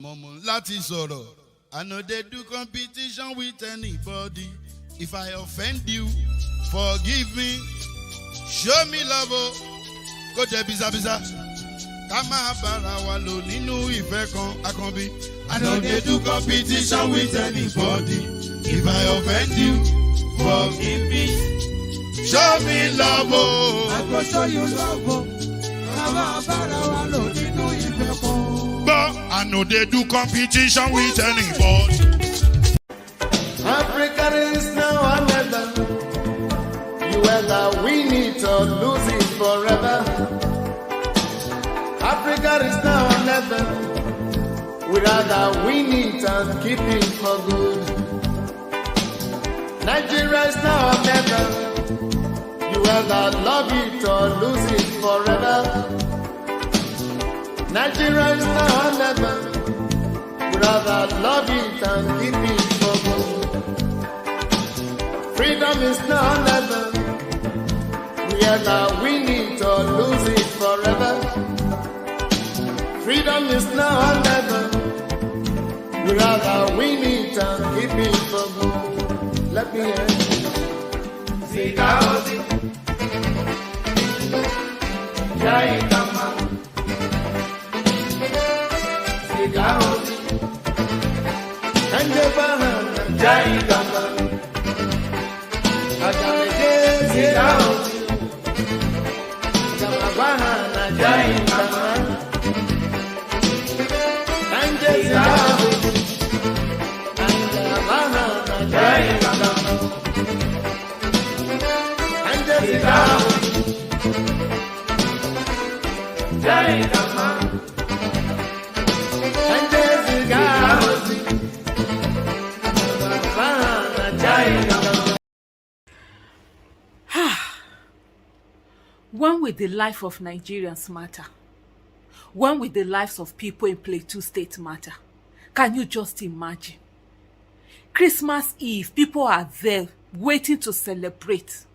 Momo láti sọ̀rọ̀. I know they do competition with anybody. If I offend you, forgive me. Show me love, kó jẹ́ bizabiza. Ká máa bára wa lò nínú ìfẹ́ kan akànbí. I know they do competition with anybody. If I offend you, forgive me. Show me love, I go show you love, ká máa bára wa lò nínú ìfẹ́ kan. But I know they do competition with anybody. Africa is now or never. You either win it or lose it forever. Africa is now or never. We rather win it and keep it for good. Nigeria is now or never. You either love it or lose it forever. Nigeria is now or never. We rather love it and keep it for good. Freedom is now or never. We either win it or lose it forever. Freedom is now or never. We rather win it and keep it for good. Let me hear it. Zikaozi, Jai Kama. Zikaozi, Kanje Bahana, Jai Kama. Agamede Zikaozi, Kama Bahana, Jai Kama. Kanje Zikaozi, Kanje Bahana, Jai Kama. Kanje Zikaozi, Jai Kama. Kanje Zikaozi, Kama Bahana, Jai Kama. When will the life of Nigerians matter? When will the lives of people in Plateau State matter? Can you just imagine? Christmas Eve, people are there waiting to celebrate.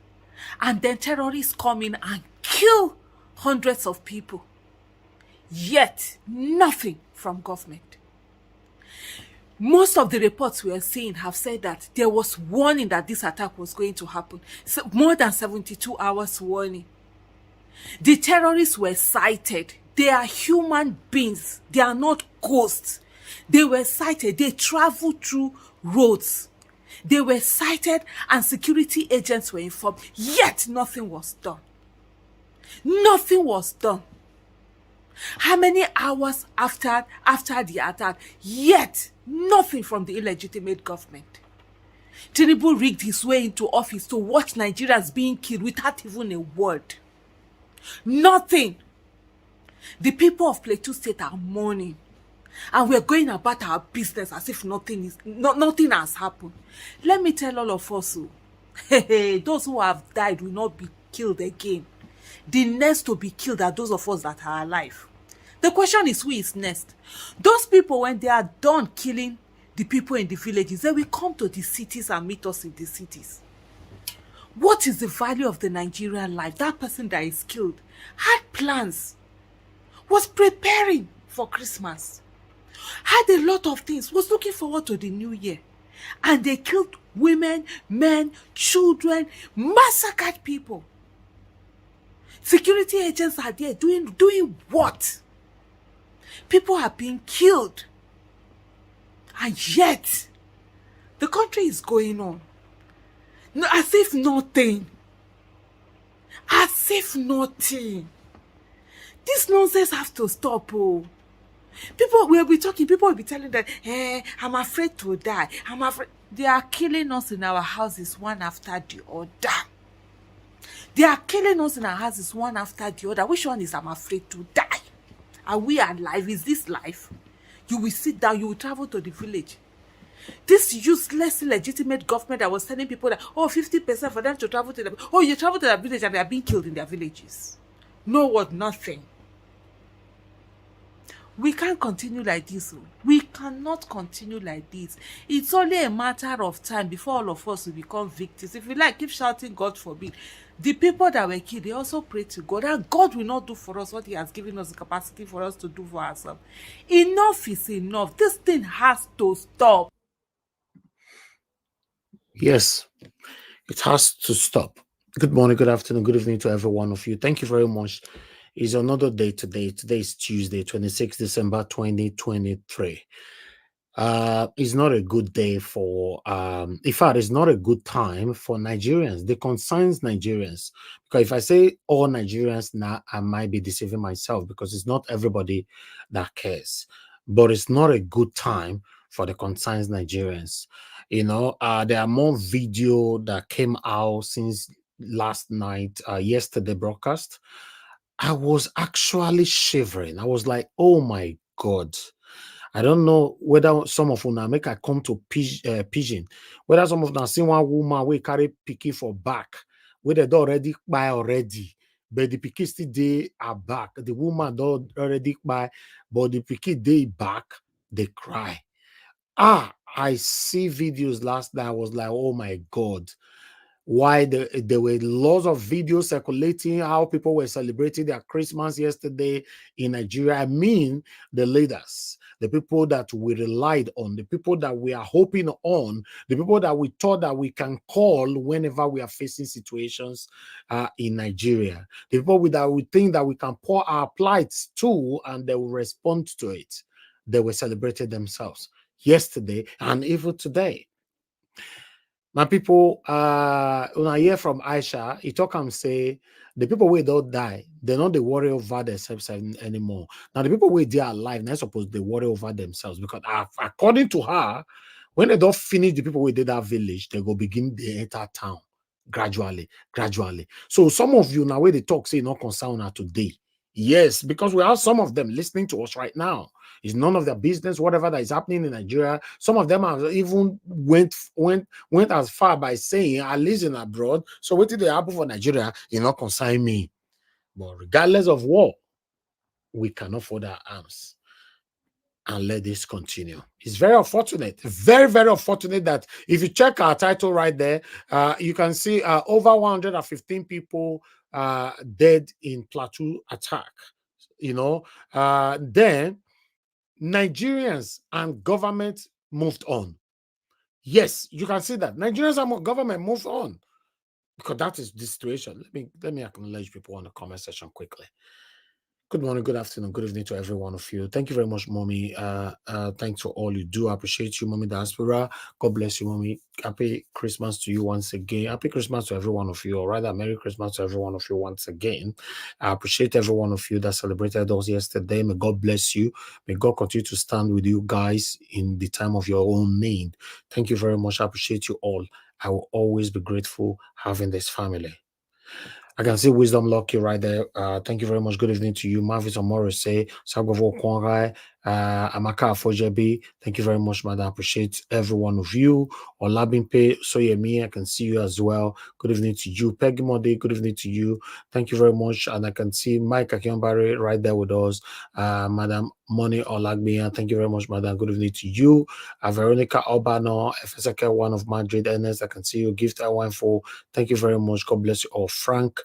And then terrorists come in and kill hundreds of people. Yet, nothing from government. Most of the reports we are seeing have said that there was warning that this attack was going to happen. So more than 72 hours warning. The terrorists were sighted. They are human beings. They are not ghosts. They were sighted. They traveled through roads. They were sighted and security agents were informed. Yet nothing was done. Nothing was done. How many hours after the attack? Yet nothing from the illegitimate government. Tinubu rigged his way into office to watch Nigerians being killed without even a word. Nothing. The people of Plateau State are mourning. And we're going about our business as if nothing has happened. Let me tell all of us, those who have died will not be killed again. The next to be killed are those of us that are alive. The question is, who is next? Those people, when they are done killing the people in the villages, they will come to the cities and meet us in the cities. What is the value of the Nigerian life? That person that is killed had plans, was preparing for Christmas, had a lot of things, was looking forward to the new year. And they killed women, men, children, massacred people. Security agents are there doing what? People are being killed. And yet, the country is going on. As if nothing. As if nothing. This nonsense has to stop. People will be talking, people will be telling that, I'm afraid to die. I'm afraid. They are killing us in our houses one after the other. They are killing us in our houses one after the other. Which one is I'm afraid to die? Are we alive? Is this life? You will sit down, you will travel to the village. This useless, illegitimate government that was telling people that, 50% for them to travel to the... you travel to their village and they are being killed in their villages. No word, nothing. We can't continue like this. We cannot continue like this. It's only a matter of time before all of us will become victims. If we like, keep shouting, God forbid. The people that were killed, they also pray to God, and God will not do for us what He has given us the capacity for us to do for ourselves. Enough is enough. This thing has to stop. Yes, it has to stop. Good morning, good afternoon, good evening to every one of you. Thank you very much. It's another day today. Today is Tuesday, 26 December 2023. It's not a good day for in fact, it's not a good time for Nigerians. They concerns Nigerians. Because if I say all Nigerians now, I might be deceiving myself because it's not everybody that cares. But it's not a good time for the concerns Nigerians. There are more video that came out since last night, yesterday broadcast. I was actually shivering. I was like, oh my God. I don't know whether some of una make I come to pigeon, whether some of them see one woman we carry picky for back, where they don already buy already, but the picky still dey her back. The woman don already buy, but the picky dey back, they cry. I see videos last night. I was like, oh my God. Why there were lots of videos circulating how people were celebrating their Christmas yesterday in Nigeria. I mean, the leaders, the people that we relied on, the people that we are hoping on, the people that we thought that we can call whenever we are facing situations in Nigeria, the people that we think that we can pour our plights to and they will respond to it. They were celebrating themselves yesterday and even today. My people, when I hear from Aisha, he talk and say the people who don't die, they not they worry over themselves anymore. Now the people who they are alive, they're supposed they worry over themselves because according to her, when they don't finish the people who did that village, they go begin the enter town gradually. So some of you now where they talk say not concern her today. Yes, because we have some of them listening to us right now. It's none of their business, whatever that is happening in Nigeria. Some of them have even went as far by saying, I live in abroad, so what did they happen for Nigeria? It not concern me. But regardless of war, we cannot fold our arms and let this continue. It's very unfortunate, very, very unfortunate that if you check our title right there, you can see over 115 people dead in PLATEAU attack. Then Nigerians and government moved on. Yes, you can see that Nigerians and government moved on because that is the situation. Let me acknowledge people on the comment section quickly. Good morning, good afternoon, good evening to every one of you. Thank you very much, Mommy. Thanks for all you do. I appreciate you, Mommy Diaspora. God bless you, Mommy. Happy Christmas to you once again. Happy Christmas to every one of you, or rather, Merry Christmas to every one of you once again. I appreciate every one of you that celebrated us yesterday. May God bless you. May God continue to stand with you guys in the time of your own need. Thank you very much. I appreciate you all. I will always be grateful having this family. I can see Wisdom Lucky right there. Thank you very much. Good evening to you. Marvis Omorose, Sagovo Kwangai, Amaka Afojebi. Thank you very much, madam. I appreciate every one of you. Olabimpe Soyemi, I can see you as well. Good evening to you. Peggy Mode, good evening to you. Thank you very much. And I can see Mike Akiambare right there with us. Madam Money Olagbia, thank you very much, madam. Good evening to you. Veronica Obano, FSK one of Madrid, Ernest, I can see you. Gift I for. Thank you very much. God bless you all. Frank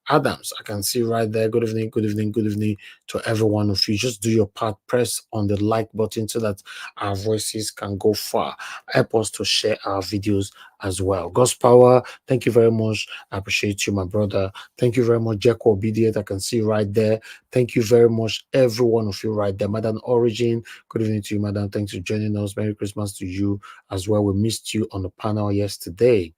Adams, I can see right there. Good evening, good evening, good evening to every one of you. Just do your part. Press on the like button so that our voices can go far. Help us to share our videos as well. God's power, thank you very much. I appreciate you, my brother. Thank you very much, Jacko Obedient. I can see you right there. Thank you very much, every one of you right there. Madam Origin, good evening to you, madam. Thanks for joining us. Merry Christmas to you as well. We missed you on the panel yesterday.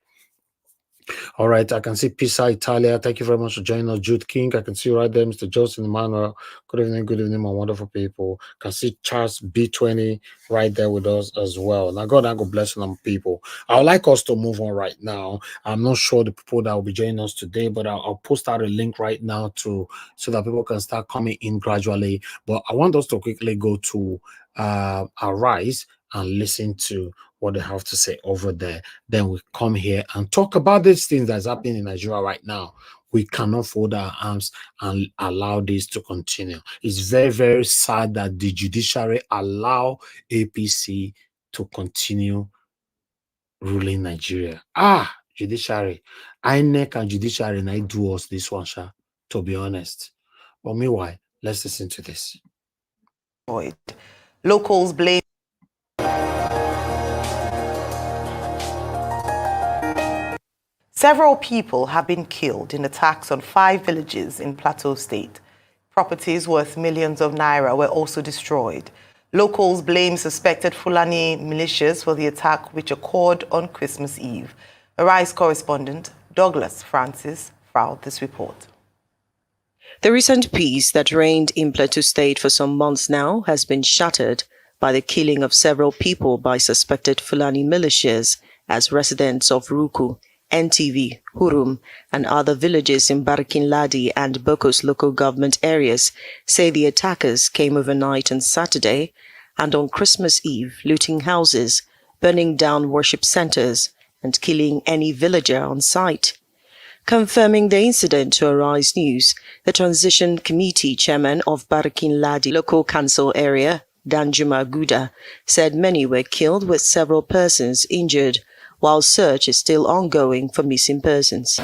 All right, I can see Pisa Italia. Thank you very much for joining us. Jude King, I can see you right there. Mr. Joseph Emmanuel. Good evening, my wonderful people. I can see Charles B20 right there with us as well. Now, God bless them people. I would like us to move on right now. I'm not sure the people that will be joining us today, but I'll post out a link right now so that people can start coming in gradually. But I want us to quickly go to Arise and listen to what they have to say over there. Then we come here and talk about these things that's happening in Nigeria right now. We cannot fold our arms and allow this to continue. It's very, very sad that the judiciary allow APC to continue ruling Nigeria. Judiciary, INEC and judiciary and I do us this one, Sha, to be honest. But meanwhile, let's listen to this. Locals blame several people have been killed in attacks on 5 villages in Plateau State. Properties worth millions of naira were also destroyed. Locals blame suspected Fulani militias for the attack which occurred on Christmas Eve. Arise correspondent Douglas Francis filed this report. The recent peace that reigned in Plateau State for some months now has been shattered by the killing of several people by suspected Fulani militias as residents of Ruku, NTV, Hurum, and other villages in Barkin Ladi and Bokos local government areas say the attackers came overnight on Saturday and on Christmas Eve, looting houses, burning down worship centers, and killing any villager on site. Confirming the incident to Arise News, the Transition Committee Chairman of Barkin Ladi local council area, Danjuma Guda, said many were killed with several persons injured, while search is still ongoing for missing persons.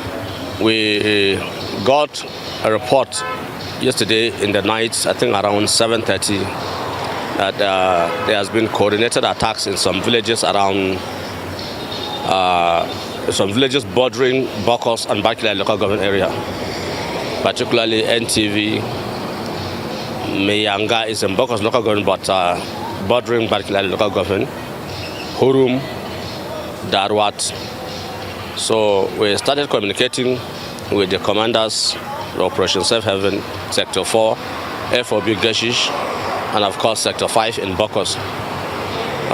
We got a report yesterday in the night, I think around 7:30, that there has been coordinated attacks in some villages around bordering Bokos and Barkin local government area, particularly NTV. Meyanga is in Bokos local government, but bordering Barkin local government. Hurum, Darwat. So we started communicating with the commanders, the Operation Safe Haven, Sector 4, FOB Geshish, and of course Sector 5 in Bokos.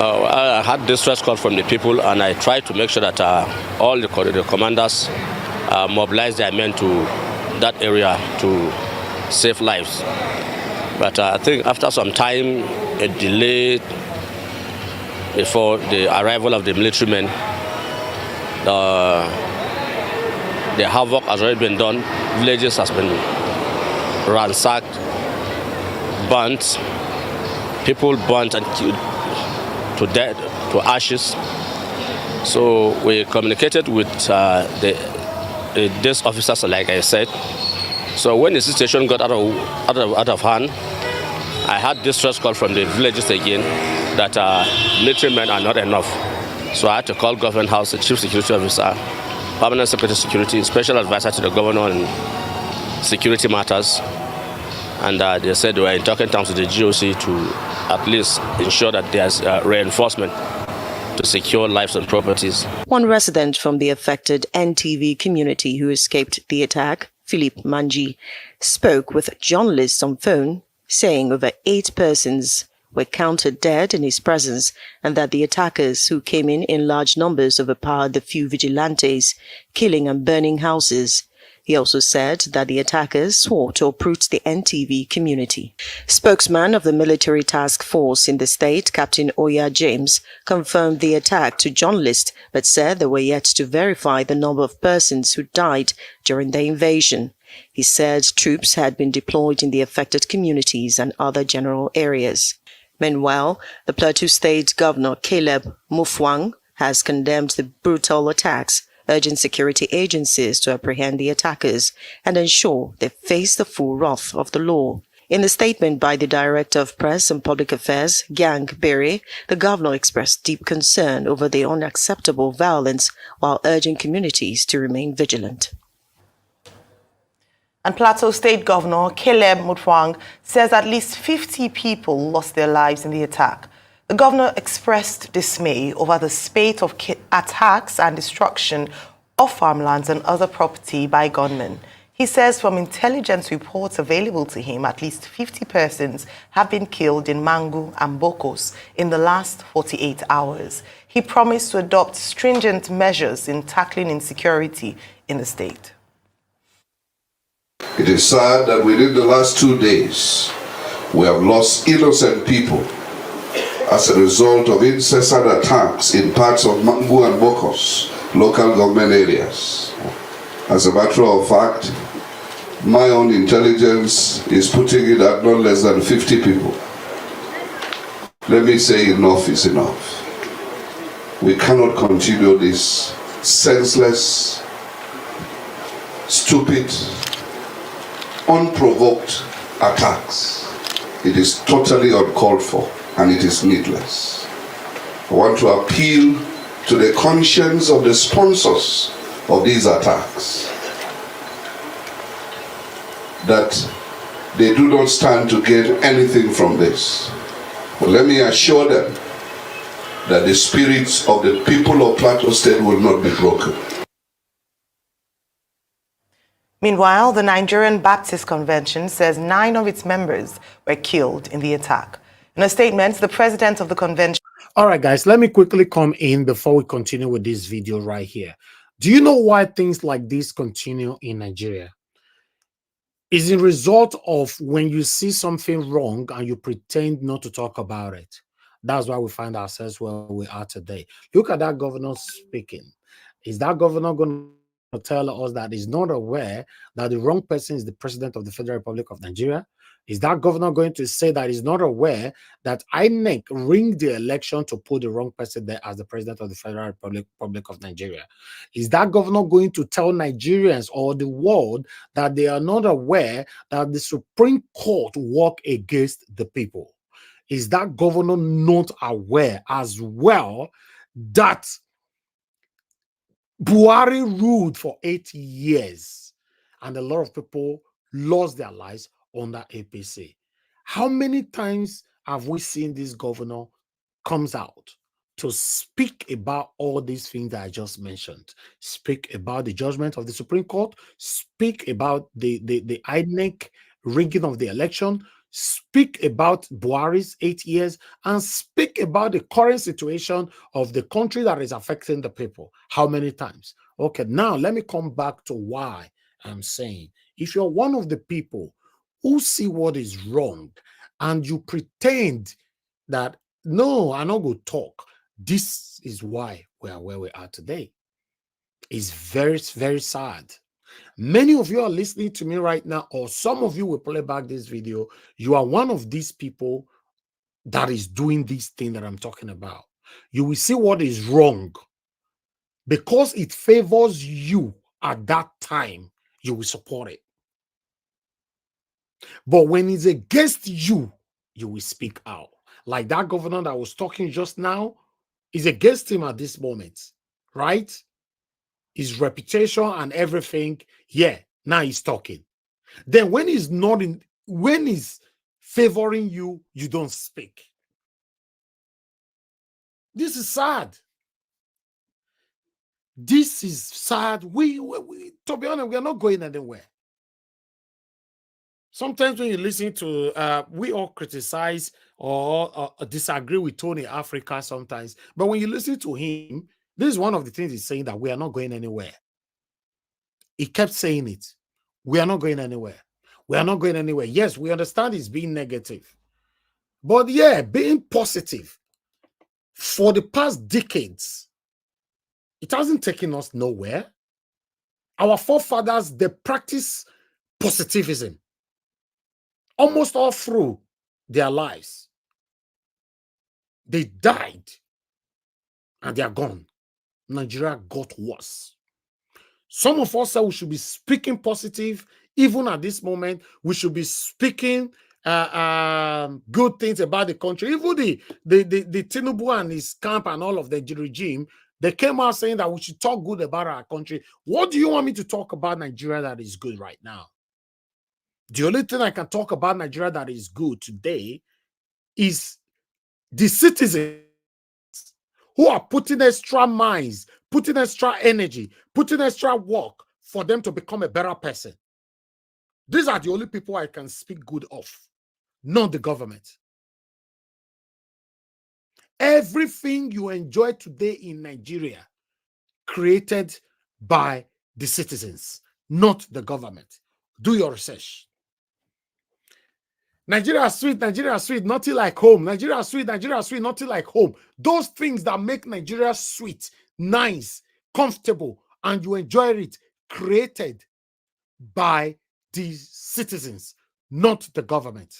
I had distress call from the people, and I tried to make sure that all the commanders mobilize their men to that area to save lives. But I think after some time, a delay before the arrival of the military men, the havoc has already been done. Villages has been ransacked, burnt, people burnt and killed to death, to ashes. So we communicated with these officers, like I said. So when the situation got out of hand, I had distress call from the villages again that military men are not enough. So I had to call Government House, the Chief Security Officer, Permanent Secretary of Security, Special Advisor to the Governor on Security Matters. And they said they were in talking terms with the GOC to at least ensure that there's reinforcement to secure lives and properties. One resident from the affected NTV community who escaped the attack, Philip Manji, spoke with journalists on phone, saying over 8 persons were counted dead in his presence and that the attackers who came in large numbers overpowered the few vigilantes, killing and burning houses. He also said that the attackers swore to uproot the NTV community. Spokesman of the military task force in the state, Captain Oya James, confirmed the attack to journalists but said they were yet to verify the number of persons who died during the invasion. He said troops had been deployed in the affected communities and other general areas. Meanwhile, the Plateau State Governor Caleb Mufwang has condemned the brutal attacks, urging security agencies to apprehend the attackers and ensure they face the full wrath of the law. In a statement by the Director of Press and Public Affairs, Gang Berry, the governor expressed deep concern over the unacceptable violence while urging communities to remain vigilant. And Plateau State Governor Caleb Mutfwang says at least 50 people lost their lives in the attack. The governor expressed dismay over the spate of attacks and destruction of farmlands and other property by gunmen. He says from intelligence reports available to him, at least 50 persons have been killed in Mangu and Bokos in the last 48 hours. He promised to adopt stringent measures in tackling insecurity in the state. It is sad that within the last 2 days, we have lost innocent people as a result of incessant attacks in parts of Mangu and Bokos, local government areas. As a matter of fact, my own intelligence is putting it at not less than 50 people. Let me say enough is enough. We cannot continue this senseless, stupid, unprovoked attacks. It is totally uncalled for and it is needless. I want to appeal to the conscience of the sponsors of these attacks that they do not stand to gain anything from this. But let me assure them that the spirits of the people of Plateau State will not be broken. Meanwhile, the Nigerian Baptist Convention says 9 of its members were killed in the attack. In a statement, the president of the convention... All right, guys, let me quickly come in before we continue with this video right here. Do you know why things like this continue in Nigeria? It's a result of when you see something wrong and you pretend not to talk about it. That's why we find ourselves where we are today. Look at that governor speaking. Is that governor going to tell us that he's not aware that the wrong person is the president of the Federal Republic of Nigeria? Is that governor going to say that he's not aware that INEC rigged the election to put the wrong person there as the president of the Federal Republic of Nigeria? Is that governor going to tell Nigerians or the world that they are not aware that the Supreme Court work against the people? Is that governor not aware as well that Buhari ruled for 8 years and a lot of people lost their lives under APC? How many times have we seen this governor comes out to speak about all these things that I just mentioned? Speak about the judgment of the Supreme Court, speak about the INEC rigging of the election, speak about Buhari's 8 years, and speak about the current situation of the country that is affecting the people. How many times? Okay, now let me come back to why I'm saying, if you're one of the people who see what is wrong and you pretend that, no, I'm not going to talk, this is why we are where we are today. It's very, very sad. Many of you are listening to me right now, or some of you will play back this video. You are one of these people that is doing this thing that I'm talking about. You will see what is wrong. Because it favors you at that time, you will support it. But when it's against you, you will speak out. Like that governor that was talking just now is against him at this moment, right? His reputation and everything, yeah, now he's talking. Then when he's not in, when he's favoring you, you don't speak. This is sad. This is sad. We to be honest, we are not going anywhere. Sometimes when you listen to, we all criticize or disagree with Tony Africa sometimes. But when you listen to him, this is one of the things he's saying, that we are not going anywhere. He kept saying it. We are not going anywhere. We are not going anywhere. Yes, we understand he's being negative. But yeah, being positive for the past decades, it hasn't taken us nowhere. Our forefathers, they practice positivism almost all through their lives. They died and they are gone. Nigeria got worse. Some of us said we should be speaking positive. Even at this moment, we should be speaking good things about the country. Even the Tinubu and his camp and all of the regime, they came out saying that we should talk good about our country. What do you want me to talk about Nigeria that is good right now? The only thing I can talk about Nigeria that is good today is the citizens who are putting extra minds, putting extra energy, putting extra work for them to become a better person. These are the only people I can speak good of, not the government. Everything you enjoy today in Nigeria created by the citizens, not the government. Do your research. Nigeria sweet, nothing like home. Nigeria sweet, nothing like home. Those things that make Nigeria sweet, nice, comfortable, and you enjoy it, created by the citizens, not the government.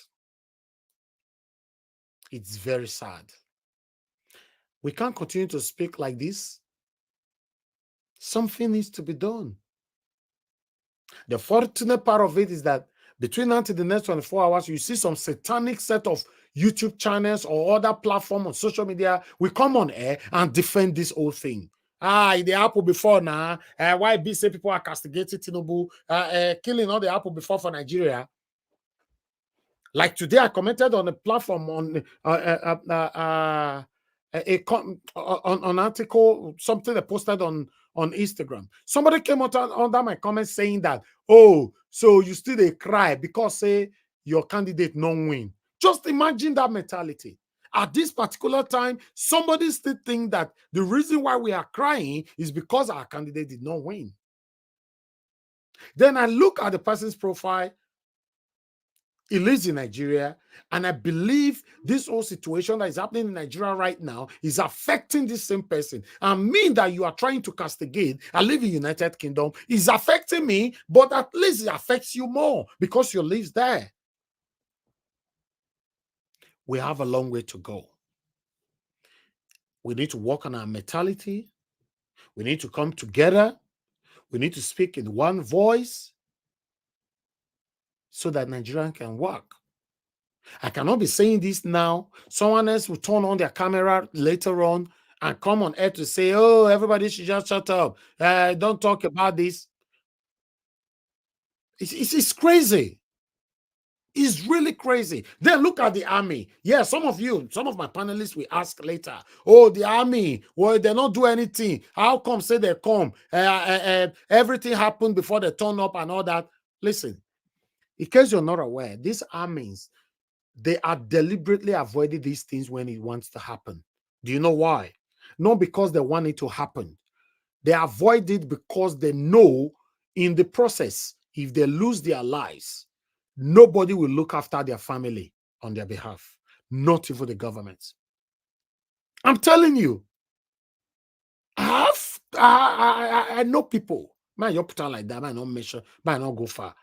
It's very sad. We can't continue to speak like this. Something needs to be done. The fortunate part of it is that between now to the next 24 hours, you see some satanic set of YouTube channels or other platform on social media. We come on air and defend this whole thing. The apple before now. Why be say people are castigating Tinubu, killing all the apple before for Nigeria? Like today, I commented on a platform on an article, something I posted on Instagram. Somebody came out under my comment saying that, oh, so you still they cry because say your candidate no win. Just imagine that mentality. At this particular time, somebody still think that the reason why we are crying is because our candidate did not win. Then I look at the person's profile. He lives in Nigeria, and I believe this whole situation that is happening in Nigeria right now is affecting this same person. And me that you are trying to castigate, I live in United Kingdom, is affecting me, but at least it affects you more because you live there. We have a long way to go. We need to work on our mentality. We need to come together. We need to speak in one voice so that Nigeria can work. I cannot be saying this now. Someone else will turn on their camera later on and come on air to say, oh, everybody should just shut up. Don't talk about this. It's crazy. It's really crazy. Then look at the army. Yeah, some of my panelists will ask later, oh, the army, well, they don't do anything. How come say they come? Everything happened before they turn up and all that. Listen, in case you're not aware, these armies, they are deliberately avoiding these things when it wants to happen. Do you know why? Not because they want it to happen. They avoid it because they know in the process, if they lose their lives, nobody will look after their family on their behalf, not even the government. I'm telling you, I know people. Man, you put on like that, man, not measure, man, not go far.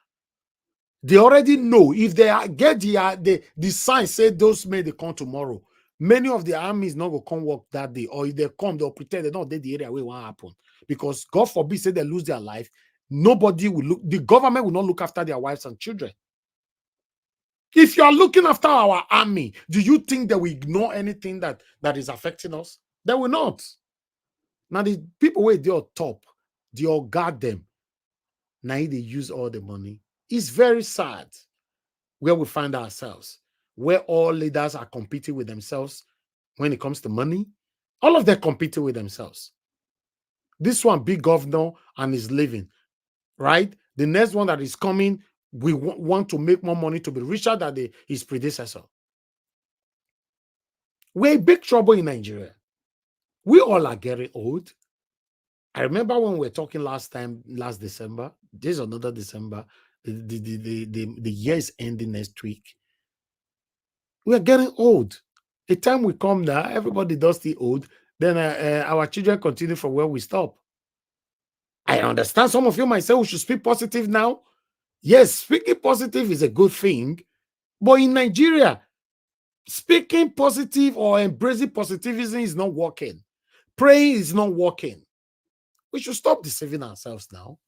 They already know if they get the sign say those may they come tomorrow. Many of the armies not go come work that day, or if they come, they'll pretend they don't they the area where it won't happen. Because God forbid say they lose their life, nobody will look, the government will not look after their wives and children. If you are looking after our army, do you think that we ignore anything that is affecting us? They will not. Now the people where they are top, they all guard them. Now they use all the money. It's very sad where we find ourselves, where all leaders are competing with themselves when it comes to money. All of them competing with themselves. This one, big governor and is leaving, right? The next one that is coming, we want to make more money to be richer than his predecessor. We're in big trouble in Nigeria. We all are getting old. I remember when we were talking last December, this is another December, the year is ending next week. We are getting old. The time we come now, everybody does the old, then our children continue from where we stop. I understand some of you might say we should speak positive now. Yes, speaking positive is a good thing, but in Nigeria, speaking positive or embracing positivism is not working. Praying is not working. We should stop deceiving ourselves now.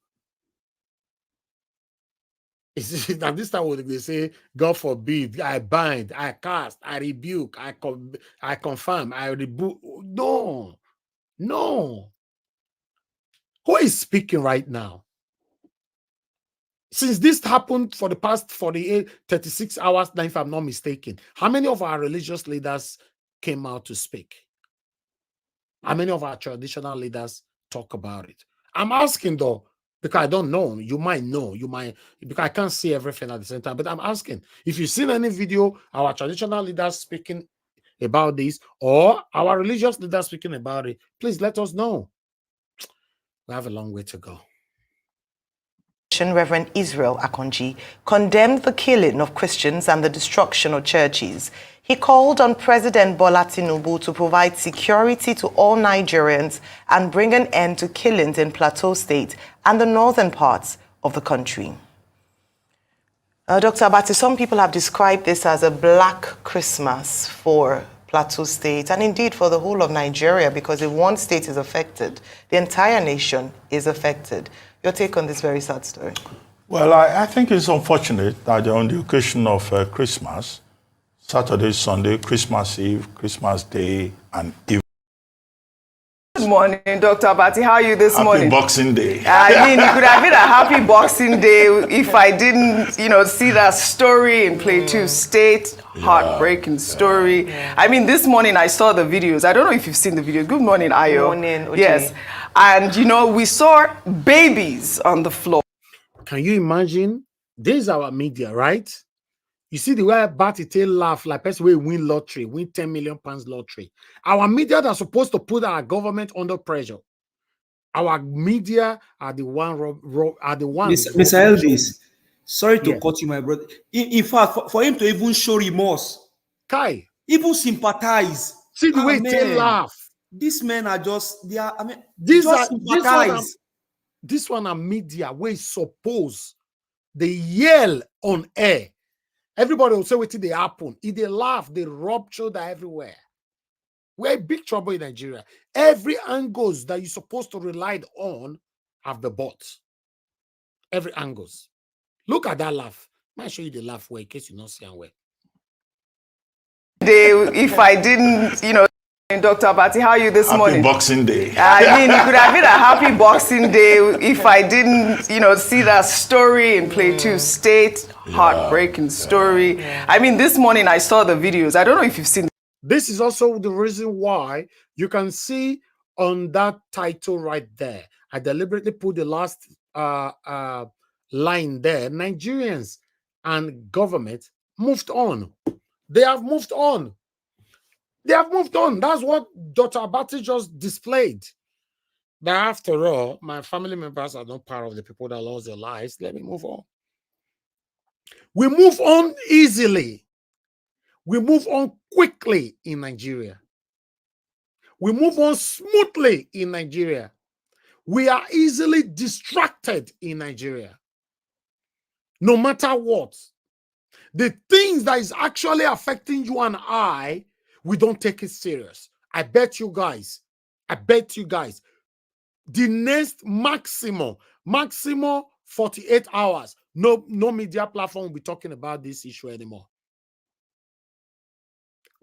At this time, when they say, God forbid, I bind, I cast, I rebuke, I confirm, I rebuke. No. Who is speaking right now? Since this happened for the past 36 hours, now, if I'm not mistaken, how many of our religious leaders came out to speak? How many of our traditional leaders talk about it? I'm asking though, because I don't know. You might know. Because I can't see everything at the same time. But I'm asking, if you've seen any video, our traditional leaders speaking about this, or our religious leaders speaking about it, please let us know. We have a long way to go. Reverend Israel Akonji condemned the killing of Christians and the destruction of churches. He called on President Bola Tinubu to provide security to all Nigerians and bring an end to killings in Plateau State and the northern parts of the country. Dr. Abati, some people have described this as a black Christmas for Plateau State and indeed for the whole of Nigeria, because if one state is affected, the entire nation is affected. Your take on this very sad story? Well, I think it's unfortunate that on the occasion of Christmas, Saturday, Sunday, Christmas Eve, Christmas Day, and Eve. Good morning, Dr. Abati. How are you this morning? Happy Boxing Day. I mean, it could have been a happy Boxing Day if I didn't, see that story in Plateau State. Heartbreaking story. I mean, this morning I saw the videos. I don't know if you've seen the videos. Good morning, Ayo. Good morning, Uche. Yes. And, we saw babies on the floor. Can you imagine? This is our media, right? You see the way Batite laugh like person will win lottery, win 10 million pounds lottery. Our media that are supposed to put our government under pressure. Our media are the one Mr. Elvis, sorry to cut you, my brother. In fact, for him to even show remorse, Kai, even sympathize. See the way they laugh. These men are just sympathize. This one are media where it's supposed they yell on air. Everybody will say what they happen. If they laugh, they rub shoulder everywhere. We're in big trouble in Nigeria. Every angles that you're supposed to rely on have the bots. Every angles. Look at that laugh. I might show you the laugh well in case you not see it well. If I didn't, Dr. Abati, how are you this morning? Happy Boxing Day. I mean, it could have been a happy Boxing Day if I didn't, see that story in Plateau State. Heartbreaking story. I mean, this morning I saw the videos. I don't know if you've seen. This is also the reason why you can see on that title right there. I deliberately put the last line there. Nigerians and government moved on. They have moved on. They have moved on. That's what Dr. Abati just displayed. But after all, my family members are not part of the people that lost their lives. Let me move on. We move on easily. We move on quickly in Nigeria. We move on smoothly in Nigeria. We are easily distracted in Nigeria. No matter what. The things that is actually affecting you and I, we don't take it serious. I bet you guys, the next maximum 48 hours, no media platform will be talking about this issue anymore.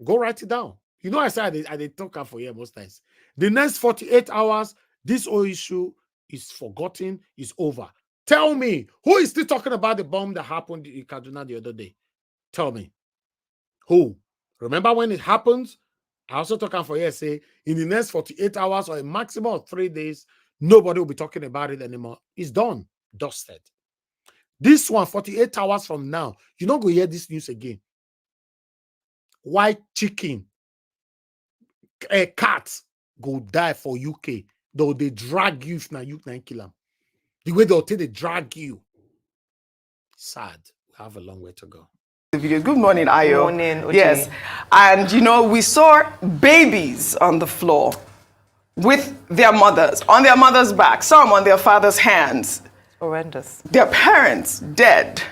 Go write it down. You know, I said I did talk for you most times. The next 48 hours, this whole issue is forgotten, is over. Tell me, who is still talking about the bomb that happened in Kaduna the other day? Tell me. Who? Remember when it happens? I also talk for you, say, in the next 48 hours or a maximum of 3 days, nobody will be talking about it anymore. It's done. Dusted. This one, 48 hours from now, you're not going to hear this news again. White chicken, a cat go die for UK. Though they drag you if now you can kill them. The way they drag you. Sad. We have a long way to go. Good morning, Ayo. Good morning, Uche. Yes. And, we saw babies on the floor with their mothers, on their mother's back, some on their father's hands. Horrendous. Their parents dead.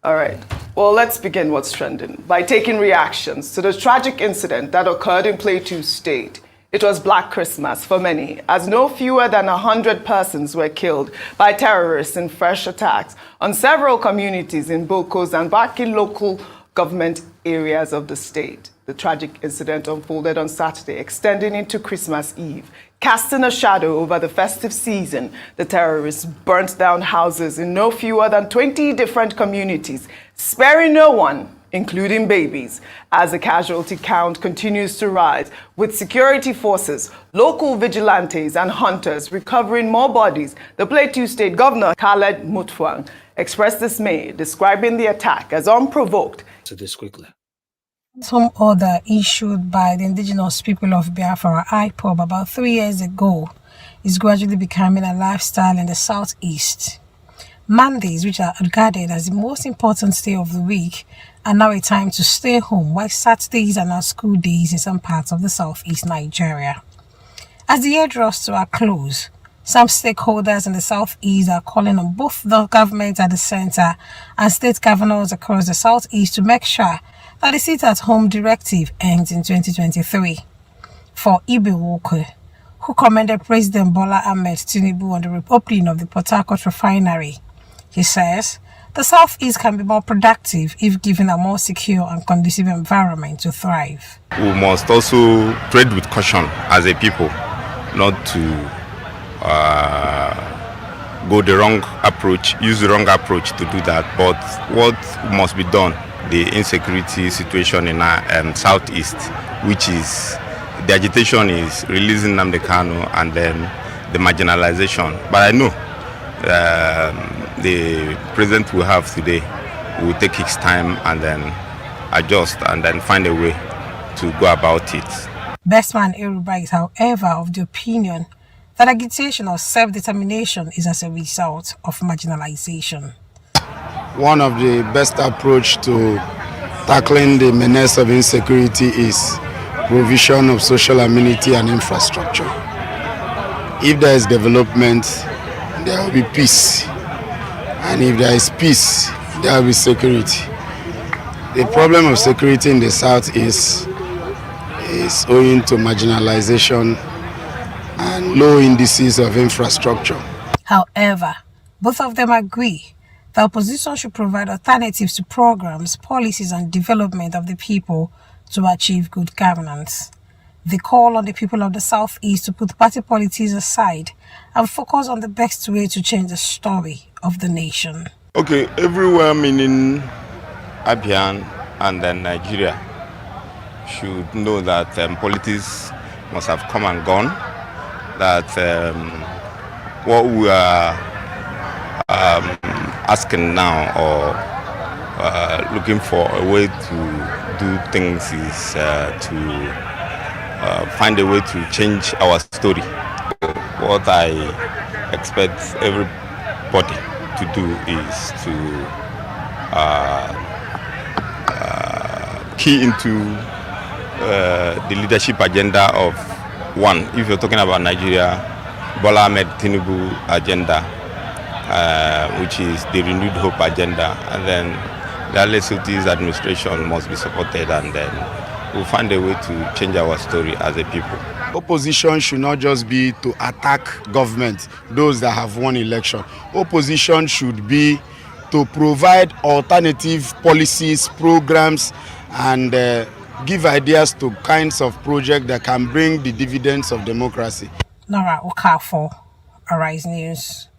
All right. Well, let's begin what's trending by taking reactions to the tragic incident that occurred in Plateau State. It was Black Christmas for many, as no fewer than 100 persons were killed by terrorists in fresh attacks on several communities in Bokos and back in local government areas of the state. The tragic incident unfolded on Saturday, extending into Christmas Eve. Casting a shadow over the festive season, the terrorists burnt down houses in no fewer than 20 different communities, sparing no one, including babies, as the casualty count continues to rise, with security forces, local vigilantes and hunters recovering more bodies. The Plateau State Governor, Khaled Mutfwang, expressed dismay, describing the attack as unprovoked. To this quickly. Some order issued by the indigenous people of Biafra, IPOB, about 3 years ago, is gradually becoming a lifestyle in the southeast. Mondays, which are regarded as the most important day of the week, are now a time to stay home, while Saturdays are now school days in some parts of the southeast Nigeria. As the year draws to a close, some stakeholders in the southeast are calling on both the government at the center and state governors across the southeast to make sure that the sit-at-home directive ends in 2023. For Ibe Woke, who commended President Bola Ahmed Tinubu on the reopening of the Port Harcourt refinery, He says the Southeast can be more productive if given a more secure and conducive environment to thrive. We must also tread with caution as a people, not to go the wrong approach, use the wrong approach to do that. But what must be done, the insecurity situation in our Southeast, which is the agitation is releasing Nnamdi Kanu and then the marginalization. But I know the president we have today will take his time and then adjust and then find a way to go about it. Bestman Eruba is, however, of the opinion that agitation or self-determination is as a result of marginalization. One of the best approach to tackling the menace of insecurity is provision of social amenity and infrastructure. If there is development, there will be peace. And if there is peace, there will be security. The problem of security in the South is owing to marginalization and low indices of infrastructure. However, both of them agree the opposition should provide alternatives to programs, policies, and development of the people to achieve good governance. They call on the people of the Southeast to put party politics aside and focus on the best way to change the story of the nation. Okay, everywhere meaning Abian and then Nigeria should know that politics must have come and gone, that what we are asking now or looking for a way to do things is to find a way to change our story. What I expect everybody to do is to key into the leadership agenda of one. If you're talking about Nigeria, Bola Ahmed Tinubu agenda, which is the renewed hope agenda, and then the Lesoti's administration must be supported, and then we'll find a way to change our story as a people. Opposition should not just be to attack government, those that have won election. Opposition should be to provide alternative policies, programs, and give ideas to kinds of projects that can bring the dividends of democracy. Nora Okafor, Arise News.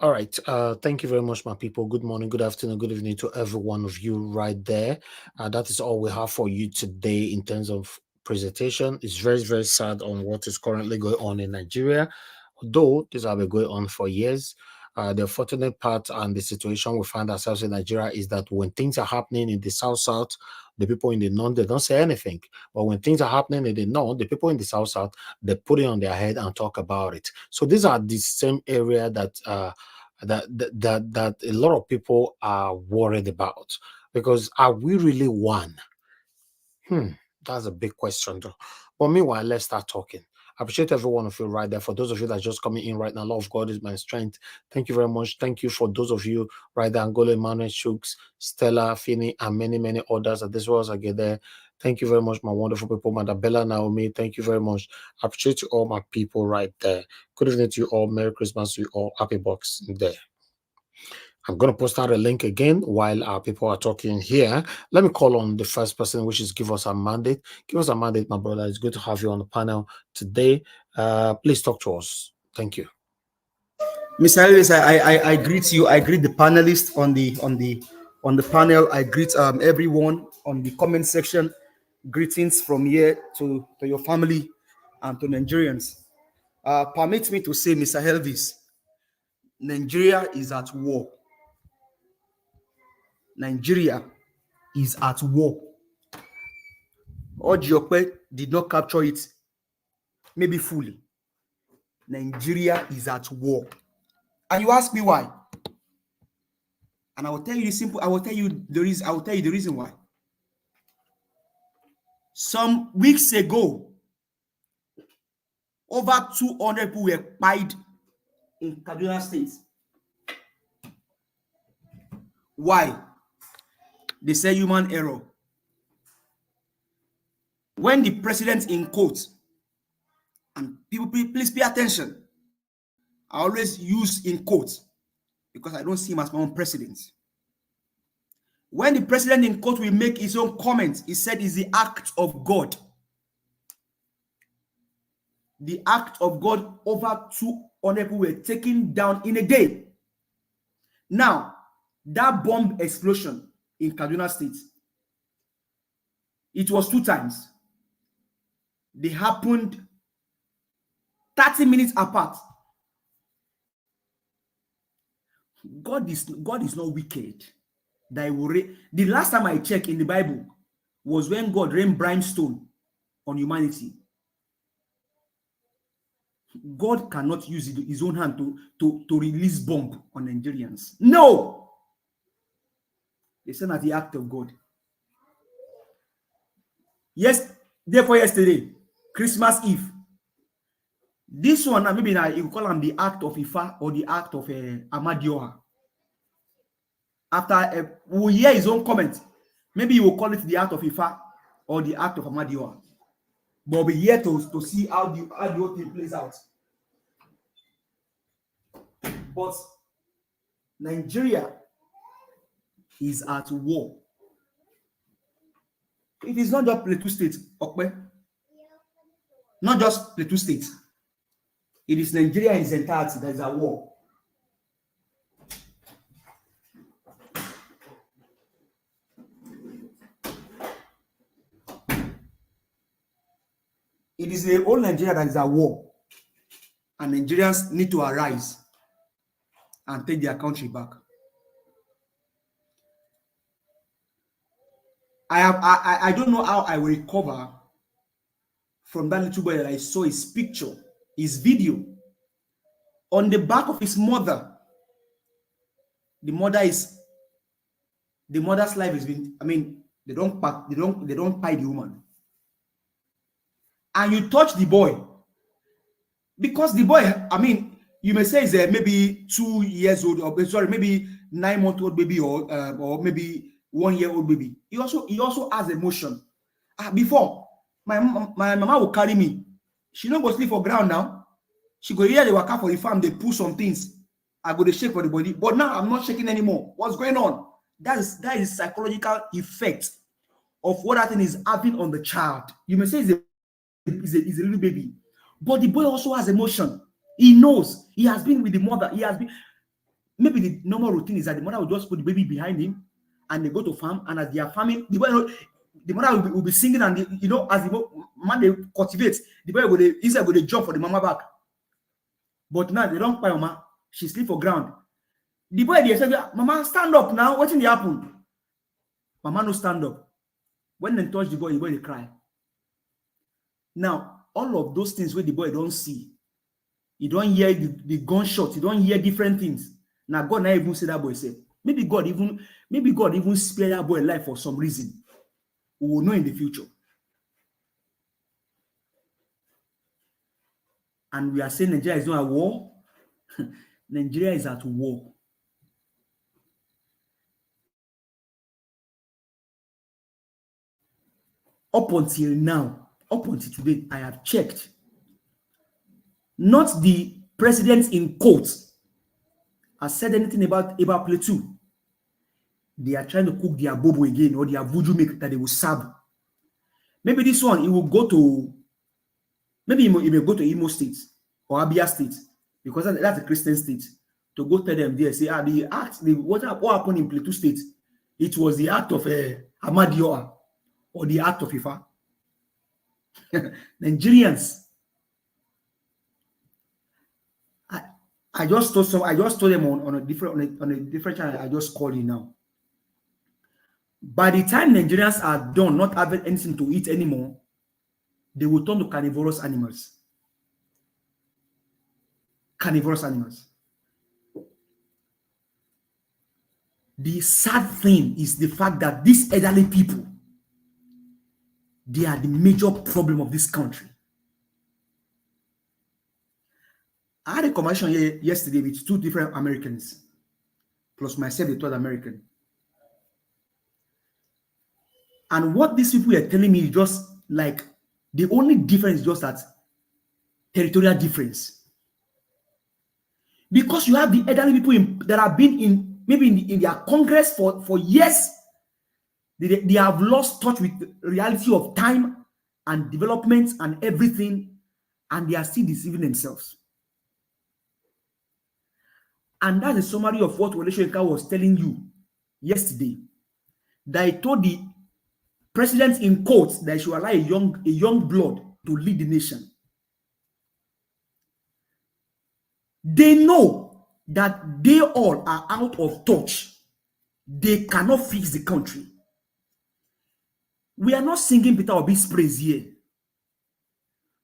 All right. Thank you very much, my people. Good morning, good afternoon, good evening to every one of you right there. That is all we have for you today in terms of presentation. It's very, very sad on what is currently going on in Nigeria, although this has been going on for years. The unfortunate part and the situation we find ourselves in Nigeria is that when things are happening in the South, the people in the North, they don't say anything. But when things are happening in the North, the people in the South, they put it on their head and talk about it. So these are the same area that that a lot of people are worried about, because are we really one? That's a big question though. But meanwhile, let's start talking. I appreciate every one of you right there. For those of you that are just coming in right now, love of God is my strength. Thank you very much. Thank you for those of you right there, Angola, Emmanuel, Shooks, Stella, Finney, and many, many others that this was again there. Thank you very much, my wonderful people. Madabella, Naomi, thank you very much. I appreciate you all, my people right there. Good evening to you all. Merry Christmas to you all. Happy Boxing Day. I'm going to post out a link again while our people are talking here. Let me call on the first person, which is Give Us a Mandate. Give Us a Mandate, my brother. It's good to have you on the panel today. Please talk to us. Thank you. Mr. Elvis, I greet you. I greet the panelists on the panel. I greet everyone on the comment section. Greetings from here to your family and to Nigerians. Permit me to say, Mr. Elvis, Nigeria is at war. Nigeria is at war. Ojiope did not capture it, maybe fully. Nigeria is at war. And you ask me why? And I will tell you the simple, I will tell you the reason why. Some weeks ago, over 200 people were killed in Kaduna State. Why? They say human error. When the president in quote, and people please pay attention, I always use in quotes because I don't see him as my own president. When the president in court will make his own comments, he said it's the act of God. The act of God. Over 200 people were taken down in a day. Now, that bomb explosion in Kaduna State, it was 2 times. They happened 30 minutes apart. God is not wicked. That the last time I checked in the Bible was when God rained brimstone on humanity. God cannot use his own hand to release bomb on Nigerians. No! They said at the act of God. Yes, therefore yesterday, Christmas Eve. This one, maybe now you call them the act of Ifa or the act of Amadioha. After we'll hear his own comment, maybe you will call it the act of Ifa or the act of Amadioha. But we're here to see how the whole thing plays out. But Nigeria is at war. It is not just Plateau State, okay? Not just Plateau State. It is Nigeria in its entirety that is at war. It is the whole Nigeria that is at war. And Nigerians need to arise and take their country back. I don't know how I will recover from that little boy that I saw his picture, his video, on the back of his mother. The mother's life has been, they don't tie the woman. And you touch the boy. Because the boy, you may say is maybe 2 years old, or sorry, maybe 9-month-old baby, or maybe 1-year-old baby. He also has emotion. Before, my mama will carry me. She don't go sleep for ground now. She go here, they work out for the farm, they pull some things. I go to shake for the body. But now I'm not shaking anymore. What's going on? That is psychological effect of what that thing is having on the child. You may say it's a little baby. But the boy also has emotion. He knows. He has been with the mother. Maybe the normal routine is that the mother will just put the baby behind him and they go to farm, and as they are farming, the mother will be singing, and as the man they cultivate, the boy will jump for the mama back. But now they don't buy mama. She sleep for ground. The boy they say, "Mama, stand up now. What's in the happen?" Mama no stand up. When they touch the boy they cry. Now, all of those things where the boy don't see, you don't hear the gunshot, you don't hear different things. Now God not even say that boy say. Maybe God even spare that boy life for some reason. We will know in the future. And we are saying Nigeria is not at war. Nigeria is at war. Up until now, up until today, I have checked. Not the president in court has said anything about PLATEAU. They are trying to cook their bobo again, or their voodoo make that they will serve. Maybe this one, it will go to, maybe it may go to Imo State or Abia State, because that's a Christian state, to go tell them there, say, what happened in Plateau State? It was the act of Amadioha or the act of Ifa. Nigerians. I just told them on a different channel. I just call you now. By the time Nigerians are done not having anything to eat anymore, they will turn to carnivorous animals. Carnivorous animals. The sad thing is the fact that these elderly people, they are the major problem of this country. I had a conversation here yesterday with 2 different Americans, plus myself, the 3rd American. And what these people are telling me is just like, the only difference is just that territorial difference. Because you have the elderly people that have been in maybe in their Congress for years. They have lost touch with the reality of time and development and everything, and they are still deceiving themselves. And that's a summary of what Wole Soyinka was telling you yesterday. That he told the president in quotes that he should allow a young blood to lead the nation. They know that they all are out of touch. They cannot fix the country. We are not singing Peter Obi's praise here.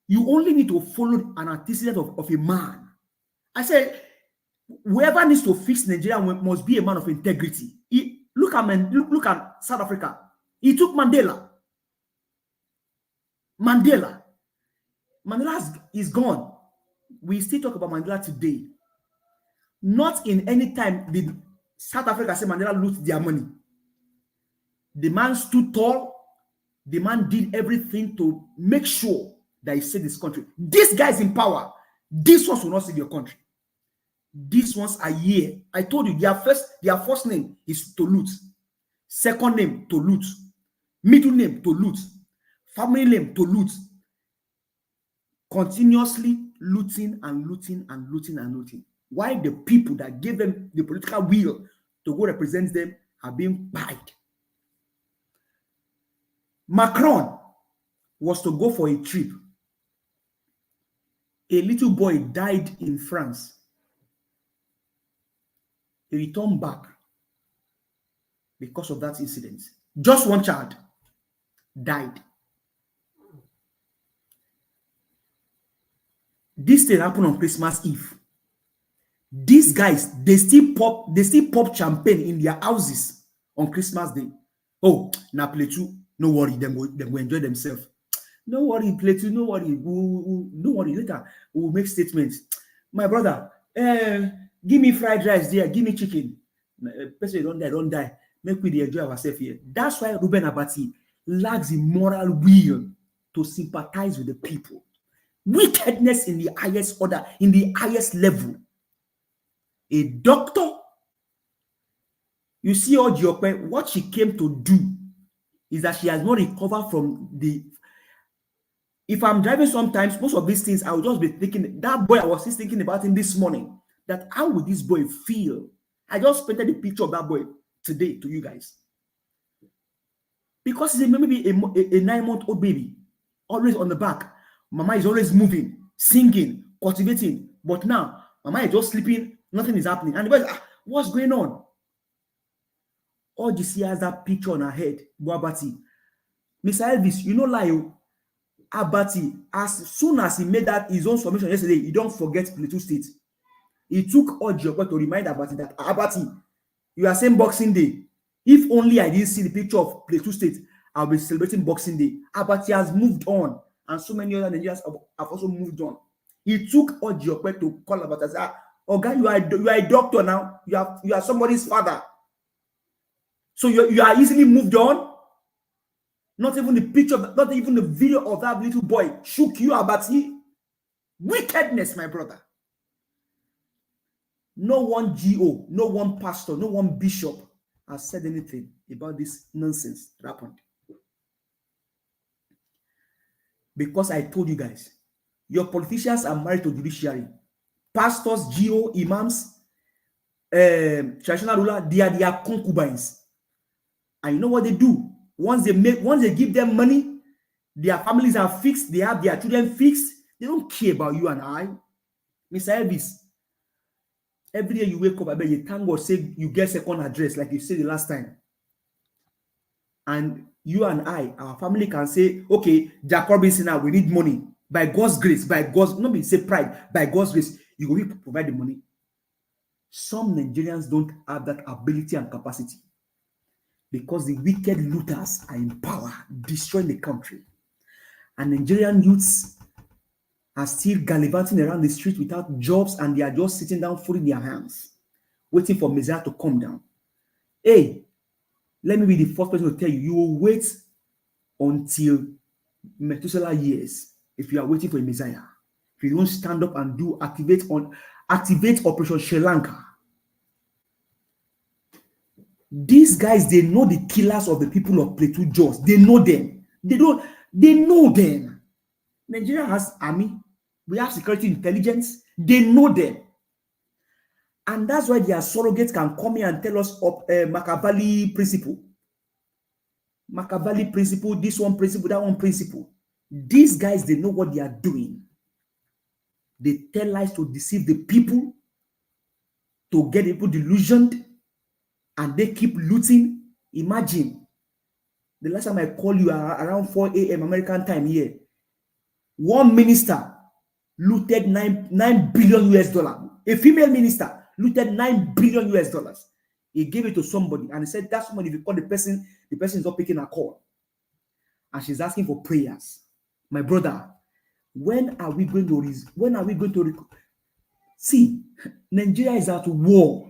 You only need to follow an antecedent of a man. I said, whoever needs to fix Nigeria must be a man of integrity. Look at South Africa. He took Mandela. Mandela is gone. We still talk about Mandela today. Not in any time did South Africa say Mandela loot their money. The man stood tall. The man did everything to make sure that he saved this country. These guys in power, these ones will not save your country. These ones are here. I told you their first name is to loot. Second name to loot. Middle name to loot. Family name to loot. Continuously looting and looting and looting and looting. Why the people that gave them the political will to go represent them are being pied. Macron was to go for a trip. A little boy died in France. He returned back because of that incident. Just one child died. This thing happened on Christmas Eve. These guys, they still pop champagne in their houses on Christmas Day. Oh, now PLATEAU, no worry, them go enjoy themselves. No worry, PLATEAU, no worry. No worry, later we'll make statements. My brother, give me fried rice there, give me chicken. Person don't die. Make we enjoy ourselves here. That's why Reuben Abati lacks the moral will to sympathize with the people. Wickedness in the highest order, in the highest level. A doctor, you see, Ojiope, what she came to do is that she has not recovered from the. If I'm driving sometimes, most of these things, I will just be thinking, that boy, I was just thinking about him this morning, that how would this boy feel? I just painted the picture of that boy today to you guys. Because he's maybe a 9-month-old baby, always on the back. Mama is always moving, singing, cultivating. But now, Mama is just sleeping, nothing is happening. And the boy is, what's going on? All you see has that picture on her head, Abati. Mr. Elvis, you know, like Abati, as soon as he made that his own submission yesterday, you don't forget PLATEAU State. He took Ojiope to remind Abati that, Abati, you are saying Boxing Day. If only I didn't see the picture of PLATEAU State, I'll be celebrating Boxing Day. Abati has moved on, and so many other Nigerians have also moved on. He took Ojiope to call Abati and say, Oga, you are a doctor now. You are somebody's father. So you are easily moved on. Not even the picture, not even the video of that little boy shook you, Abati. Wickedness, my brother. No one GO, no one pastor, no one bishop has said anything about this nonsense that happened. Because I told you guys, your politicians are married to judiciary. Pastors, GO, imams, traditional ruler, they are their concubines. And you know what they do? Once they give them money, their families are fixed, they have their children fixed. They don't care about you and I. Mr. Elvis, every day you wake up, I bet you thank God, say you get second address, like you said the last time. And you and I, our family can say, okay, Jack Robinson, now we need money. By God's grace, not be say pride, by God's grace, you will provide the money. Some Nigerians don't have that ability and capacity because the wicked looters are in power, destroying the country. And Nigerian youths are still gallivanting around the street without jobs, and they are just sitting down, folding their hands, waiting for Messiah to come down. Hey, let me be the first person to tell you, you will wait until Methuselah years if you are waiting for a Messiah. If you don't stand up and activate activate Operation Sri Lanka. These guys, they know the killers of the people of Plateau Jos. They know them. They know them. Nigeria has army. We have security intelligence. They know them. And that's why their surrogates can come here and tell us of Machiavelli principle. Machiavelli principle, this one principle, that one principle. These guys, they know what they are doing. They tell lies to deceive the people, to get people delusioned, and they keep looting. Imagine, the last time I called you around 4 a.m. American time here, one minister looted 9 billion US dollars. A female minister looted 9 billion US dollars. He gave it to somebody and he said, that somebody, if you call the person is not picking a call. And she's asking for prayers. My brother, when are we going to see, Nigeria is at war.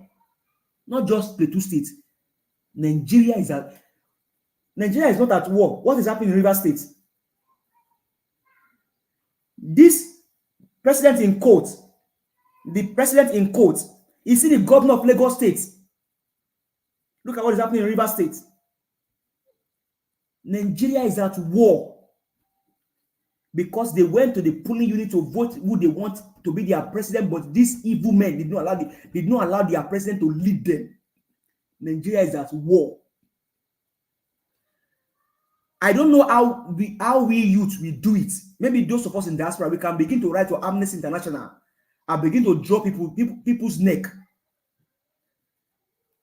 Not just Plateau State. Nigeria is not at war. What is happening in River State? This president in court, you see the governor of Lagos State. Look at what is happening in River State. Nigeria is at war because they went to the polling unit to vote who they want to be their president, but these evil men did not allow their president to lead them. Nigeria is at war. I don't know how we youth will do it. Maybe those of us in diaspora, we can begin to write to Amnesty International and begin to draw people's neck.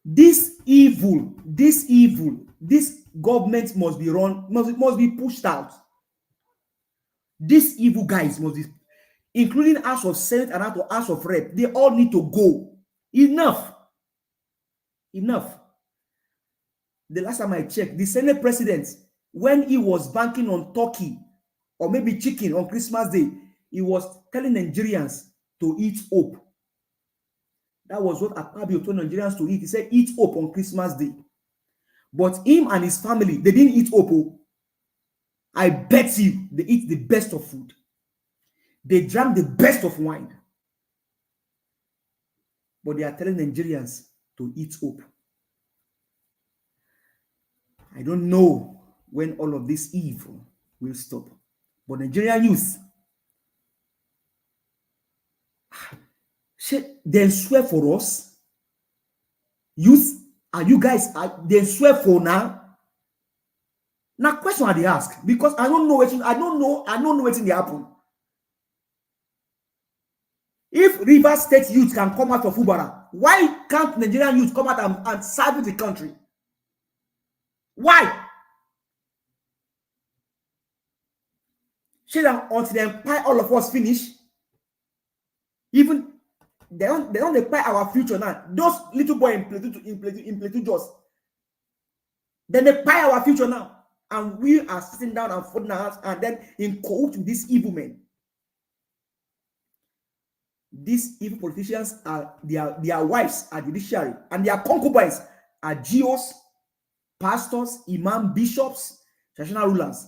This government must be run, must be pushed out. These evil guys must be, including House of Senate and House of Rep, they all need to go. Enough. The last time I checked, the Senate president, when he was banking on turkey or maybe chicken on Christmas Day, he was telling Nigerians to eat hope. That was what Akpabio told Nigerians to eat. He said, eat hope on Christmas Day. But him and his family, they didn't eat hope. I bet you they eat the best of food. They drank the best of wine. But they are telling Nigerians to eat hope. I don't know when all of this evil will stop. But Nigerian youth, they swear for us. Youth, are you guys, they swear for now? Now, question I ask, because I don't know what they happen. If River State youth can come out of Ubara, why can't Nigerian youth come out and serve the country? Why? Until they pay all of us finish, even they don't pay our future now. Those little boys in Plateau Jos, then they pay our future now. And we are sitting down and folding our hands and then in court with these evil men. These evil politicians are their wives are judiciary, and their concubines are GOs, pastors, imam, bishops, traditional rulers.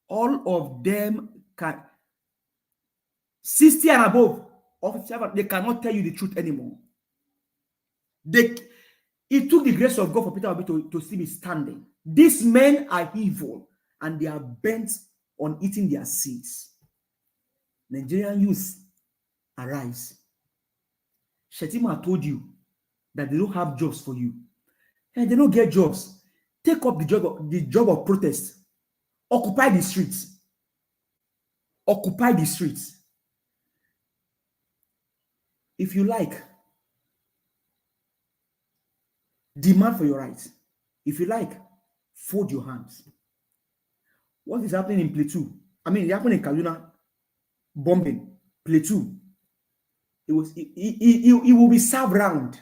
All of them can 60 and above, they cannot tell you the truth anymore. It took the grace of God for Peter Obi to see me standing. These men are evil and they are bent on eating their seeds. Nigerian youth, arise. Shetima told you that they don't have jobs for you. And they don't get jobs. Take up the job of protest. Occupy the streets. Occupy the streets. If you like, demand for your rights. If you like, fold your hands. What is happening in Plateau? I mean, it happened in Kaduna, bombing, Plateau. It will be served round.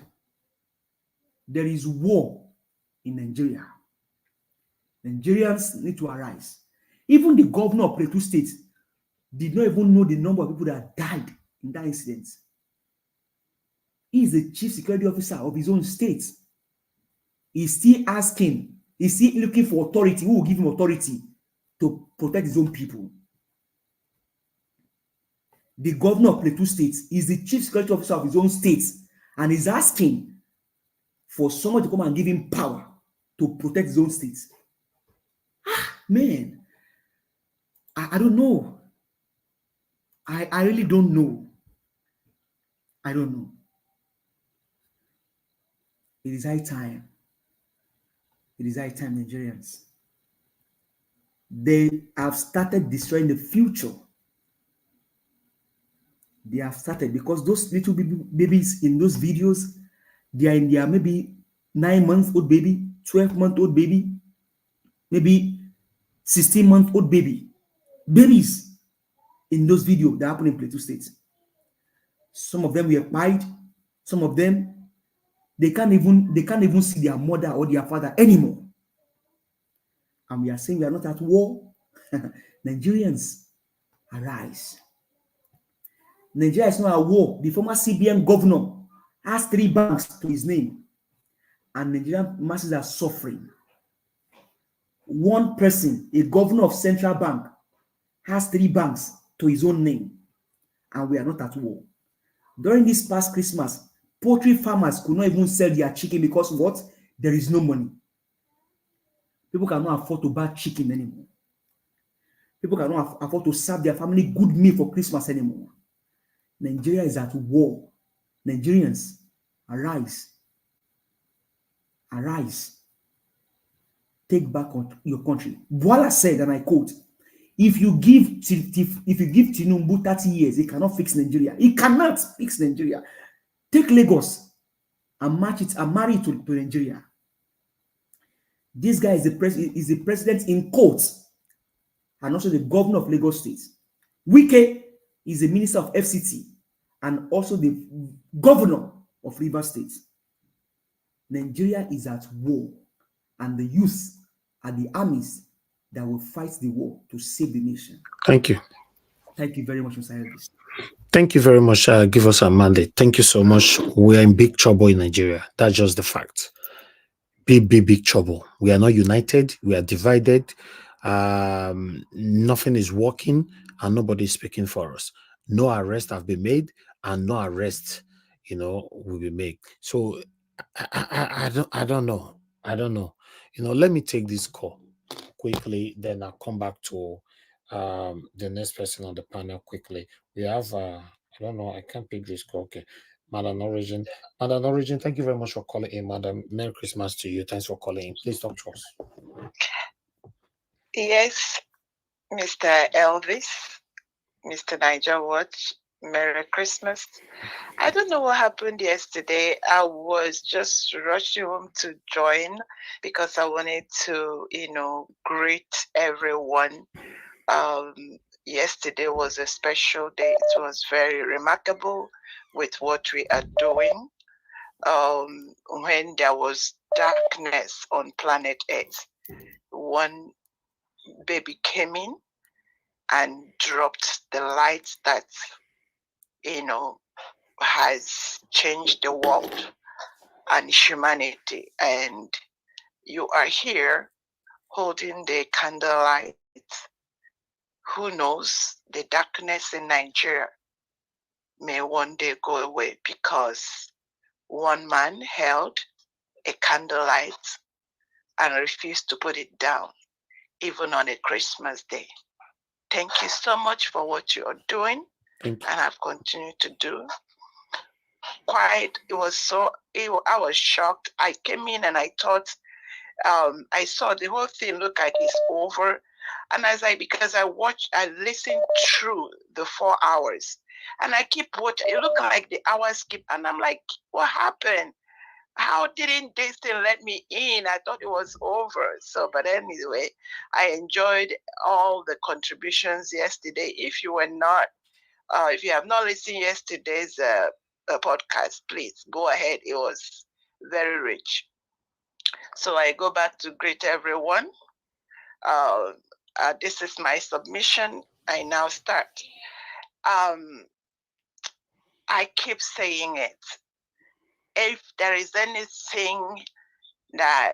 There is war in Nigeria. Nigerians need to arise. Even the governor of Plateau State did not even know the number of people that died in that incident. He is the chief security officer of his own state. He's still asking, he's still looking for authority. Who will give him authority to protect his own people? the governor of Plateau State is the chief security officer of his own state, and is asking for someone to come and give him power to protect his own state. Man, I don't know. I really don't know. I don't know. It is high time. It is high time, Nigerians. They have started destroying the future. They have started because those little babies in those videos, they are in their maybe 9-month-old baby, 12-month-old baby, maybe 16-month-old baby. Babies in those videos that happen in Plateau State. Some of them were pied. Some of them, they can't even see their mother or their father anymore. And we are saying we are not at war. Nigerians, arise. Nigeria is not at war. The former CBN governor has 3 banks to his name, and Nigerian masses are suffering. One person, a governor of Central Bank, has 3 banks to his own name, and we are not at war. During this past Christmas, poultry farmers could not even sell their chicken because what? There is no money. People cannot afford to buy chicken anymore. People cannot afford to serve their family good meal for Christmas anymore. Nigeria is at war. Nigerians, arise. Arise. Take back your country. Bola said, and I quote, if you give Tinubu 30 years, he cannot fix Nigeria. He cannot fix Nigeria. Take Lagos and marry it to Nigeria. This guy is the president in court and also the governor of Lagos State. Wike is the minister of FCT and also the governor of Rivers State. Nigeria is at war, and the youth are the armies that will fight the war to save the nation. Thank you. Thank you very much, Mr. Elvis. Thank you very much. Give us a mandate. Thank you so much. We are in big trouble in Nigeria. That's just the fact. Big trouble. We are not united. We are divided. Nothing is working, and nobody is speaking for us. No arrests have been made, and no arrests, will be made. So I don't know. Let me take this call quickly, then I'll come back to the next person on the panel quickly. We have I don't know, I can't pick this call. Okay. Madam Origin, thank you very much for calling in. Madam, Merry Christmas to you. Thanks for calling in. Please talk to us. Yes, Mr. Elvis, Mr. Niger Watch, Merry Christmas. I don't know what happened yesterday. I was just rushing home to join because I wanted to, greet everyone. Yesterday was a special day. It was very remarkable with what we are doing. When there was darkness on planet Earth, one baby came in and dropped the light that, has changed the world and humanity. And you are here holding the candlelight. Who knows, the darkness in Nigeria may one day go away because one man held a candlelight and refused to put it down, even on a Christmas day. Thank you so much for what you are doing and have continued to do. I was shocked. I came in and I thought, I saw the whole thing look like it's over. And because I listened through the 4 hours and I keep watching, it looked like the hours skip and I'm like, what happened? How didn't they still let me in? I thought it was over. So, but anyway, I enjoyed all the contributions yesterday. If you have not listened to yesterday's podcast, please go ahead. It was very rich. So I go back to greet everyone. This is my submission. I now start. I keep saying it. If there is anything that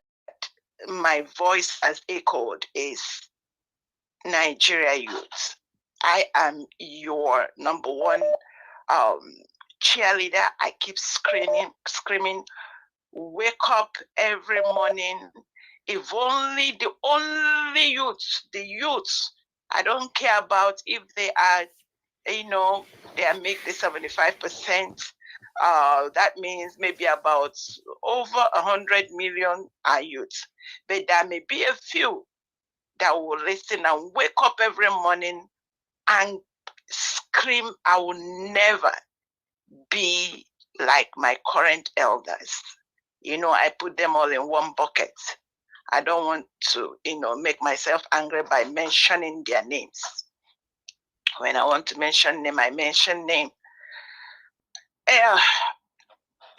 my voice has echoed is Nigeria youth. I am your number one cheerleader. I keep screaming, wake up every morning. If only the youth, I don't care about if they are, they make the 75%. That means maybe about over 100 million are youth. But there may be a few that will listen and wake up every morning and scream, I will never be like my current elders. I put them all in one bucket. I don't want to, make myself angry by mentioning their names. When I want to mention name, I mention name.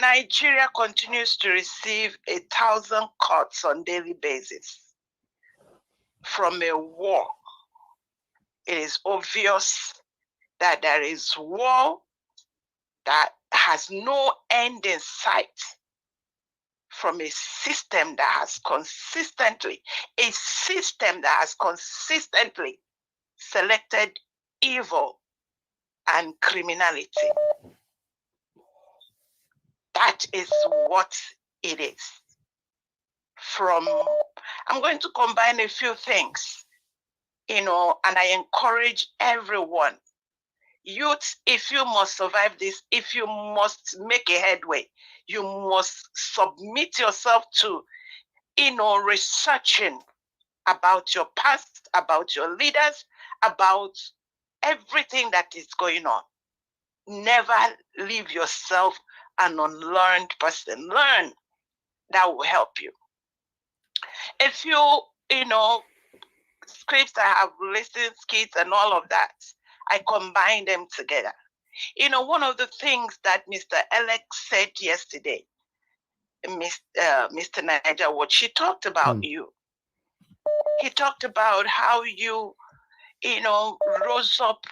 Nigeria continues to receive 1,000 cuts on daily basis from a war. It is obvious that there is war that has no end in sight from a system that has consistently selected evil and criminality. That is what it is. I'm going to combine a few things, and I encourage everyone. Youth, if you must survive this, if you must make a headway, you must submit yourself to, researching about your past, about your leaders, about everything that is going on. Never leave yourself an unlearned person. Learn. That will help you. A few, scripts I have listened, skits and all of that, I combine them together. One of the things that Mr. Alex said yesterday, Mr. Niger, what she talked about you. He talked about how you, rose up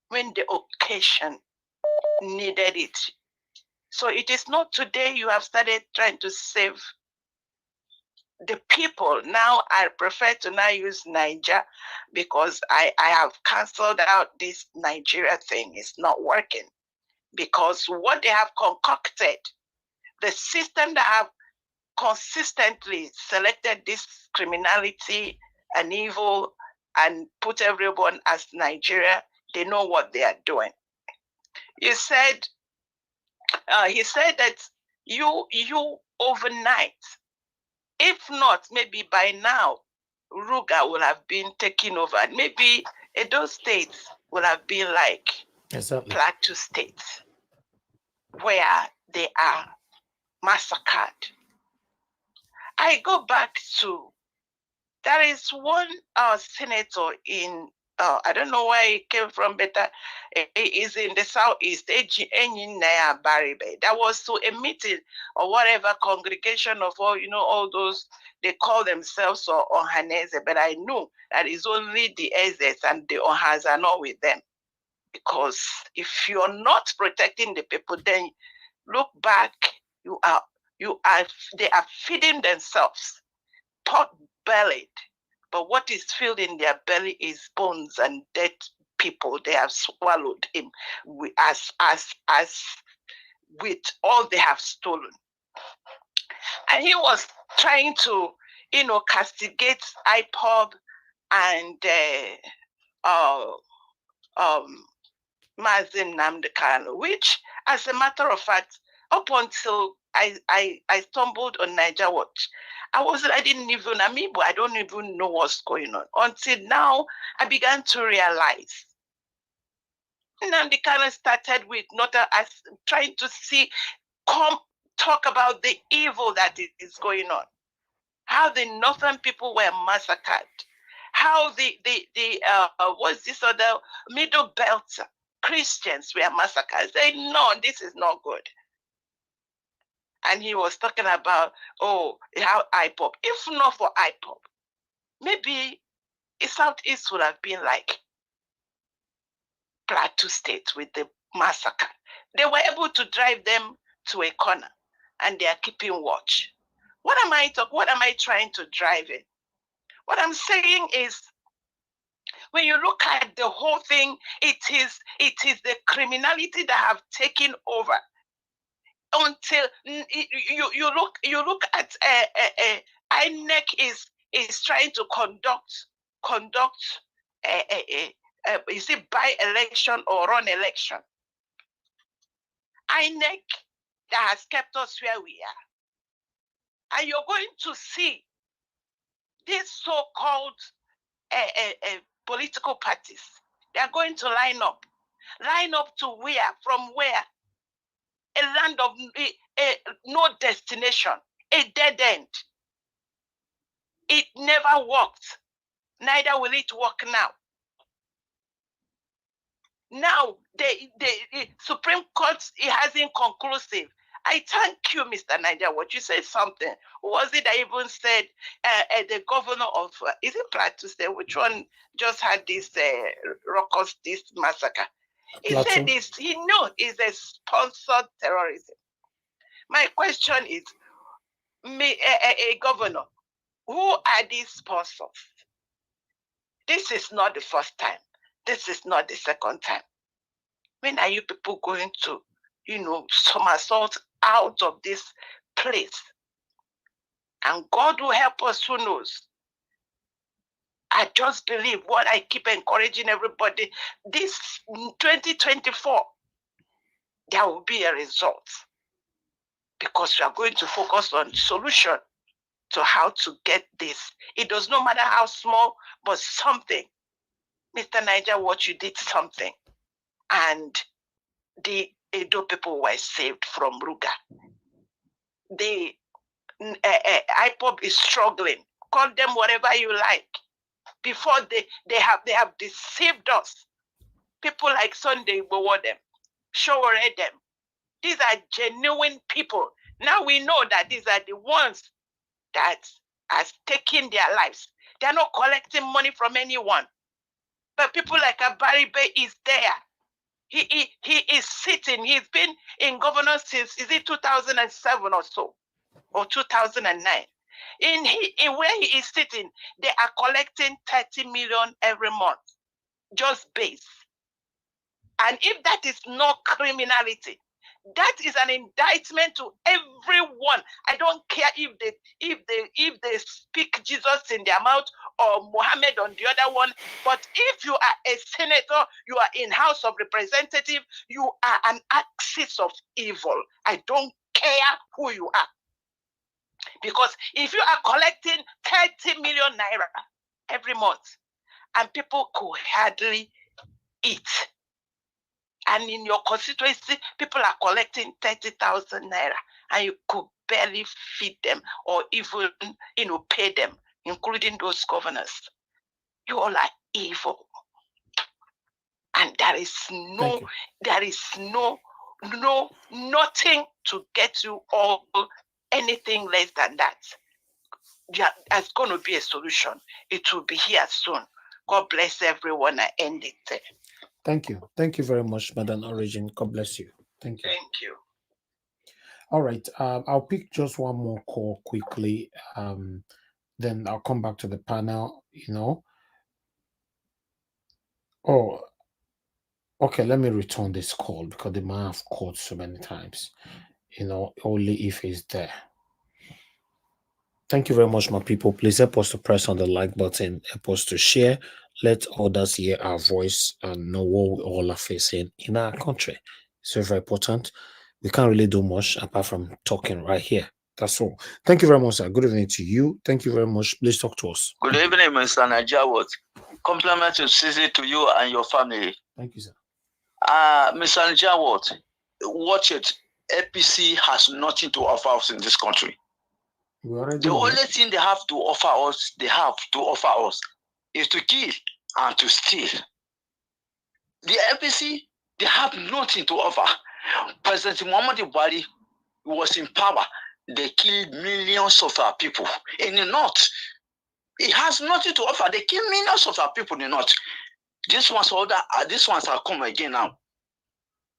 when the occasion needed it. So it is not today you have started trying to save the people. Now I prefer to now use Niger because I have canceled out this Nigeria thing. It's not working because what they have concocted, the system that have consistently selected this criminality and evil and put everyone as Nigeria, they know what they are doing. He said that you overnight, if not, maybe by now, Ruga will have been taken over. Maybe those states will have been like Plateau states, where they are massacred. I go back to, there is one senator in, I don't know where he came from, but he is in the southeast, that was to a meeting or whatever congregation of all, all those, they call themselves or Ohanese, but I knew that it's only the Ezes and the Ohas are not with them. Because if you're not protecting the people, then look back, they are feeding themselves, pot-bellied. But what is filled in their belly is bones and dead people. They have swallowed him as with all they have stolen. And he was trying to, castigate IPOB and Mazin Namdekano, which, as a matter of fact, up until I stumbled on Niger Watch, I didn't even, I don't even know what's going on. Until now, I began to realize. Namdekano started with trying to talk about the evil that is going on. How the northern people were massacred. How the what's this other middle belt Christians were massacred. Say, no, this is not good. And he was talking about, how IPOB. If not for IPOB, maybe Southeast would have been like Plateau State with the massacre. They were able to drive them to a corner, and they are keeping watch. What am I trying to drive in? What I'm saying is, When you look at the whole thing, it is the criminality that have taken over. Until you look at INEC is trying to conduct is it by-election or run election? INEC that has kept us where we are. And you're going to see these so-called political parties. They are going to line up to where? From where? A land of no destination, a dead end. It never worked. Neither will it work now. Now, the Supreme Court, it hasn't conclusive. I thank you, Mr. Niger. What you said something. Who was it that even said the governor of, is it PLATEAU State? Which one just had this raucous, this massacre? He PLATEAU. said this, he knew it's a sponsored terrorism. My question is, governor, who are these sponsors? This is not the first time. This is not the second time. When are you people going to, somersault out of this place? And God will help us, who knows? I just believe what I keep encouraging everybody. This 2024, there will be a result. Because we are going to focus on solution to how to get this. It does not matter how small, but something. Mr. Niger, what you did something. And the Edo people were saved from Ruga. The IPOB is struggling. Call them whatever you like. Before they have deceived us. People like Sunday Igbowo them, Showore them. These are genuine people. Now we know that these are the ones that are taking their lives. They are not collecting money from anyone. But people like Abaribe is there. He is sitting. He's been in governance since, is it 2007 or so? Or 2009. In where he is sitting, they are collecting 30 million every month. Just base. And if that is not criminality, that is an indictment to everyone. I don't care if they speak Jesus in their mouth or Muhammad on the other one. But if you are a senator, you are in House of Representatives, you are an axis of evil. I don't care who you are. Because if you are collecting 30 million naira every month, and people could hardly eat, and in your constituency, people are collecting 30,000 naira, and you could barely feed them or even, pay them, including those governors. You all are evil. And there is nothing to get you all anything less than that. There's going to be a solution. It will be here soon. God bless everyone. I end it there. Thank you. Thank you very much, Madam Origin. God bless you. Thank you. Thank you. All right. I'll pick just one more call quickly. Then I'll come back to the panel, Oh, okay. Let me return this call because they might have called so many times, only if he's there. Thank you very much, my people. Please help us to press on the like button, help us to share, let others hear our voice and know what we all are facing in our country. It's very, very important. We can't really do much apart from talking right here. That's all. Thank you very much, sir. Good evening to you. Thank you very much. Please talk to us. Good evening, Mr. Najawat. Compliment to Sisi to you and your family. Thank you, sir. Mr. Najawat, watch it. APC has nothing to offer us in this country. The only thing they have to offer us, is to kill and to steal. The APC, they have nothing to offer. President Muhammadu Buhari was in power. They killed millions of our people in the north. He has nothing to offer. They kill millions of our people in the north. These ones are come again now.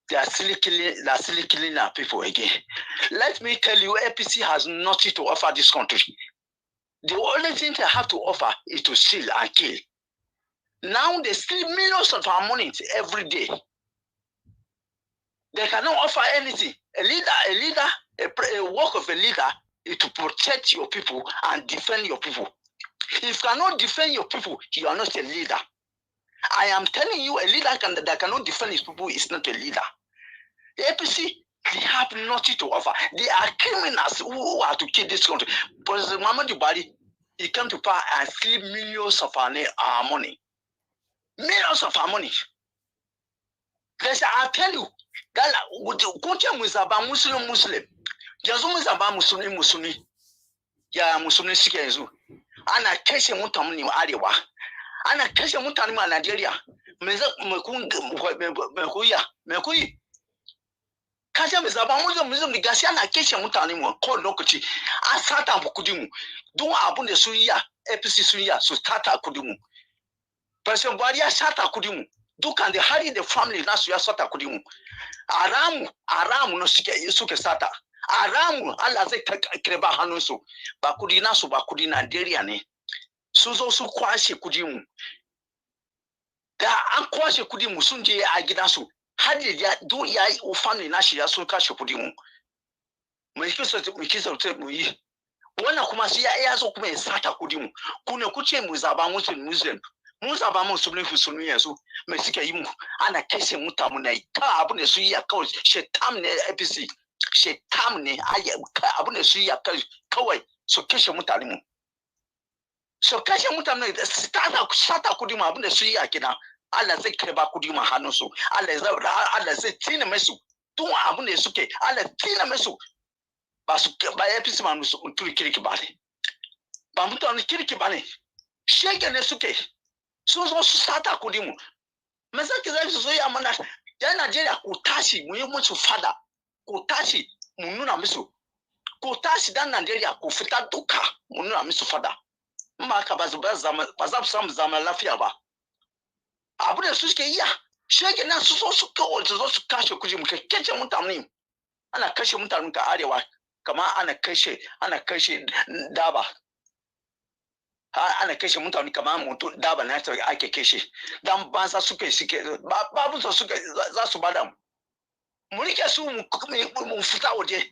They are still killing our people again. Let me tell you, APC has nothing to offer this country. The only thing they have to offer is to steal and kill. Now they steal millions of our money every day. They cannot offer anything. A work of a leader is to protect your people and defend your people. If you cannot defend your people, you are not a leader. I am telling you, a leader that cannot defend his people is not a leader. The APC, they have nothing to offer. They are criminals who are to kill this country. President Muhammadu Buhari, he came to power and steal millions of our money. Millions of our money. I tell you, that Muslim. Muslim. Ya Muslim suke yanzu. Ana kashe mutane arewa. Ana kashe mutane a Nigeria. Me kuyi. Kashe me zaba Muslim da gaskiya ana kashe mutane mu ko lokaci. An sata mu kudi mu. Don abun da sun yi APC sun yi su sata kudi mu. President Buhari ya sata kudi mu. Dukan da hari da family nasu ya sata kudi mu. Aramu no suke sata. Aramu Allah zai kirba hannunsu. Ba kudi nasu ba kudi Nigeria ne. Su zo su kwashe kudi mu. Da an kwashe kudi mu sun je a gidansu. Har da do ya yi family nashi ya sun kashe kudi mu. Mu kisa mu yi. Wannan kuma sai ya zo kuma ya sata kudi mu. Kuna kuce mu zaba Muslim. Mun zaba musulmi yanzu mai suke yi mu ana kashe mutamu na ka abu ne su yi kawai shetam ne APC shetam ne abu ne su yi kawai su kashe mutane mu so kashe mutane sata kudi mu abu ne su yi a gida Allah zai karba kudi mu hannun su Allah zai tina musu tun abu ne suke Allah tina musu ba APC ma musu kirki ba ne ba mutane kirki ba ne shege ne suke su zo su sata kudi mu me zaki zai su yi amana ya Najeriya ku tashi mu yi musu fada ku tashi mu nuna musu ku tashi dan Najeriya ku fita duka mu nuna musu fada ma ka ba za su samu zaman lafiya ba abu da su suke yi shege na su zo su kashe kudi mu kake mutane ana kashe mutane ka arewa kamar ana kashe daba ana kashe mutane kamar mutu daba na ta ake kashe dan banza suke babu su suke za su bada mu rike su mu fita waje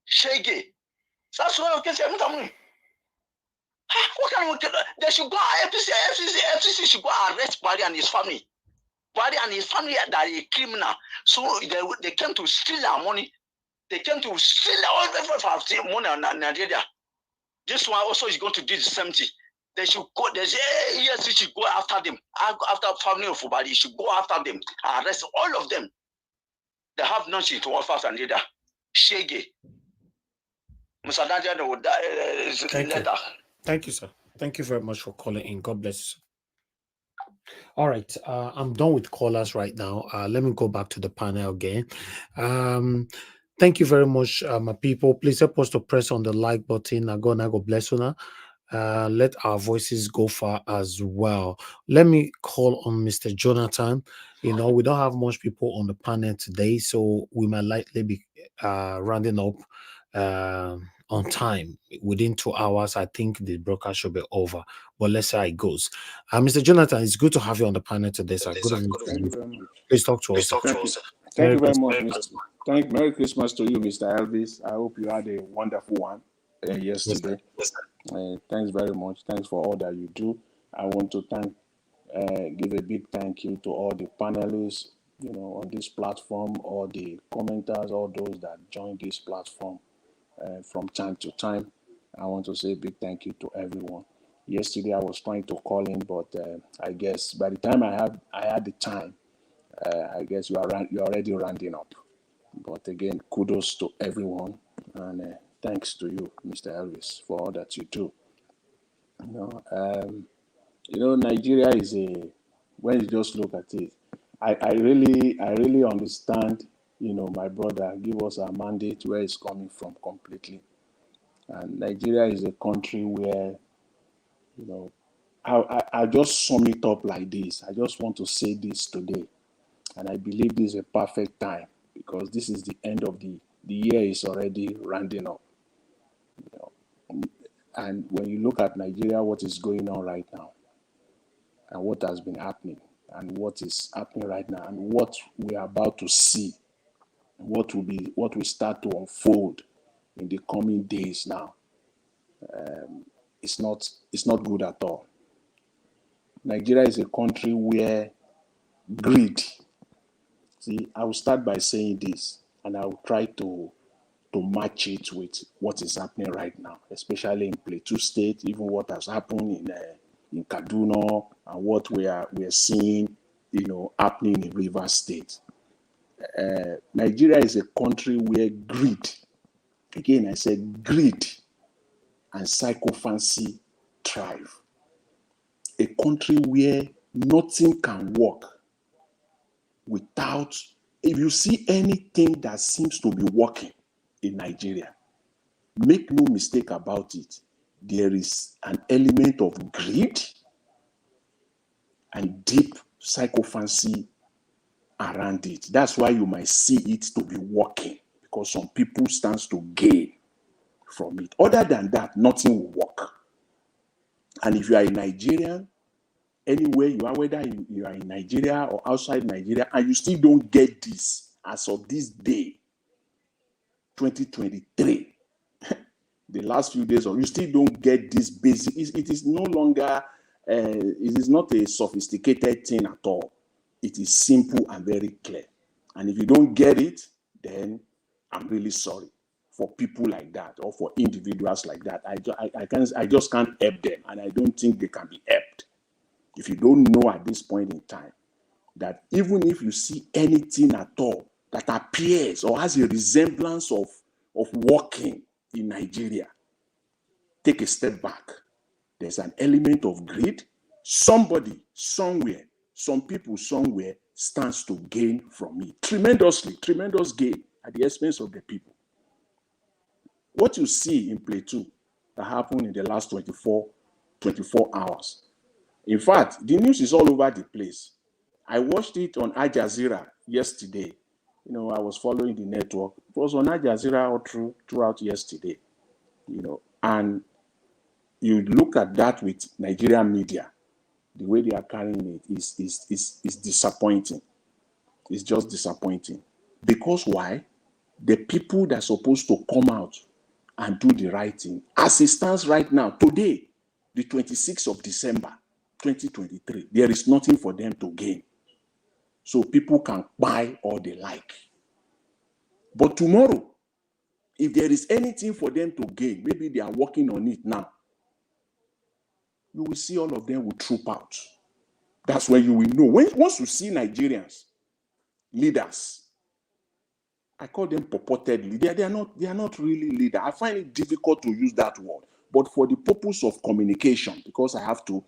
shege za su kashe mutane what can they should go FCC should go arrest Buhari and his family. Buhari and his family that are a criminal, so they came to steal our money. They came to steal all the money in Nigeria. This one also is going to do the same thing. They should go. Yes, he should go after them. After family of Buhari, he should go after them, arrest all of them. They have nothing to offer Nigeria. Shege. Thank you, sir. Thank you very much for calling in. God bless you. All right, I'm done with callers right now. Let me go back to the panel again. Thank you very much, my people. Please help us to press on the like button. God bless you. Let our voices go far as well. Let me call on Mr. Jonathan. You know, we don't have much people on the panel today, so we might likely be rounding up on time. Within 2 hours, I think the broadcast should be over. But let's see how it goes. Mr. Jonathan, it's good to have you on the panel today, sir. Good evening. Thank you very much. Please talk to us. Thank you very much, Mr. Merry Christmas to you, Mr. Elvis. I hope you had a wonderful one yesterday. Thanks very much. Thanks for all that you do. I want to give a big thank you to all the panelists, on this platform, all the commenters, all those that join this platform from time to time. I want to say a big thank you to everyone. Yesterday I was trying to call in, but I guess by the time I had the time, I guess you're already rounding up. But again, kudos to everyone, and thanks to you, Mr. Elvis, for all that you do. Nigeria is when you just look at it, I really understand. My brother give us a mandate where it's coming from completely, and Nigeria is a country where, I just sum it up like this. I just want to say this today, and I believe this is a perfect time because this is the end of the year is already rounding up. And when you look at Nigeria, what is going on right now, and what has been happening and what is happening right now and what we are about to see, what will start to unfold in the coming days now, it's not good at all. Nigeria is a country where greed. See, I will start by saying this, and I will try to match it with what is happening right now, especially in Plateau State, even what has happened in Kaduna, and what we are seeing, happening in Rivers State. Nigeria is a country where greed, again I said greed, and sycophancy thrive. A country where nothing can work without, if you see anything that seems to be working in Nigeria, make no mistake about it, there is an element of greed and deep sycophancy around it. That's why you might see it to be working, because some people stand to gain from it. Other than that, nothing will work. And if you are a Nigerian, anywhere you are, whether you are in Nigeria or outside Nigeria, and you still don't get this as of this day, 2023, the last few days, or you still don't get this basic, it is no longer, it is not a sophisticated thing at all. It is simple and very clear. And if you don't get it, then I'm really sorry for people like that, or for individuals like that. I just can't help them, and I don't think they can be helped. If you don't know at this point in time that even if you see anything at all that appears or has a resemblance of working in Nigeria, take a step back. There's an element of greed. Somebody, somewhere, some people somewhere stands to gain from it. Tremendously, tremendous gain at the expense of the people. What you see in Plateau that happened in the last 24 hours. In fact, the news is all over the place. I watched it on Al Jazeera yesterday. I was following the network. It was on Al Jazeera all throughout yesterday. And you look at that with Nigerian media, the way they are carrying it is disappointing. It's just disappointing. Because why? The people that are supposed to come out and do the right thing, as it stands right now, today, the 26th of December, 2023, there is nothing for them to gain. So people can buy all they like. But tomorrow, if there is anything for them to gain, maybe they are working on it now, you will see all of them will troop out. That's when you will know. Once you see Nigerians, leaders, I call them purported leaders. They are not really leaders. I find it difficult to use that word. But for the purpose of communication, because I have to,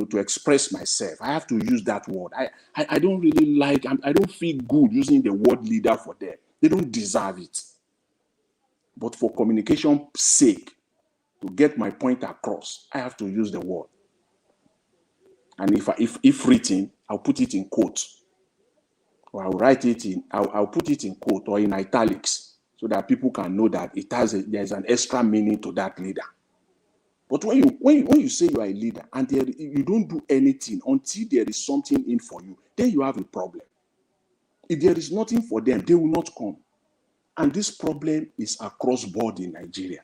to express myself, I have to use that word. I don't really like, I don't feel good using the word leader for them. They don't deserve it. But for communication sake, to get my point across, I have to use the word. And if written, I'll put it in quotes, or I'll write it in, I'll put it in quote or in italics, so that people can know that there's an extra meaning to that leader. But when you say you are a leader and you don't do anything until there is something in for you, then you have a problem. If there is nothing for them, they will not come. And this problem is across board in Nigeria.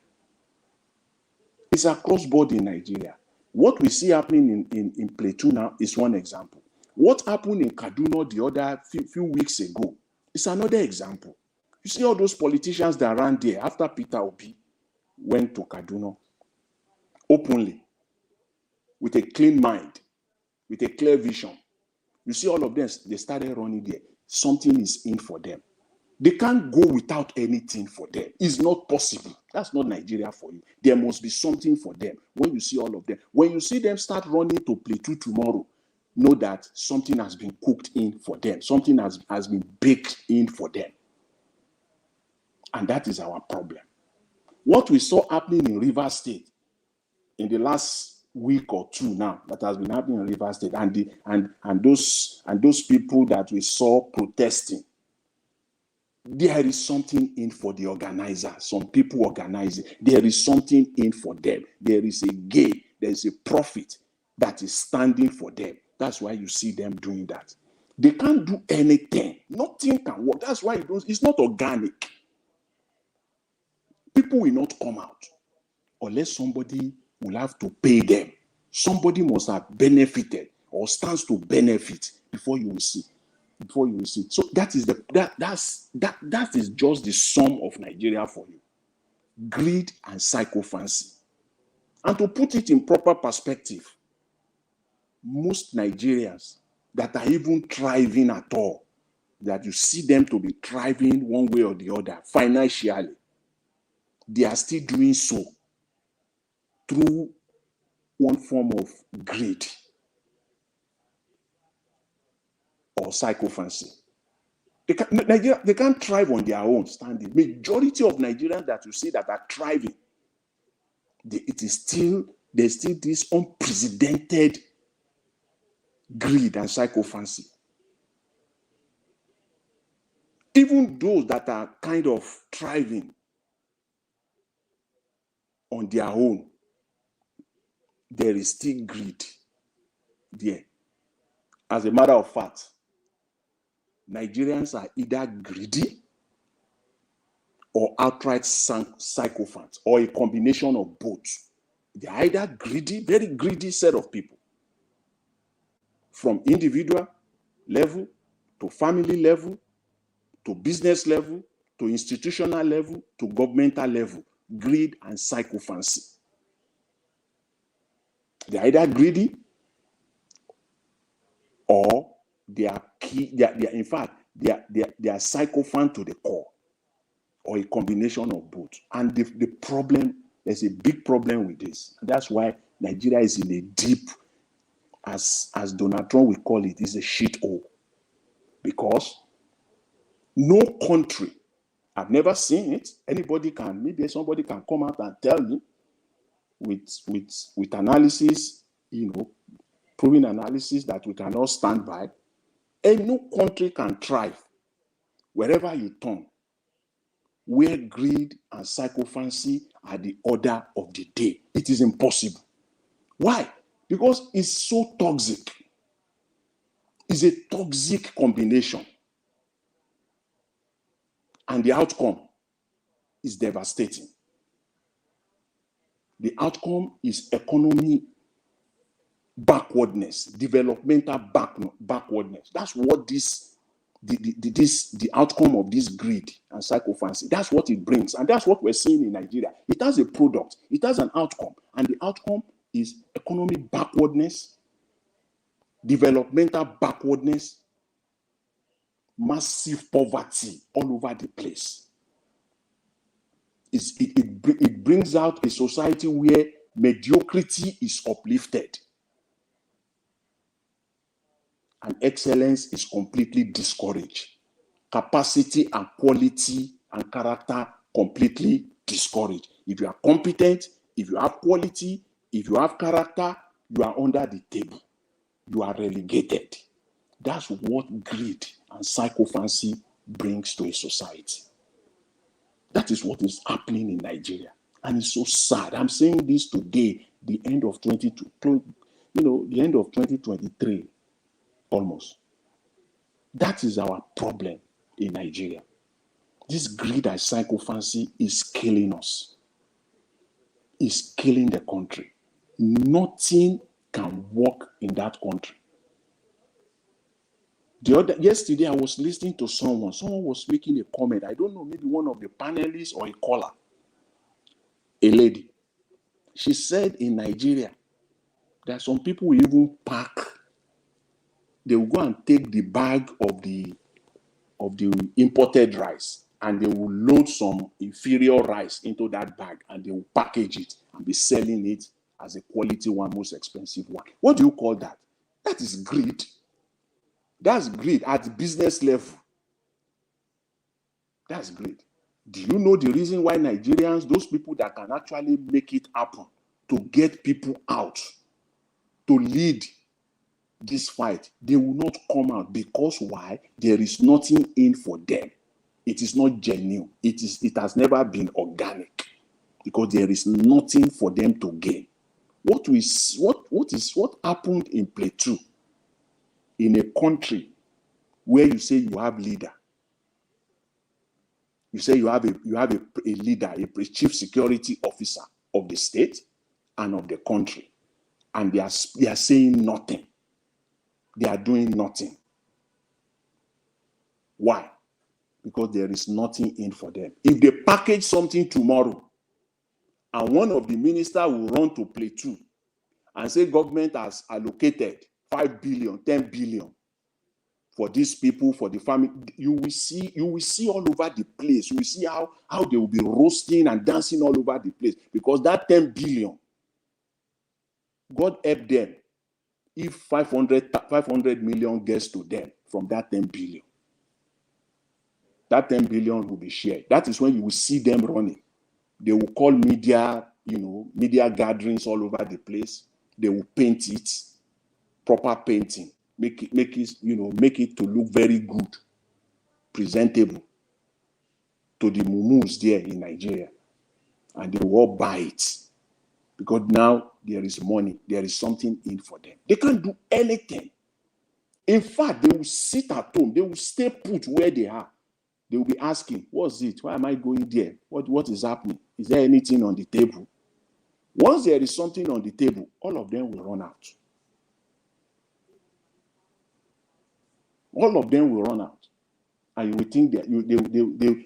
It's across board in Nigeria. What we see happening in Plateau now is one example. What happened in Kaduna the other few weeks ago is another example. You see all those politicians that ran there after Peter Obi went to Kaduna openly, with a clean mind, with a clear vision. You see all of them, they started running there. Something is in for them. They can't go without anything for them. It's not possible. That's not Nigeria for you. There must be something for them. When you see all of them, when you see them start running to Plateau tomorrow, know that something has been cooked in for them. Something has been baked in for them. And that is our problem. What we saw happening in Rivers State in the last week or two now, that has been happening in Rivers State, and those people that we saw protesting, there is something in for the organizer. Some people organizing. There is something in for them. There is a gain. There is a profit that is standing for them. That's why you see them doing that. They can't do anything. Nothing can work. That's why it's not organic. People will not come out unless somebody will have to pay them. Somebody must have benefited or stands to benefit before you will see. Before you will see. So that is that is just the sum of Nigeria for you. Greed and sycophancy. And to put it in proper perspective, most Nigerians that are even thriving at all, that you see them to be thriving one way or the other financially, they are still doing so through one form of greed or sycophancy. They can't thrive on their own standing. Majority of Nigerians that you see that are thriving, there's still this unprecedented greed and sycophancy. Even those that are kind of thriving on their own, there is still greed there. As a matter of fact, Nigerians are either greedy or outright sycophants, or a combination of both. They are either greedy, very greedy set of people, from individual level to family level to business level to institutional level to governmental level. Greed and sycophancy. They are either greedy or they are sycophant to the core, or a combination of both. And the problem, there's a big problem with this. That's why Nigeria is in a deep, as Donald Trump will call it, is a shithole. Because no country, I've never seen it. Maybe somebody can come out and tell me with analysis, proven analysis that we cannot stand by. And no country can thrive wherever you turn, where greed and sycophancy are the order of the day. It is impossible. Why? Because it's so toxic. It's a toxic combination. And the outcome is devastating. The outcome is economy backwardness, developmental backwardness. That's what the outcome of this greed and sycophancy, that's what it brings. And that's what we're seeing in Nigeria. It has a product, it has an outcome, and the outcome is economic backwardness, developmental backwardness, massive poverty all over the place. It brings out a society where mediocrity is uplifted and excellence is completely discouraged. Capacity and quality and character completely discouraged. If you are competent, if you have quality, if you have character, you are under the table. You are relegated. That's what greed and sycophancy brings to a society. That is what is happening in Nigeria. And it's so sad. I'm saying this today, the end of 2023, almost. That is our problem in Nigeria. This greed and sycophancy is killing us. It's killing the country. Nothing can work in that country. Yesterday, I was listening to someone. Someone was making a comment. I don't know, maybe one of the panelists or a caller. A lady. She said in Nigeria, there are some people who even pack. They will go and take the bag of the imported rice, and they will load some inferior rice into that bag, and they will package it and be selling it as a quality one, most expensive one. What do you call that? That is greed. That's greed at the business level. That's greed. Do you know the reason why Nigerians, those people that can actually make it happen, to get people out, to lead this fight, they will not come out? Because why? There is nothing in for them. It is not genuine. It has never been organic, because there is nothing for them to gain. What happened in PLATEAU in a country where you say you have leader, you say you have a leader, a chief security officer of the state and of the country, and they are saying nothing. They are doing nothing. Why? Because there is nothing in for them. If they package something tomorrow, and one of the ministers will run to PLATEAU and say government has allocated 5 billion, 10 billion for these people, for the family, you will see all over the place. You will see how they will be roasting and dancing all over the place, because that 10 billion, God help them if 500 million gets to them from that 10 billion. That 10 billion will be shared. That is when you will see them running. They will call media, media gatherings all over the place. They will paint it, proper painting, make it to look very good, presentable to the mumus there in Nigeria. And they will all buy it, because now there is money, there is something in for them. They can't do anything. In fact, they will sit at home, they will stay put where they are. They will be asking, what's it? Why am I going there? What is happening? Is there anything on the table? Once there is something on the table, all of them will run out. All of them will run out. And you will think that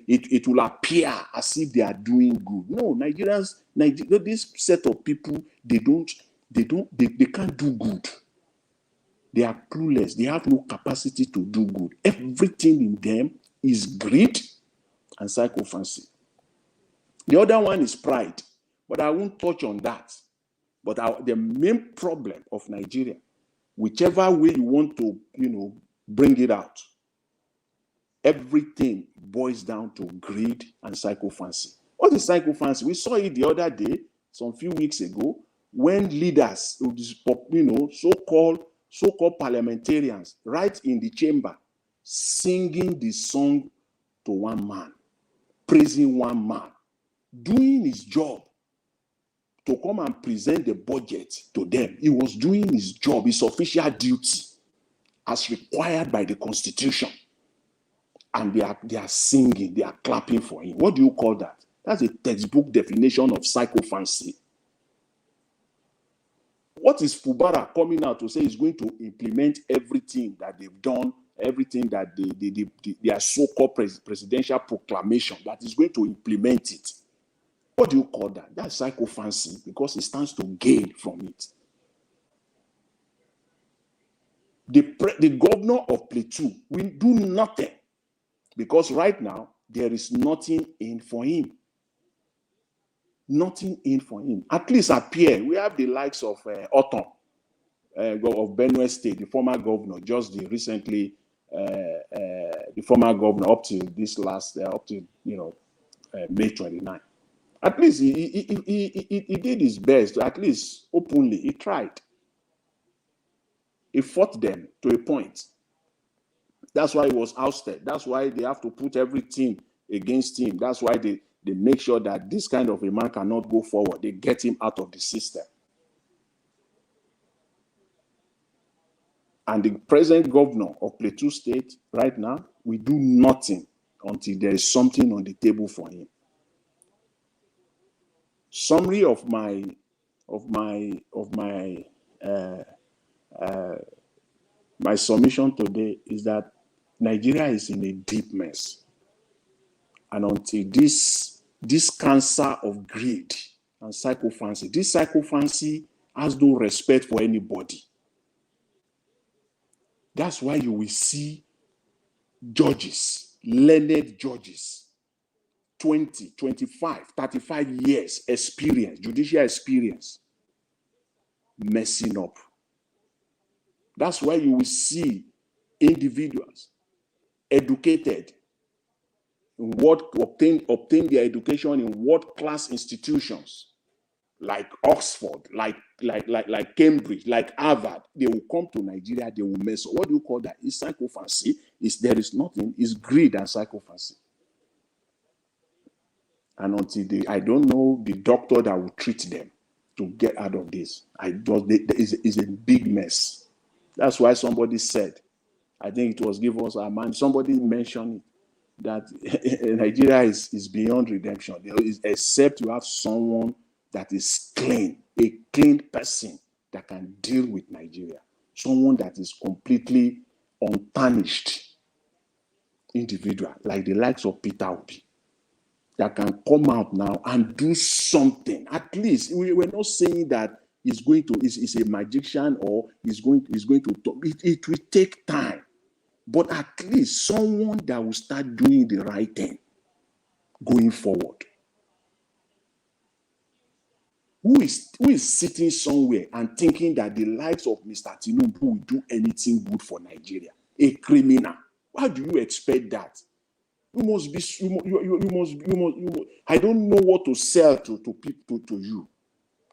it will appear as if they are doing good. No, Nigerians, this set of people, they can't do good. They are clueless. They have no capacity to do good. Everything in them is greed and psychophancy. The other one is pride, but I won't touch on that. But the main problem of Nigeria, whichever way you want to, bring it out, everything boils down to greed and psychophancy. What is psychophancy? We saw it the other day, some few weeks ago, when leaders, so-called parliamentarians, right in the chamber, singing the song to one man, praising one man, doing his job to come and present the budget to them. He was doing his job, his official duty, as required by the Constitution. And they are singing, they are clapping for him. What do you call that? That's a textbook definition of psychophancy. What is Fubara coming out to say is going to implement everything that they've done, everything that their so-called presidential proclamation, that is going to implement it? What do you call that? That's psychophancy, because it stands to gain from it. The governor of PLATEAU will do nothing, because right now there is nothing in for him. Nothing in for him. At least up here, we have the likes of Oton, of Benue State, the former governor, just recently, the former governor up to this last, May 29. At least he did his best, at least openly, he tried. He fought them to a point. That's why he was ousted. That's why they have to put everything against him. That's why they make sure that this kind of a man cannot go forward. They get him out of the system. And the present governor of PLATEAU State right now, we do nothing until there is something on the table for him. Summary of my submission today is that Nigeria is in a deep mess. And until this cancer of greed and psychophancy, this psychophancy has no respect for anybody. That's why you will see judges, learned judges, 20, 25, 35 years experience, judicial experience, messing up. That's why you will see individuals educated, obtain their education in world-class institutions like Oxford, like Cambridge, like Harvard. They will come to Nigeria, they will mess up. What do you call that? It's psychophancy. There is nothing. It's greed and psychophancy. And until I don't know the doctor that will treat them to get out of this. It's a big mess. That's why somebody said, I think it was Give Us Our Man, somebody mentioned it, that Nigeria is beyond redemption. Except you have someone that is clean, a clean person that can deal with Nigeria, someone that is completely untarnished individual, like the likes of Peter Obi, that can come out now and do something. At least we're not saying that he's going to is a magician or he's going to talk. It will take time. But at least someone that will start doing the right thing going forward. Who is sitting somewhere and thinking that the likes of Mr. Tinubu will do anything good for Nigeria? A criminal. How do you expect that? You must be. You must. I don't know what to sell to people, to you.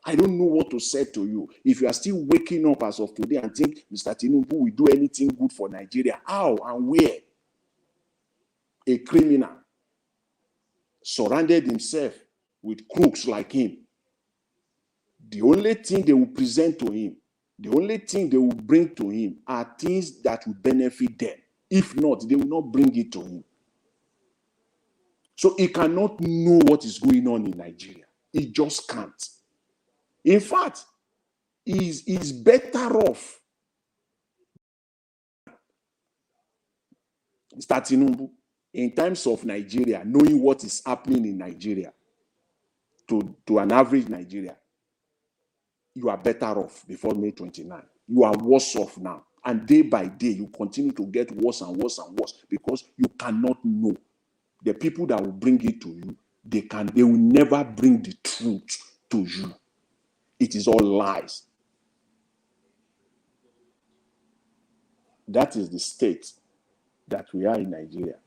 I don't know what to say to you. If you are still waking up as of today and think Mr. Tinubu will do anything good for Nigeria, how and where? A criminal surrounded himself with crooks like him. The only thing they will present to him, the only thing they will bring to him are things that will benefit them. If not, they will not bring it to him. So he cannot know what is going on in Nigeria. He just can't. In fact, he's better off, Mr. Tinubu, in terms of Nigeria, knowing what is happening in Nigeria to an average Nigeria. You are better off before May 29. You are worse off now. And day by day, you continue to get worse and worse and worse because you cannot know. The people that will bring it to you, they will never bring the truth to you. It is all lies. That is the state that we are in Nigeria.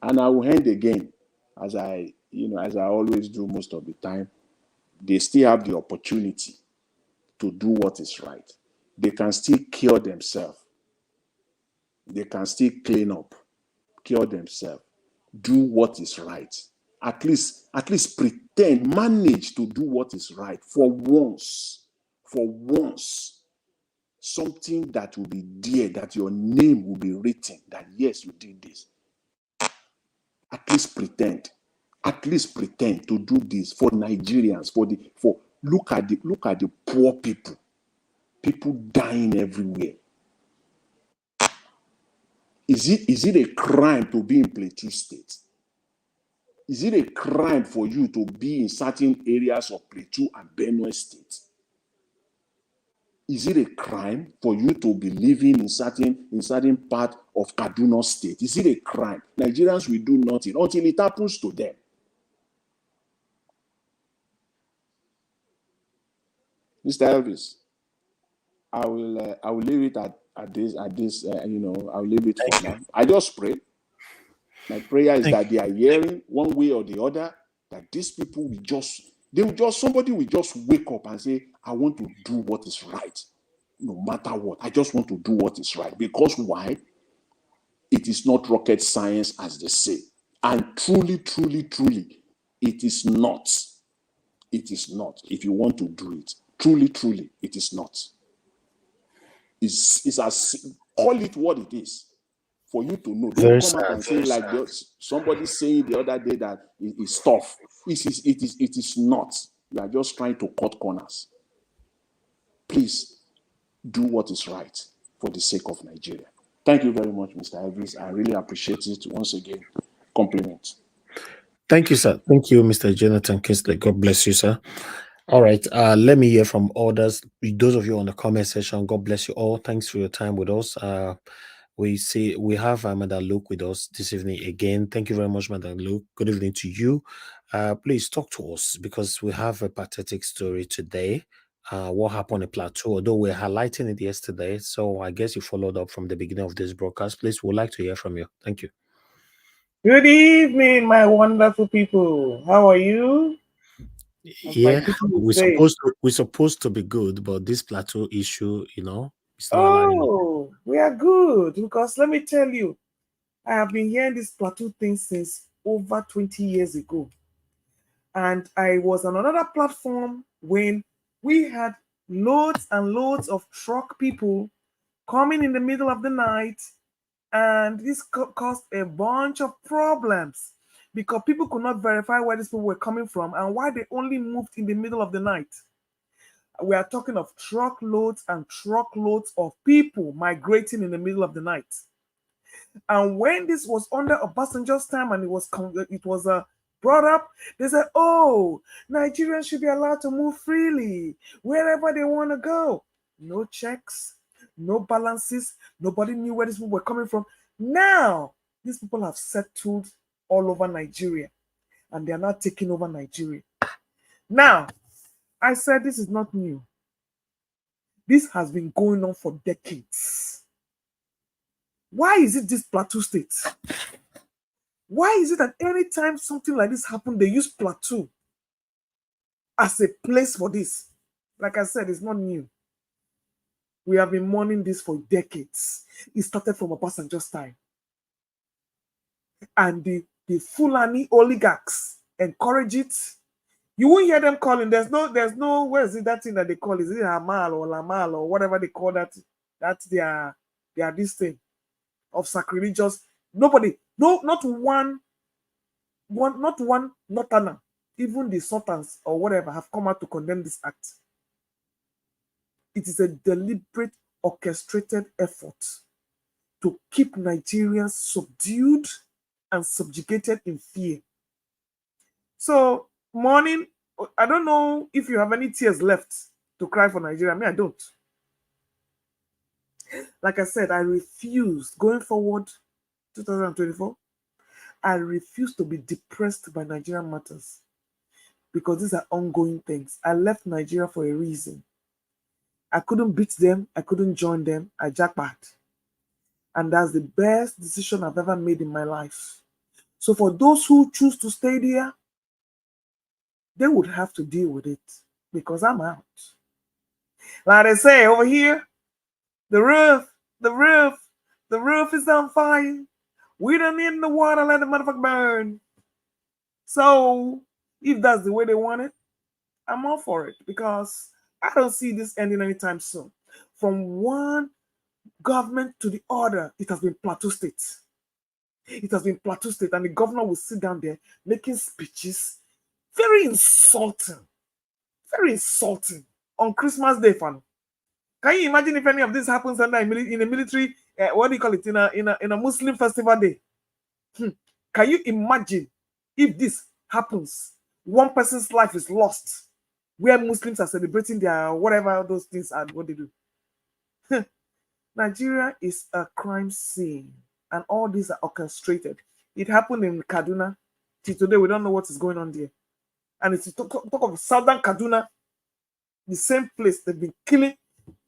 And I will end again, as I always do most of the time. They still have the opportunity to do what is right. They can still cure themselves. They can still clean up, cure themselves, do what is right. At least pretend, manage to do what is right for once. For once. Something that will be there, that your name will be written, that yes, you did this. At least pretend. At least pretend to do this for Nigerians, look at the poor people. People dying everywhere. Is it a crime to be in Plateau State? Is it a crime for you to be in certain areas of Plateau and Benue State? Is it a crime for you to be living in certain part of Kaduna State? Is it a crime? Nigerians will do nothing until it happens to them. Mr. Elvis, I will leave it at this. I'll leave it for now. I just pray. My prayer is that they are hearing one way or the other that these people somebody will just wake up and say, I want to do what is right. No matter what, I just want to do what is right. Because why? It is not rocket science, as they say. And truly, truly, truly, it is not. It is not. If you want to do it, truly, truly, it is not. It's as call it what it is. For you to know, don't come out and say like somebody saying the other day that it is tough. It is not. You are just trying to cut corners. Please do what is right for the sake of Nigeria. Thank you very much, Mr. Elvis. I really appreciate it. Once again, compliments. Thank you, sir. Thank you, Mr. Jonathan Kinsley. God bless you, sir. All right. Let me hear from others. Those of you on the comment section, God bless you all. Thanks for your time with us. We have Madam Luke with us this evening again. Thank you very much, Madam Luke. Good evening to you. Please talk to us because we have a pathetic story today. What happened in Plateau, although we're highlighting it yesterday. So I guess you followed up from the beginning of this broadcast. Please, we'd like to hear from you. Thank you. Good evening, my wonderful people. How are you? Yeah, we're supposed to be good, but this Plateau issue, it's not allowing. We are good because let me tell you, I have been hearing this Plateau thing since over 20 years ago. And I was on another platform when we had loads and loads of truck people coming in the middle of the night, and this caused a bunch of problems because people could not verify where these people were coming from and why they only moved in the middle of the night. We are talking of truckloads and truckloads of people migrating in the middle of the night. And when this was under Obasanjo's time and it was brought up, they said, oh, Nigerians should be allowed to move freely wherever they want to go. No checks, no balances. Nobody knew where these people were coming from. Now, these people have settled all over Nigeria and they are now taking over Nigeria. Now, I said this is not new. This has been going on for decades. Why is it this Plateau state? Why is it that anytime something like this happens, they use Plateau as a place for this? Like I said, it's not new. We have been mourning this for decades. It started from Obasanjo's time. And the Fulani oligarchs encourage it. You won't hear them calling. There's no, where is it that thing that they call? Is it Hamal or Lamal or whatever they call that? That's their this thing of sacrilegious. Nobody, no, not one Northerner, even the Sultans or whatever have come out to condemn this act. It is a deliberate, orchestrated effort to keep Nigerians subdued and subjugated in fear. So, morning, I don't know if you have any tears left to cry for Nigeria. I mean, I don't. Like I said, I refuse, going forward, 2024, I refuse to be depressed by Nigerian matters because these are ongoing things. I left Nigeria for a reason. I couldn't beat them. I couldn't join them. I jackpot. And that's the best decision I've ever made in my life. So for those who choose to stay there, they would have to deal with it because I'm out. Like they say over here, the roof is on fire. We don't need the water, let the motherfucker burn. So if that's the way they want it, I'm all for it because I don't see this ending anytime soon. From one government to the other, it has been Plateau State. It has been Plateau State, and the governor will sit down there making speeches. Very insulting. Very insulting. On Christmas Day, fun. Can you imagine if any of this happens in a military, what do you call it, in a Muslim festival day? Can you imagine if this happens? One person's life is lost, where Muslims are celebrating their whatever those things are, what they do. Nigeria is a crime scene, and all these are orchestrated. It happened in Kaduna. Till today, we don't know what is going on there. And if you talk of southern Kaduna, the same place, they've been killing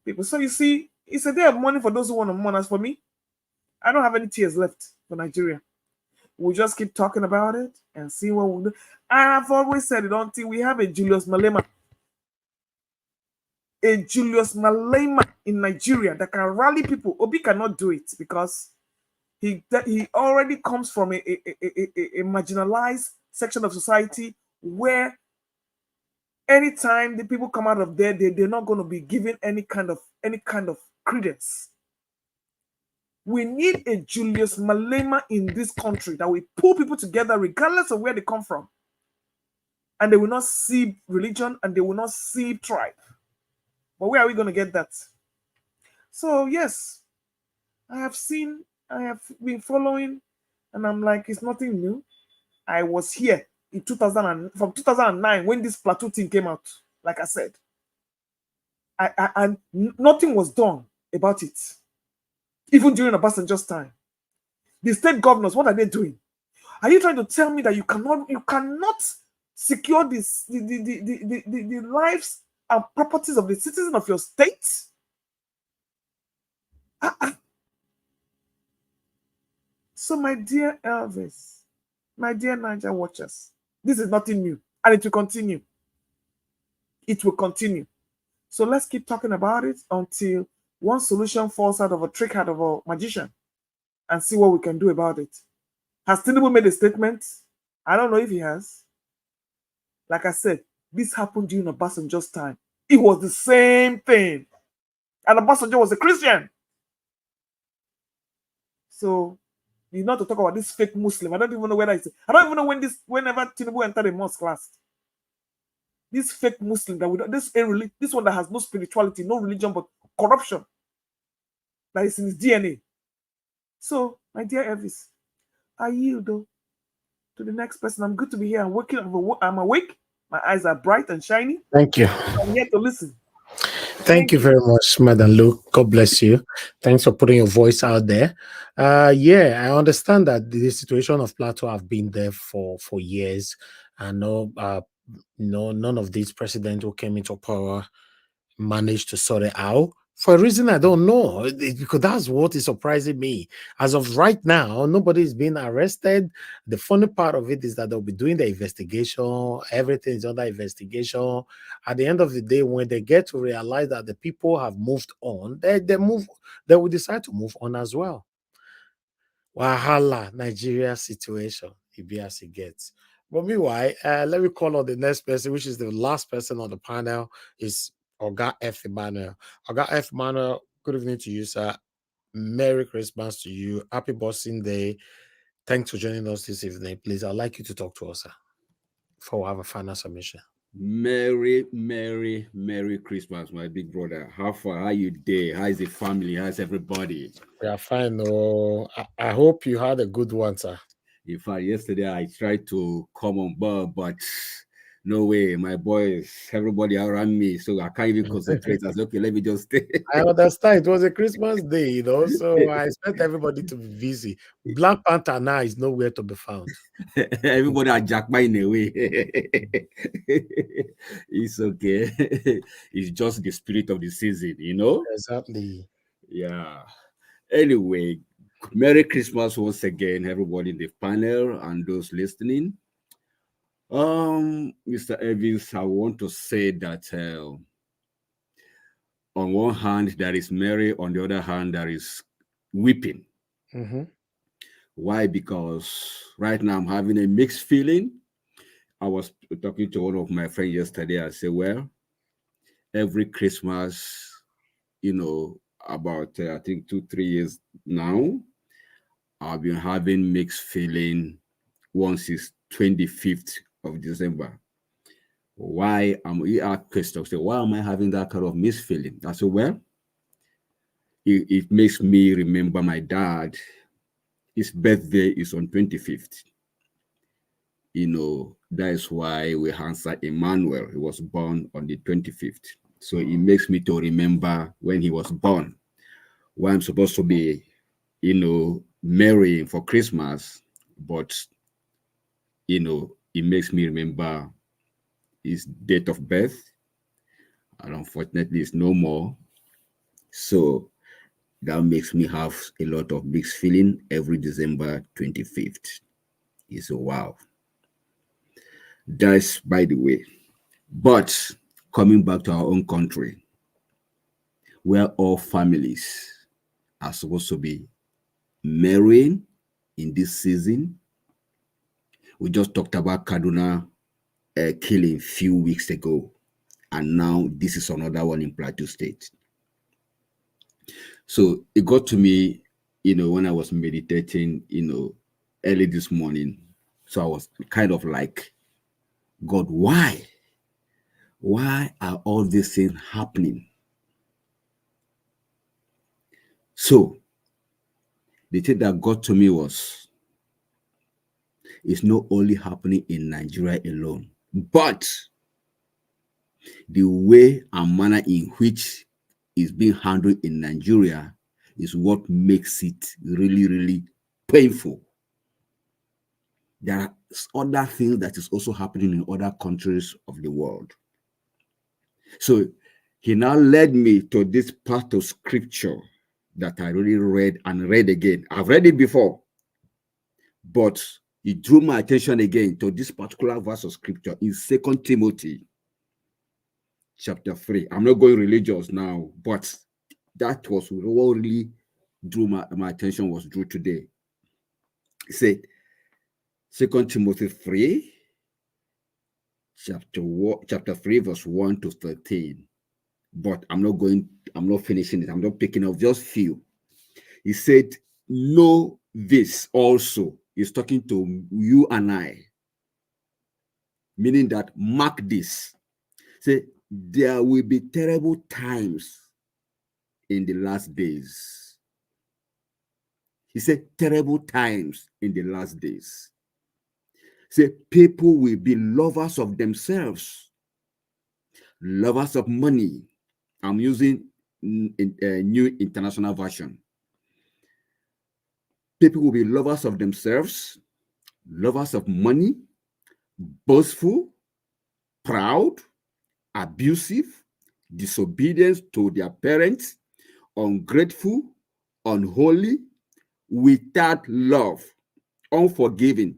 people. So you see, it's a day of mourning for those who want to mourn. As for me, I don't have any tears left for Nigeria. We'll just keep talking about it and see what we'll do. I have always said it until we have a Julius Malema. A Julius Malema in Nigeria that can rally people. Obi cannot do it because he already comes from a marginalized section of society where anytime the people come out of there, they're not going to be given any kind of credence. We need a Julius Malema in this country that will pull people together regardless of where they come from. And they will not see religion and they will not see tribe. But where are we going to get that? So yes, I have been following, and I'm like, it's nothing new. I was here in from 2009 when this Plateau thing came out, like I said. And nothing was done about it. Even during Obasanjo's time. The state governors, what are they doing? Are you trying to tell me that you cannot secure the lives and properties of the citizens of your state? So my dear Elvis, my dear Niger watchers, this is nothing new, and it will continue. It will continue. So let's keep talking about it until one solution falls out of a trick out of a magician and see what we can do about it. Has Tinubu made a statement? I don't know if he has. Like I said, this happened during Obasanjo's time. It was the same thing. And Obasanjo was a Christian. So you not to talk about this fake Muslim. I don't even know whether it's. I don't even know whenever Tinubu entered a mosque last. This fake Muslim that would this one that has no spirituality, no religion, but corruption that is in his DNA. So, my dear Elvis, I yield though to the next person. I'm good to be here. I'm awake. My eyes are bright and shiny. Thank you. I'm here to listen. Thank you very much, Madam Luke. God bless you. Thanks for putting your voice out there. Yeah, I understand that the situation of Plateau have been there for years. I know, none of these presidents who came into power managed to sort it out for a reason I don't know, because that's what is surprising me. As of right now, nobody's been arrested. The funny part of it is that they'll be doing the investigation. Everything is under investigation. At the end of the day, when they get to realize that the people have moved on, they will decide to move on as well. Wahala, Nigeria situation, it be as it gets. But meanwhile, let me call on the next person, which is the last person on the panel, is Oga F. Emmanuel. Oga F. Emmanuel, good evening to you, sir. Merry Christmas to you. Happy Boxing Day. Thanks for joining us this evening. Please, I'd like you to talk to us, sir, before we have a final submission. Merry Christmas, my big brother. How far? How you there? How's the family? How's everybody? We are fine. Oh, I hope you had a good one, sir. In fact, yesterday I tried to come on board, but no way. My boys, everybody around me, so I can't even concentrate. I said, okay, let me just stay. I understand. It was a Christmas day, so I expect everybody to be busy. Black Panther now is nowhere to be found. Everybody are jackpot in a way. It's okay. It's just the spirit of the season, Exactly. Yeah. Anyway, Merry Christmas once again, everybody in the panel and those listening. Mr. Evans, I want to say that on one hand there is Mary, on the other hand there is weeping. Mm-hmm. Why? Because right now I'm having a mixed feeling. I was talking to one of my friends yesterday. I said, well, every Christmas, about I think 2-3 years now, I've been having mixed feeling once it's 25th of December. Why why am I having that kind of mixed feeling? I said, well, it makes me remember my dad. His birthday is on 25th. That is why we answer Emmanuel. He was born on the 25th. So it makes me to remember when he was born. Why I'm supposed to be, marrying for Christmas, but, it makes me remember his date of birth. And unfortunately, it's no more. So that makes me have a lot of mixed feeling every December 25th. It's a wow. That's by the way. But coming back to our own country, where all families are supposed to be marrying in this season. We just talked about Kaduna killing a few weeks ago, and now this is another one in Plateau State. So it got to me, when I was meditating, early this morning. So I was kind of like, God, why? Why are all these things happening? So the thing that got to me was, it's not only happening in Nigeria alone, but the way and manner in which it's being handled in Nigeria is what makes it really, really painful. There are other things that is also happening in other countries of the world. So he now led me to this part of scripture that I really read and read again. I've read it before, but it drew my attention again to this particular verse of scripture in 2 Timothy chapter 3. I'm not going religious now, but that was what really drew my attention was drew today. It said, 2 Timothy 3, chapter 3, verse 1 to 13. But I'm not finishing it. I'm not picking up just few. He said, know this also. He's talking to you and I, meaning that mark this. Say, there will be terrible times in the last days. He said, terrible times in the last days. Say, people will be lovers of themselves, lovers of money. I'm using a New International Version. People will be lovers of themselves, lovers of money, boastful, proud, abusive, disobedient to their parents, ungrateful, unholy, without love, unforgiving,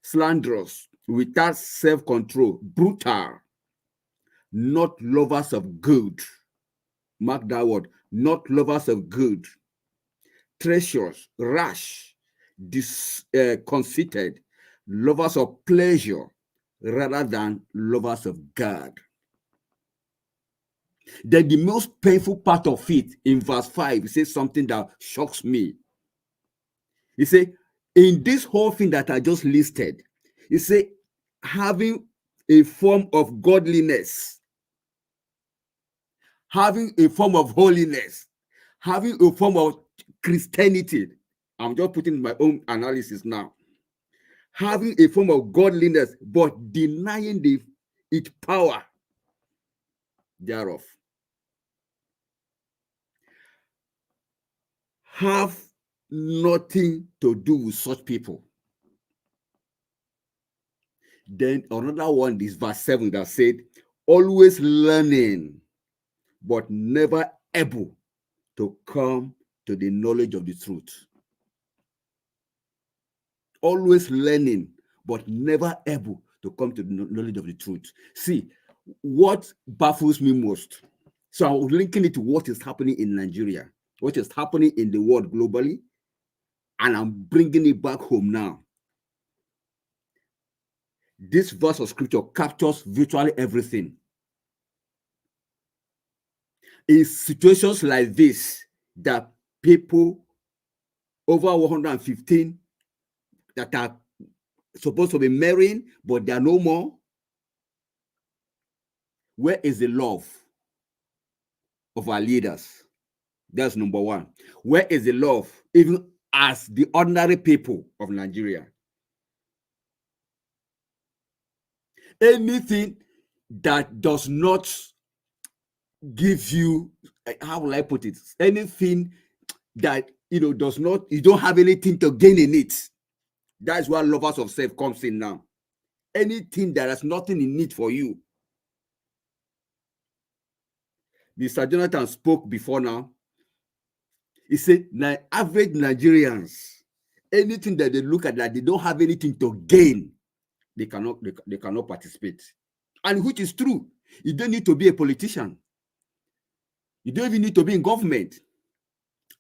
slanderous, without self-control, brutal, not lovers of good. Mark that word, not lovers of good, treacherous, rash, conceited, lovers of pleasure rather than lovers of God. Then the most painful part of it in verse 5, he says something that shocks me. He said, in this whole thing that I just listed, he said, having a form of godliness, having a form of holiness, having a form of Christianity. I'm just putting my own analysis now. Having a form of godliness, but denying its power thereof. Have nothing to do with such people. Then another one is verse 7 that said, always learning, but never able to come to the knowledge of the truth. Always learning, but never able to come to the knowledge of the truth. See, what baffles me most. So I'm linking it to what is happening in Nigeria, what is happening in the world globally, and I'm bringing it back home now. This verse of scripture captures virtually everything. In situations like this, that people over 115 that are supposed to be marrying, but they are no more. Where is the love of our leaders? That's number one. Where is the love, even as the ordinary people of Nigeria? Anything that does not give you, how will I put it? Anything that does not, you don't have anything to gain in it. That's where lovers of self comes in now. Anything that has nothing in it for you. Mr. Jonathan spoke before now. He said, average Nigerians, anything that they look at that they don't have anything to gain, they cannot participate. And which is true. You don't need to be a politician. You don't even need to be in government.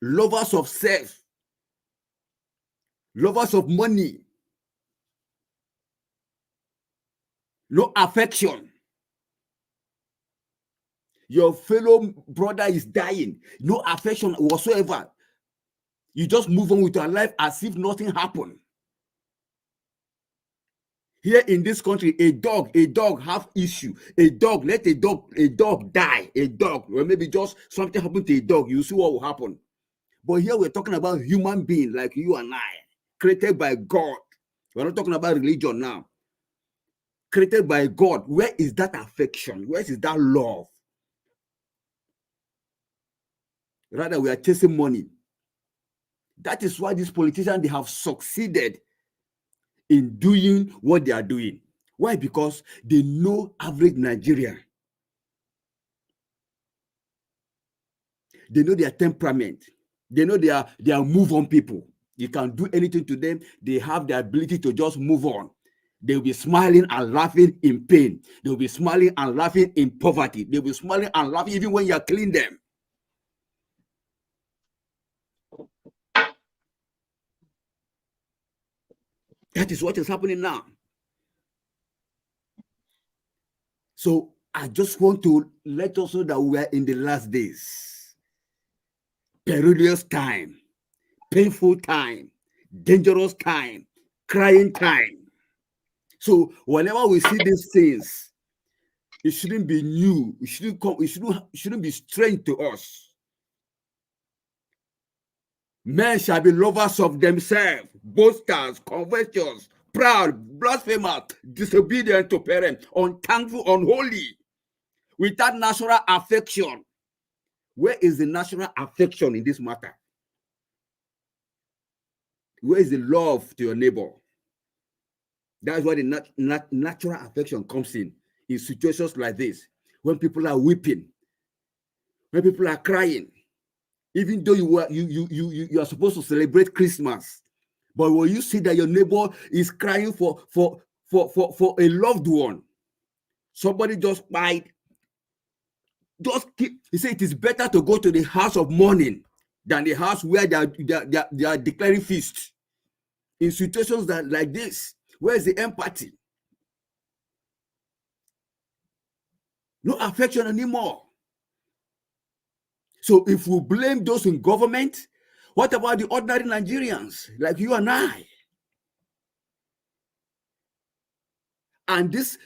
Lovers of self, lovers of money, no affection. Your fellow brother is dying, no affection whatsoever. You just move on with your life as if nothing happened. Here in this country, a dog have issue. Let a dog die. A dog, or maybe just something happened to a dog. You see what will happen. But here we're talking about human being like you and I, created by God. We're not talking about religion now. Created by God. Where is that affection? Where is that love? Rather, we are chasing money. That is why these politicians, they have succeeded in doing what they are doing. Why? Because they know average Nigerian. They know their temperament. They know they are move-on people. You can do anything to them. They have the ability to just move on. They'll be smiling and laughing in pain. They'll be smiling and laughing in poverty. They'll be smiling and laughing even when you're killing them. That is what is happening now. So I just want to let us know that we are in the last days. Perilous time. painful time, dangerous time, crying time. So whenever we see these things, it shouldn't be new. It shouldn't come. It shouldn't be strange to us. Men shall be lovers of themselves, boasters, covetous, proud, blasphemers, disobedient to parents, unthankful, unholy, without natural affection. Where is the natural affection in this matter? Where is the love to your neighbor? That's where the natural affection comes in situations like this. When people are weeping, when people are crying, even though you are supposed to celebrate Christmas, but when you see that your neighbor is crying for a loved one, somebody just died, he said it is better to go to the house of mourning than the house where they are declaring feast. In situations like this, where is the empathy? No affection anymore. So if we blame those in government, what about the ordinary Nigerians like you and I? And this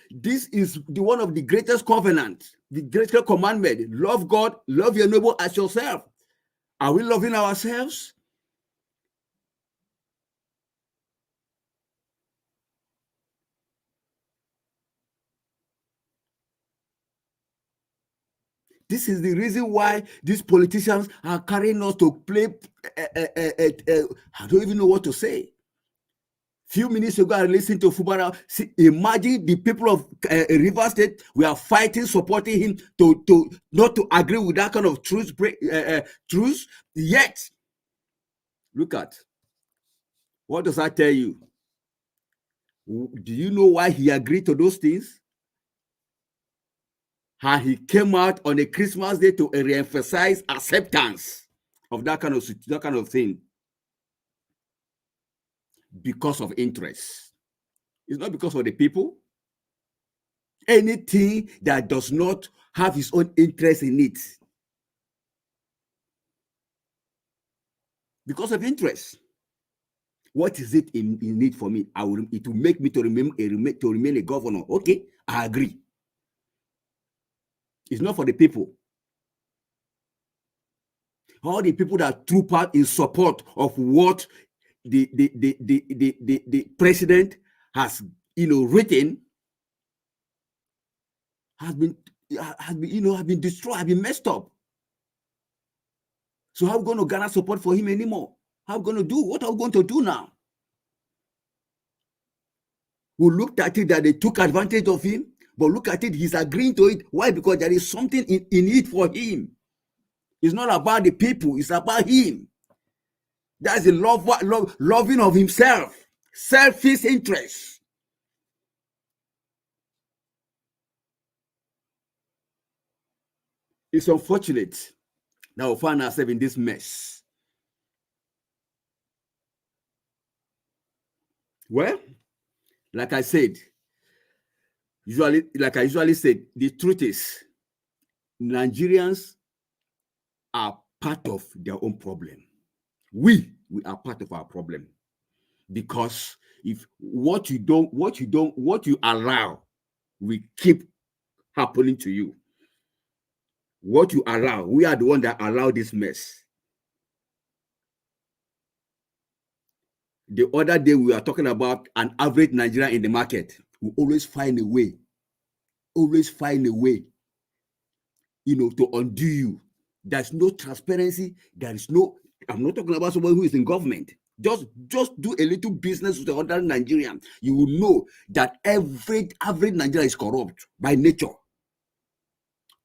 is one of the greatest covenants, the greatest commandment. Love God, love your neighbor as yourself. Are we loving ourselves? This is the reason why these politicians are carrying us to play, I don't even know what to say. Few minutes ago, I listened to Fubara. Imagine the people of Rivers State, we are fighting, supporting him to not to agree with that kind of truth. Yet, look at, what does that tell you? Do you know why he agreed to those things? How he came out on a Christmas day to re-emphasize acceptance of that kind of thing because of interest. It's not because of the people. Anything that does not have his own interest in it, because of interest. What is it in it for me? It will make me to remain a governor. Okay, I agree. It's not for the people. All the people that troop out in support of what the president has written has been destroyed, has been messed up. So how are we going to garner support for him anymore? How are we going to do? What are we going to do now? We looked at it that they took advantage of him, but look at it, he's agreeing to it. Why? Because there is something in it for him. It's not about the people, it's about him. That's the loving of himself, selfish interest. It's unfortunate that we find ourselves in this mess. Well, like I said, like I usually said, the truth is, Nigerians are part of their own problem. We are part of our problem, because if what you allow will keep happening to you. What you allow, we are the one that allow this mess. The other day we were talking about an average Nigerian in the market. We always find a way, to undo you. There's no transparency. There is no, I'm not talking about someone who is in government. Just do a little business with the other Nigerian. You will know that every average Nigerian is corrupt by nature.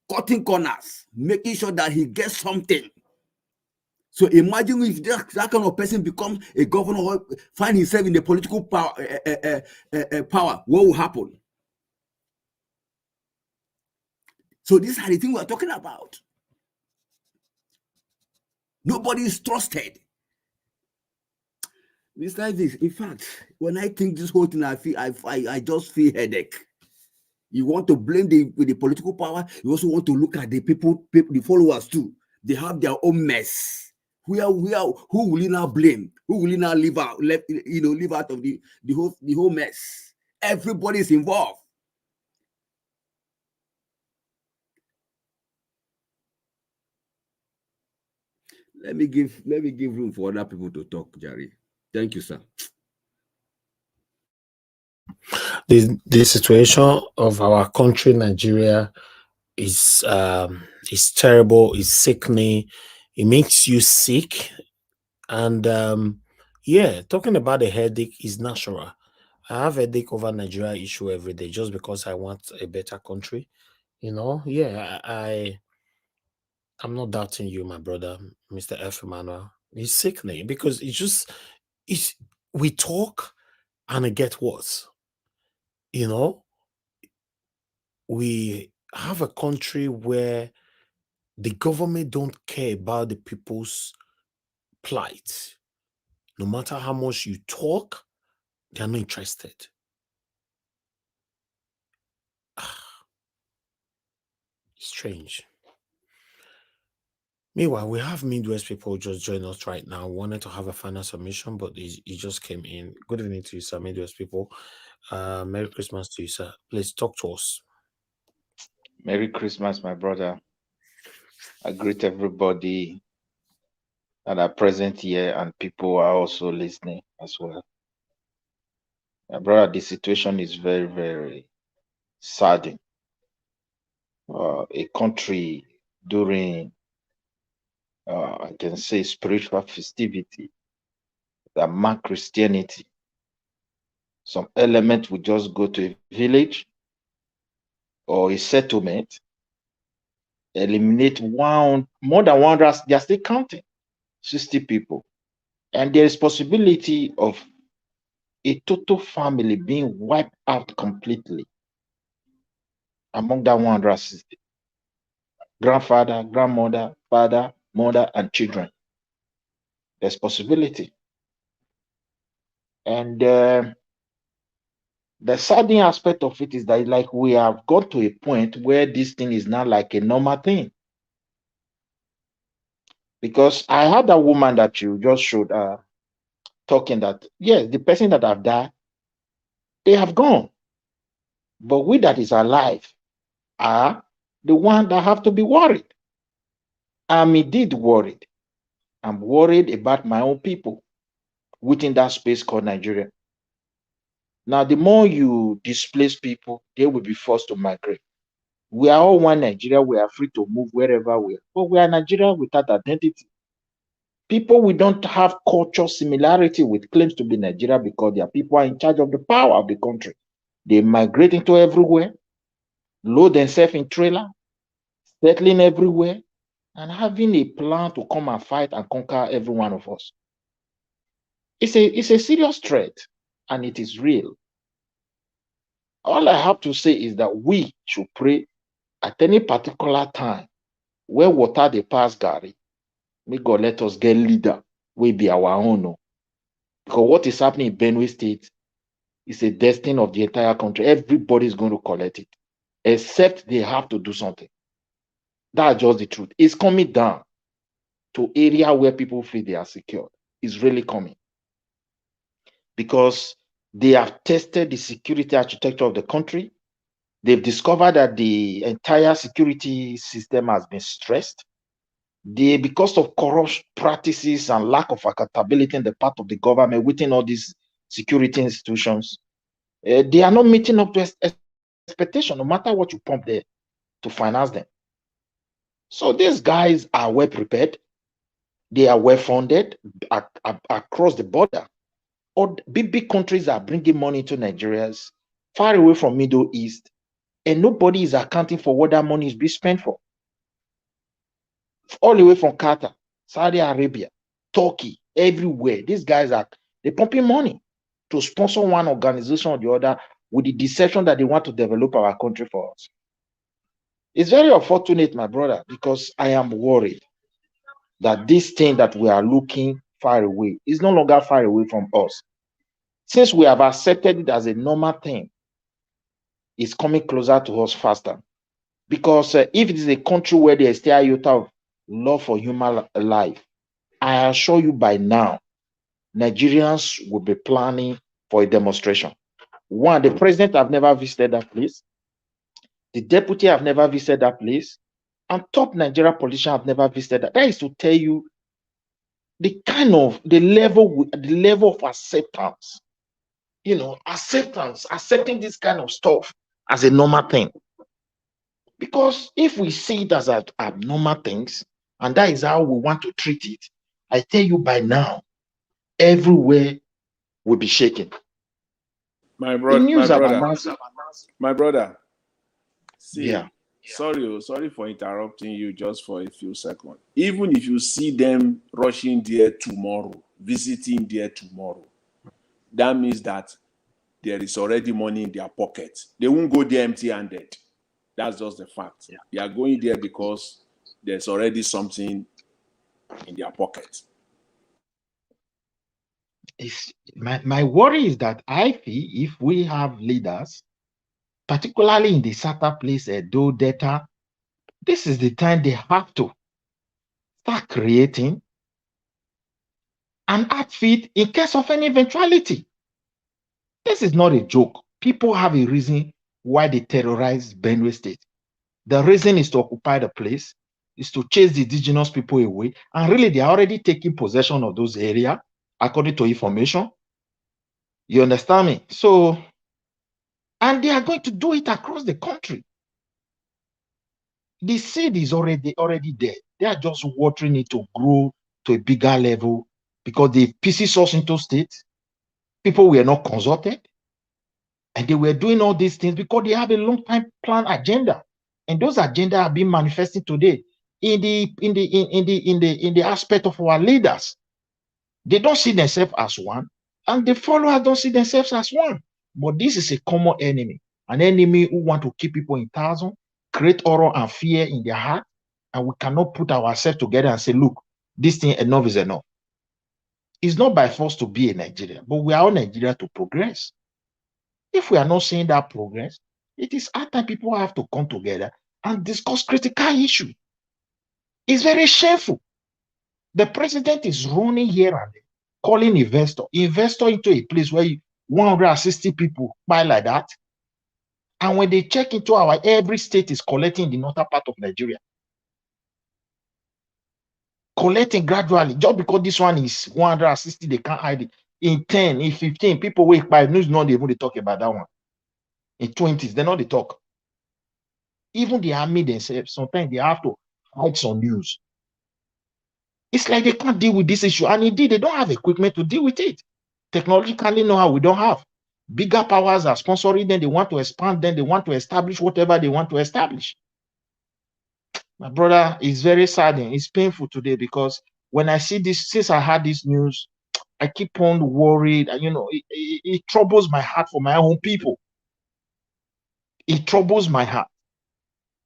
Cutting corners, making sure that he gets something. So imagine if that kind of person becomes a governor or find himself in the political power, what will happen? So these are the things we are talking about. Nobody is trusted. It's like this. In fact, when I think this whole thing, I just feel headache. You want to blame the political power. You also want to look at the people, the followers too. They have their own mess. Who will you now blame? Who will you now leave out? Leave out of the whole mess. Everybody's involved. Let me give room for other people to talk, Jerry. Thank you, sir. The situation of our country, Nigeria, is terrible. It's sickening. It makes you sick. And yeah, talking about a headache is natural. I have a headache over Nigeria issue every day just because I want a better country. Yeah, I'm not doubting you, my brother, Mr. F. Emmanuel. It's sickening because we talk and it gets worse. We have a country where the government don't care about the people's plight. No matter how much you talk, they're not interested. Strange. Meanwhile, we have Midwest people just join us right now. Wanted to have a final submission, but he just came in. Good evening to you, sir, Midwest people. Merry Christmas to you, sir. Please talk to us. Merry Christmas, my brother. I greet everybody that are present here and people are also listening as well. My brother, the situation is very, very saddening. A country during, I can say, spiritual festivity that mark Christianity. Some element would just go to a village or a settlement, eliminate more than 100, they are still counting, 60 people. And there is possibility of a total family being wiped out completely among that 160. Grandfather, grandmother, father, mother, and children. There's possibility. And the saddening aspect of it is that like we have got to a point where this thing is now like a normal thing. Because I had a woman that you just showed talking that, yes, the person that have died, they have gone. But we that is alive are the one that have to be worried. I'm indeed worried. I'm worried about my own people within that space called Nigeria. Now, the more you displace people, they will be forced to migrate. We are all one Nigeria. We are free to move wherever we are. But we are Nigeria without identity. People we don't have culture similarity with claims to be Nigeria because their people are in charge of the power of the country. They migrate into everywhere, load themselves in trailer, settling everywhere, and having a plan to come and fight and conquer every one of us. It's a serious threat, and it is real. All I have to say is that we should pray at any particular time where water they pass Gary. May God let us get leader, we be our own. Because what is happening in Benue State is a destiny of the entire country. Everybody is going to collect it, except they have to do something. That's just the truth. It's coming down to area where people feel they are secured. It's really coming. Because they have tested the security architecture of the country. They've discovered that the entire security system has been stressed. Because of corrupt practices and lack of accountability in the part of the government within all these security institutions, they are not meeting up to expectation, no matter what you pump there to finance them. So these guys are well prepared. They are well funded across the border. All big countries are bringing money to Nigerians far away from Middle East, and nobody is accounting for what that money is being spent for. All the way from Qatar, Saudi Arabia, Turkey, everywhere. These guys they're pumping money to sponsor one organization or the other with the deception that they want to develop our country for us. It's very unfortunate, my brother, because I am worried that this thing that we are looking far away is no longer far away from us. Since we have accepted it as a normal thing, it's coming closer to us faster. Because if it is a country where there is still iota of love for human life, I assure you by now, Nigerians will be planning for a demonstration. One, the president have never visited that place. The deputy have never visited that place. And top Nigeria politicians have never visited that. That is to tell you the level of acceptance. Accepting this kind of stuff as a normal thing. Because if we see it as abnormal things, and that is how we want to treat it, I tell you by now, everywhere will be shaking. My brother. See, yeah. Sorry for interrupting you just for a few seconds. Even if you see them rushing there tomorrow, visiting there tomorrow, that means that there is already money in their pocket. They won't go there empty-handed. That's just the fact. Yeah. They are going there because there's already something in their pocket. My worry is that I feel if we have leaders, particularly in the SATA place, Edo Delta, this is the time they have to start creating an outfit in case of any eventuality. This is not a joke. People have a reason why they terrorize Benue State. The reason is to occupy the place, is to chase the indigenous people away. And really, they are already taking possession of those areas, according to information. You understand me? So, and they are going to do it across the country. The seed is already there. They are just watering it to grow to a bigger level because the pieces us into states. People were not consulted. And they were doing all these things because they have a long-time plan agenda. And those agendas are being manifested today in the aspect of our leaders. They don't see themselves as one, and the followers don't see themselves as one. But this is a common enemy, an enemy who want to keep people in thousand, create horror and fear in their heart, and we cannot put ourselves together and say, look, this thing enough is enough. It's not by force to be a Nigerian, but we are all Nigeria to progress. If we are not seeing that progress, it is hard time people have to come together and discuss critical issues. It's very shameful. The president is running here and there, calling investor into a place where 160 people buy like that. And when they check into every state is collecting the northern part of Nigeria. Collecting gradually, just because this one is 160, they can't hide it. In 10, in 15, people wake by news, not even they talk about that one. In 20s, they know they talk. Even the army themselves, sometimes they have to hide some news. It's like they can't deal with this issue. And indeed, they don't have equipment to deal with it. Technologically, know-how we don't have. Bigger powers are sponsoring them. They want to expand them. They want to establish whatever they want to establish. My brother, it's very saddening. It's painful today because when I see this, since I had this news, I keep on worried. And, it troubles my heart for my own people. It troubles my heart.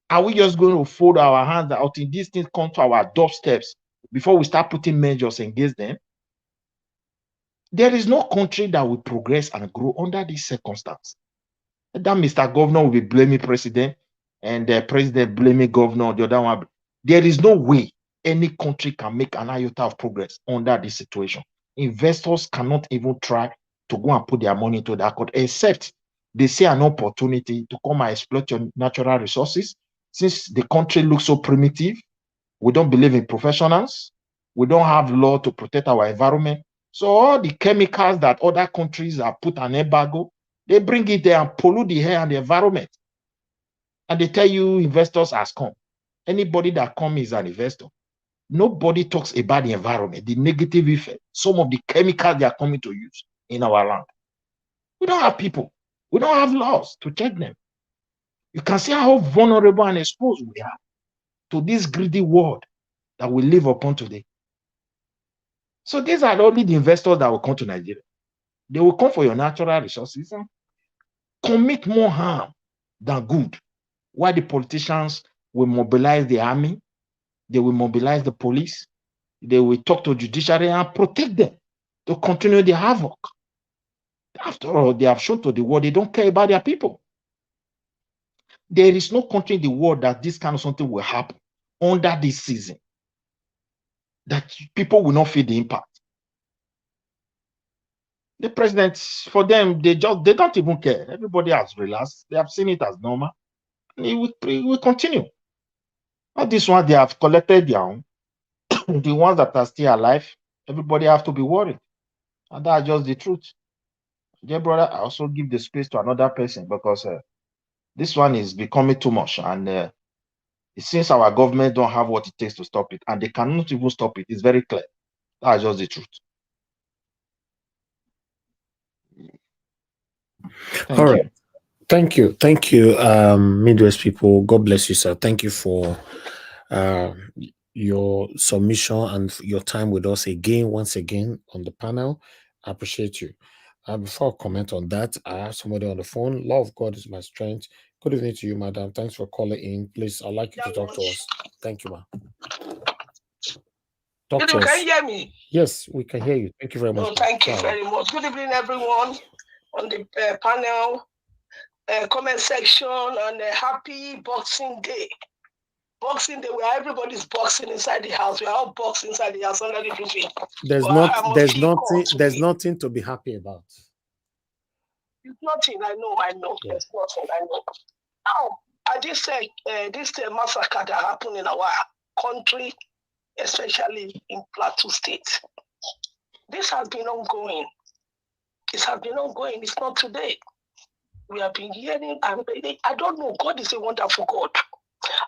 Are we just going to fold our hands out in these things come to our doorsteps before we start putting measures against them? There is no country that will progress and grow under this circumstance. That Mr. Governor will be blaming president and the president blaming governor, the other one. There is no way any country can make an iota of progress under this situation. Investors cannot even try to go and put their money into that account, except they see an opportunity to come and exploit your natural resources. Since the country looks so primitive, we don't believe in professionals. We don't have law to protect our environment. So all the chemicals that other countries have put an embargo, they bring it there and pollute the air and the environment. And they tell you investors has come. Anybody that comes is an investor. Nobody talks about the environment, the negative effect, some of the chemicals they are coming to use in our land. We don't have people. We don't have laws to check them. You can see how vulnerable and exposed we are to this greedy world that we live upon today. So these are only the investors that will come to Nigeria. They will come for your natural resources and commit more harm than good. While the politicians will mobilize the army, they will mobilize the police, they will talk to judiciary and protect them to continue the havoc. After all, they have shown to the world they don't care about their people. There is no country in the world that this kind of something will happen under this season. that people will not feel the impact. The president, for them, they don't even care. Everybody has relaxed. They have seen it as normal. And it will continue. All this one, they have collected their own. The ones that are still alive, everybody have to be worried. And that's just the truth. Dear brother, I also give the space to another person because this one is becoming too much. And since our government don't have what it takes to stop it, and they cannot even stop it, it's very clear. That's just the truth. All right. Thank you. Thank you, Midwest people. God bless you, sir. Thank you for your submission and your time with us once again on the panel. I appreciate you. Before I comment on that, I have somebody on the phone. Love of God is my strength. Good evening to you, madam. Thanks for calling in. Please, I'd like you to talk to us. Thank you, ma'am. Can you hear me? Yes, we can hear you. Thank you very much. Thank you very much. Good evening, everyone on the panel, comment section, and happy Boxing Day. Boxing Day, where everybody's boxing inside the house. We are all boxing inside the house under the roof. There's nothing to be happy about. It's nothing. I know. Yeah. There's nothing. I know. Now, I just say this massacre that happened in our country, especially in Plateau State. This has been ongoing. It has been ongoing. It's not today. We have been hearing, and I don't know. God is a wonderful God.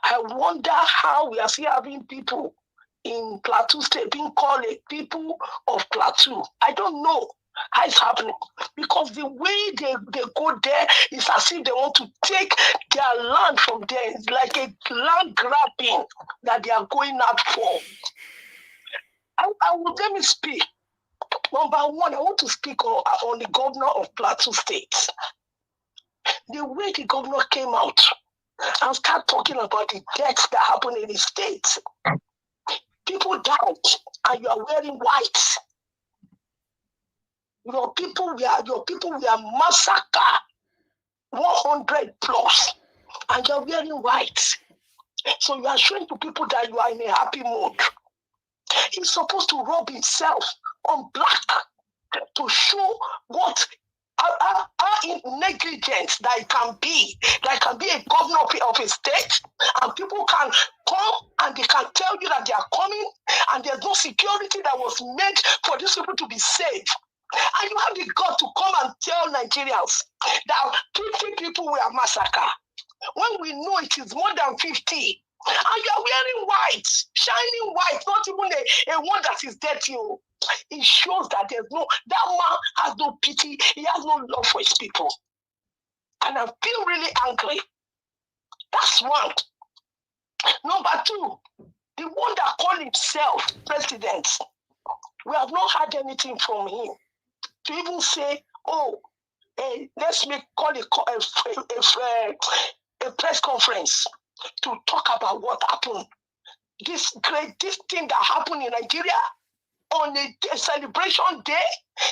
I wonder how we are still having people in Plateau State being called a people of Plateau. I don't know how it's happening, because the way they go there is as if they want to take their land from there. It's like a land grabbing that they are going out for. Let me speak. Number one, I want to speak on the governor of Plateau State. The way the governor came out and start talking about the deaths that happened in the state. People died, and you are wearing white. Your people were massacred, 100 plus, and you are wearing white. So you are showing to people that you are in a happy mood. He's supposed to rub himself on black to show what how negligent that it can be. That can be a governor of a state, and people can come and they can tell you that they are coming, and there's no security that was made for these people to be safe. And you have the God to come and tell Nigerians that 50 people were massacred, when we know it is more than 50. And you are wearing white, shining white, not even a one that is dirty. It shows that that man has no pity, he has no love for his people. And I feel really angry. That's one. Number two, the one that called himself president, we have not heard anything from him to even say, let's call a press conference to talk about what happened. This thing that happened in Nigeria on a celebration day.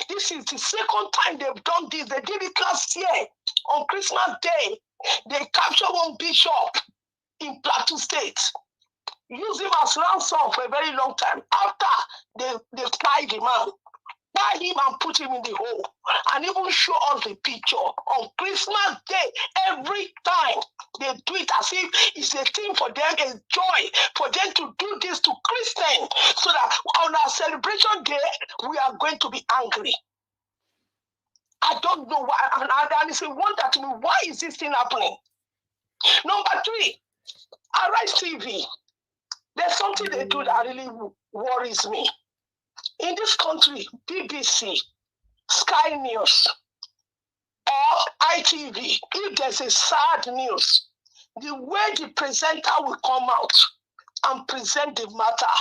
This is the second time they've done this. They did it last year on Christmas Day. They captured one bishop in Plateau State, used him as ransom for a very long time. After they tied him out, tie him and put him in the hole, and even show us the picture on Christmas Day. Every time they do it as if it's a thing for them, a joy for them to do this to Christians, so that on our celebration day we are going to be angry. I don't know why, and it's a wonder to me, why is this thing happening? Number three, Arise TV. There's something they do that really worries me. In this country, BBC, Sky News, or ITV, if there's a sad news, the way the presenter will come out and present the matter,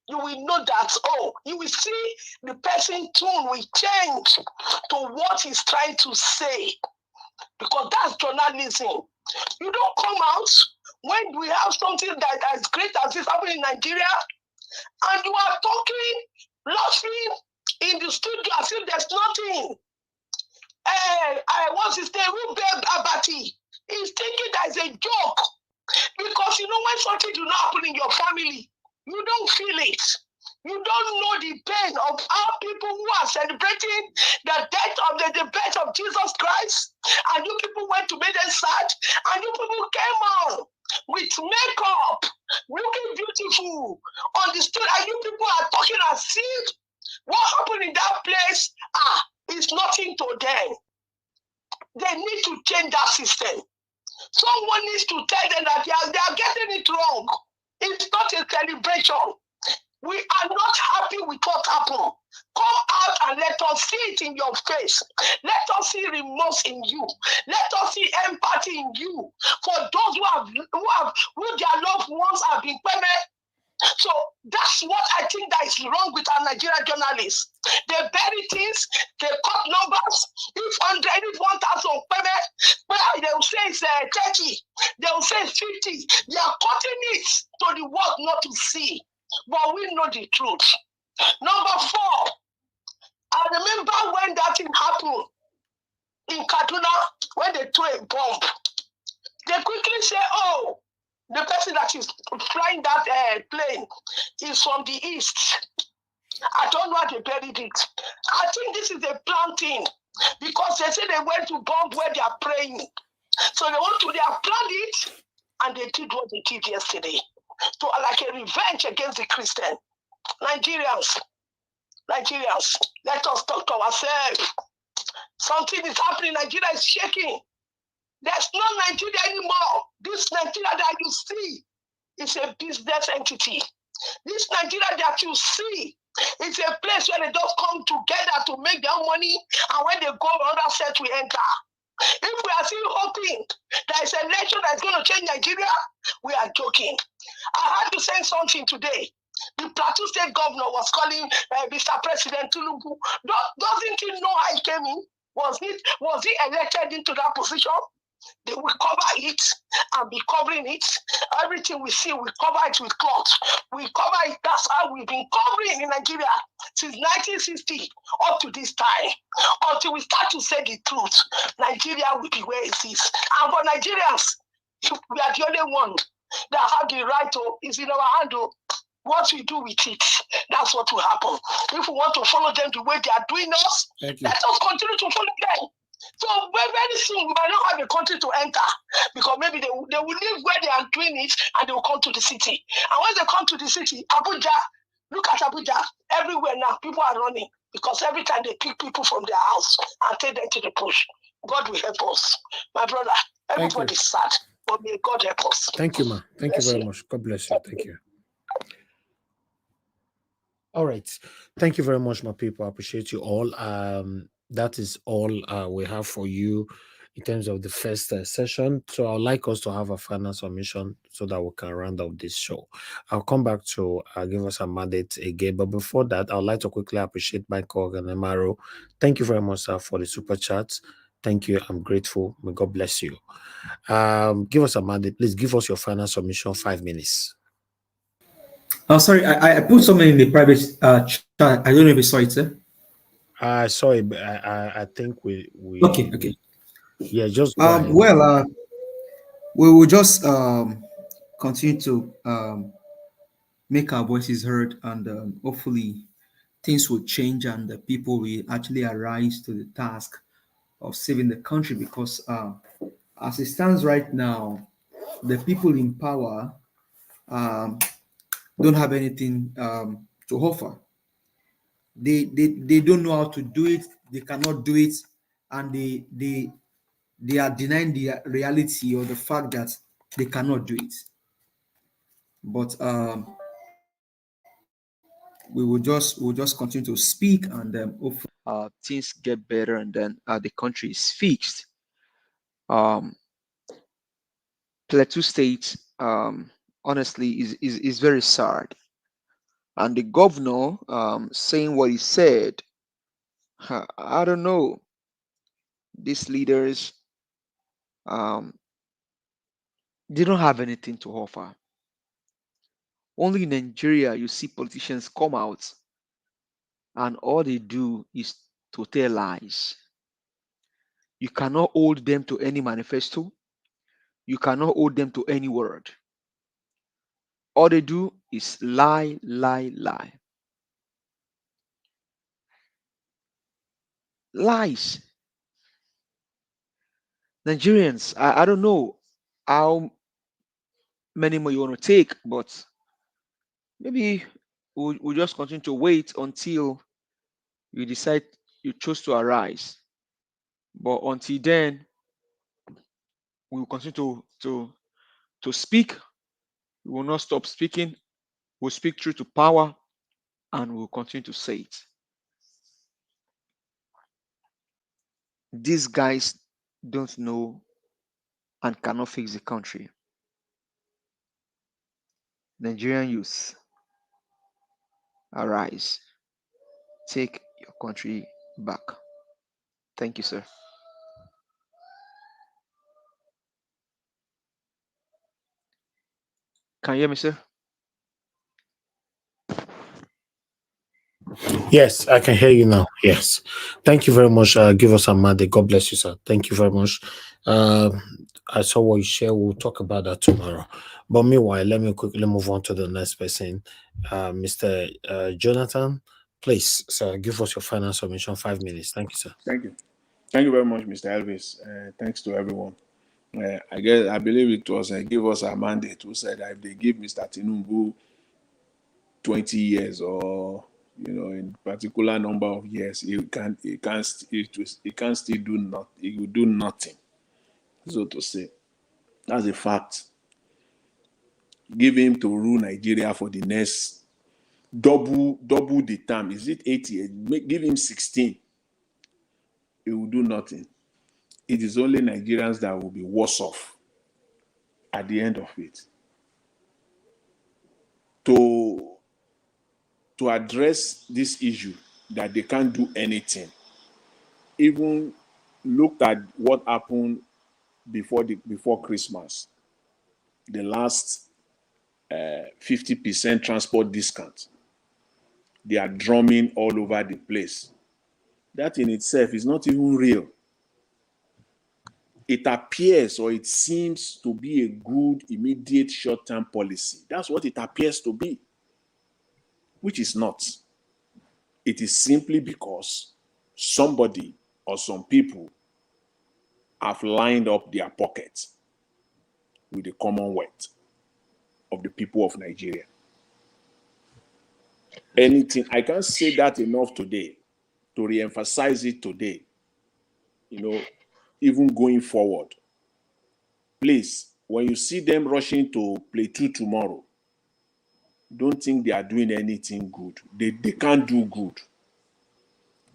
you will know that, you will see the person's tone will change to what he's trying to say, because that's journalism. You don't come out when we have something that as great as this happening in Nigeria, and you are talking, laughing in the studio as if there's nothing. What's his name? Rubel Abati. He's thinking that is a joke. Because when something do not happen in your family, you don't feel it. You don't know the pain of how people who are celebrating the death of the birth of Jesus Christ, and you people went to make them sad, and you people came on with makeup, looking beautiful on the street, and you people are talking as if what happened in that place is nothing to them. They need to change that system. Someone needs to tell them that they are getting it wrong. It's not a celebration. We are not happy with what happened. Come out and let us see it in your face. Let us see remorse in you. Let us see empathy in you for those who their loved ones have been permanent. So that's what I think that is wrong with our Nigerian journalists. They bury things, they cut numbers. If 100, if 1,000 payment, they will say it's 30, they will say it's 50. They are cutting it to the world not to see. But we know the truth. Number 4, I remember when that thing happened in Kaduna, when they threw a bomb. They quickly say, oh, the person that is flying that plane is from the east. I don't know how they buried it. I think this is a plan thing because they say they went to bomb where they are praying. So they have planned it and they did what they did yesterday. So like a revenge against the Christian. Nigerians, let us talk to ourselves. Something is happening. Nigeria is shaking. There's no Nigeria anymore. This Nigeria that you see is a business entity. This Nigeria that you see is a place where they just come together to make their money, and when they go another set, we enter. If we are still hoping there is an election that's going to change Nigeria, we are joking. I had to say something today. The Plateau State governor was calling Mr. President Tinubu. Doesn't he know how he came in? Was he elected into that position? They will cover it and be covering it. Everything we see, we cover it with cloth. We cover it. That's how we've been covering in Nigeria since 1960 up to this time. Until we start to say the truth, Nigeria will be where it is. And for Nigerians, we are the only one that have the right to, is in our hand. What we do with it, that's what will happen. If we want to follow them the way they are doing us, let us continue to follow them. So very soon we might not have a country to enter because maybe they will live where they are doing it and they will come to the city. And when they come to the city, Abuja, look at Abuja, everywhere now people are running because every time they pick people from their house and take them to the bush. God will help us. My brother, everybody's sad, but may God help us. Thank you, ma. Thank you very much. God bless you. Thank you. All right. Thank you very much, my people. I appreciate you all. That is all we have for you in terms of the first session. So I'd like us to have a final submission so that we can round up this show. I'll come back to give us a mandate again. But before that, I'd like to quickly appreciate Michael and Emaro. Thank you very much, sir, for the super chats. Thank you. I'm grateful. May God bless you. Give us a mandate. Please give us your final submission, 5 minutes. Oh, sorry, I put something in the private chat. I don't know if you saw it, sir. Sorry, but I think we Okay. Yeah, just go ahead. Well, we will just continue to make our voices heard, and hopefully things will change and the people will actually arise to the task of saving the country, because as it stands right now, the people in power don't have anything to offer. They don't know how to do it. They cannot do it, and they are denying the reality or the fact that they cannot do it. But we'll just continue to speak, and hopefully things get better, and then the country is fixed. Plateau State, honestly, is very sad, and the governor saying what he said, I don't know. These leaders, they don't have anything to offer. Only in Nigeria you see politicians come out and all they do is to tell lies. You cannot hold them to any manifesto. You cannot hold them to any word. All they do is lie, lie, lie. Lies. Nigerians, I don't know how many more you want to take, but maybe we'll just continue to wait until you decide you chose to arise. But until then, we will continue to speak. We will not stop speaking. We'll speak truth to power and we'll continue to say it. These guys don't know and cannot fix the country. Nigerian youth, arise. Take your country back. Thank you, sir. Can you hear me, sir? Yes, I can hear you now. Yes. Thank you very much. Give us a Monday. God bless you, sir. Thank you very much. I saw what you share. We'll talk about that tomorrow. But meanwhile, let me quickly move on to the next person. Mr. Jonathan, please, sir, give us your final submission. 5 minutes. Thank you, sir. Thank you. Thank you very much, Mr. Elvis. Thanks to everyone. I believe it was give us a mandate who said that if they give Mr. Tinubu 20 years or in particular number of years, he can't still do nothing. He will do nothing. So to say, that's a fact. Give him to rule Nigeria for the next double the term. Is it 8 years? Give him 16. He will do nothing. It is only Nigerians that will be worse off at the end of it. To address this issue that they can't do anything, even looked at what happened before Christmas, the last 50% transport discount. They are drumming all over the place. That in itself is not even real. It appears or it seems to be a good, immediate, short-term policy. That's what it appears to be, which is not. It is simply because somebody or some people have lined up their pockets with the commonwealth of the people of Nigeria. Anything, I can't say that enough today to re-emphasize it today, even going forward. Please, when you see them rushing to PLATEAU tomorrow, don't think they are doing anything good. They can't do good.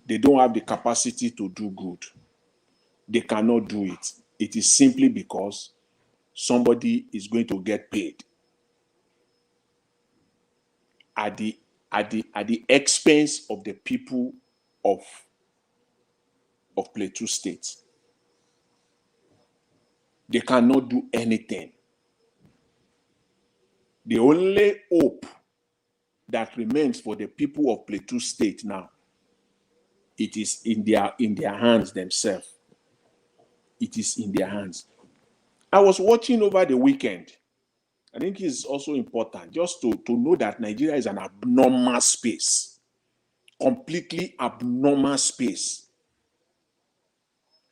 They don't have the capacity to do good. They cannot do it. It is simply because somebody is going to get paid at the expense of the people of PLATEAU State. They cannot do anything. The only hope that remains for the people of PLATEAU State now, it is in their hands themselves. It is in their hands. I was watching over the weekend. I think it's also important just to know that Nigeria is an abnormal space, completely abnormal space.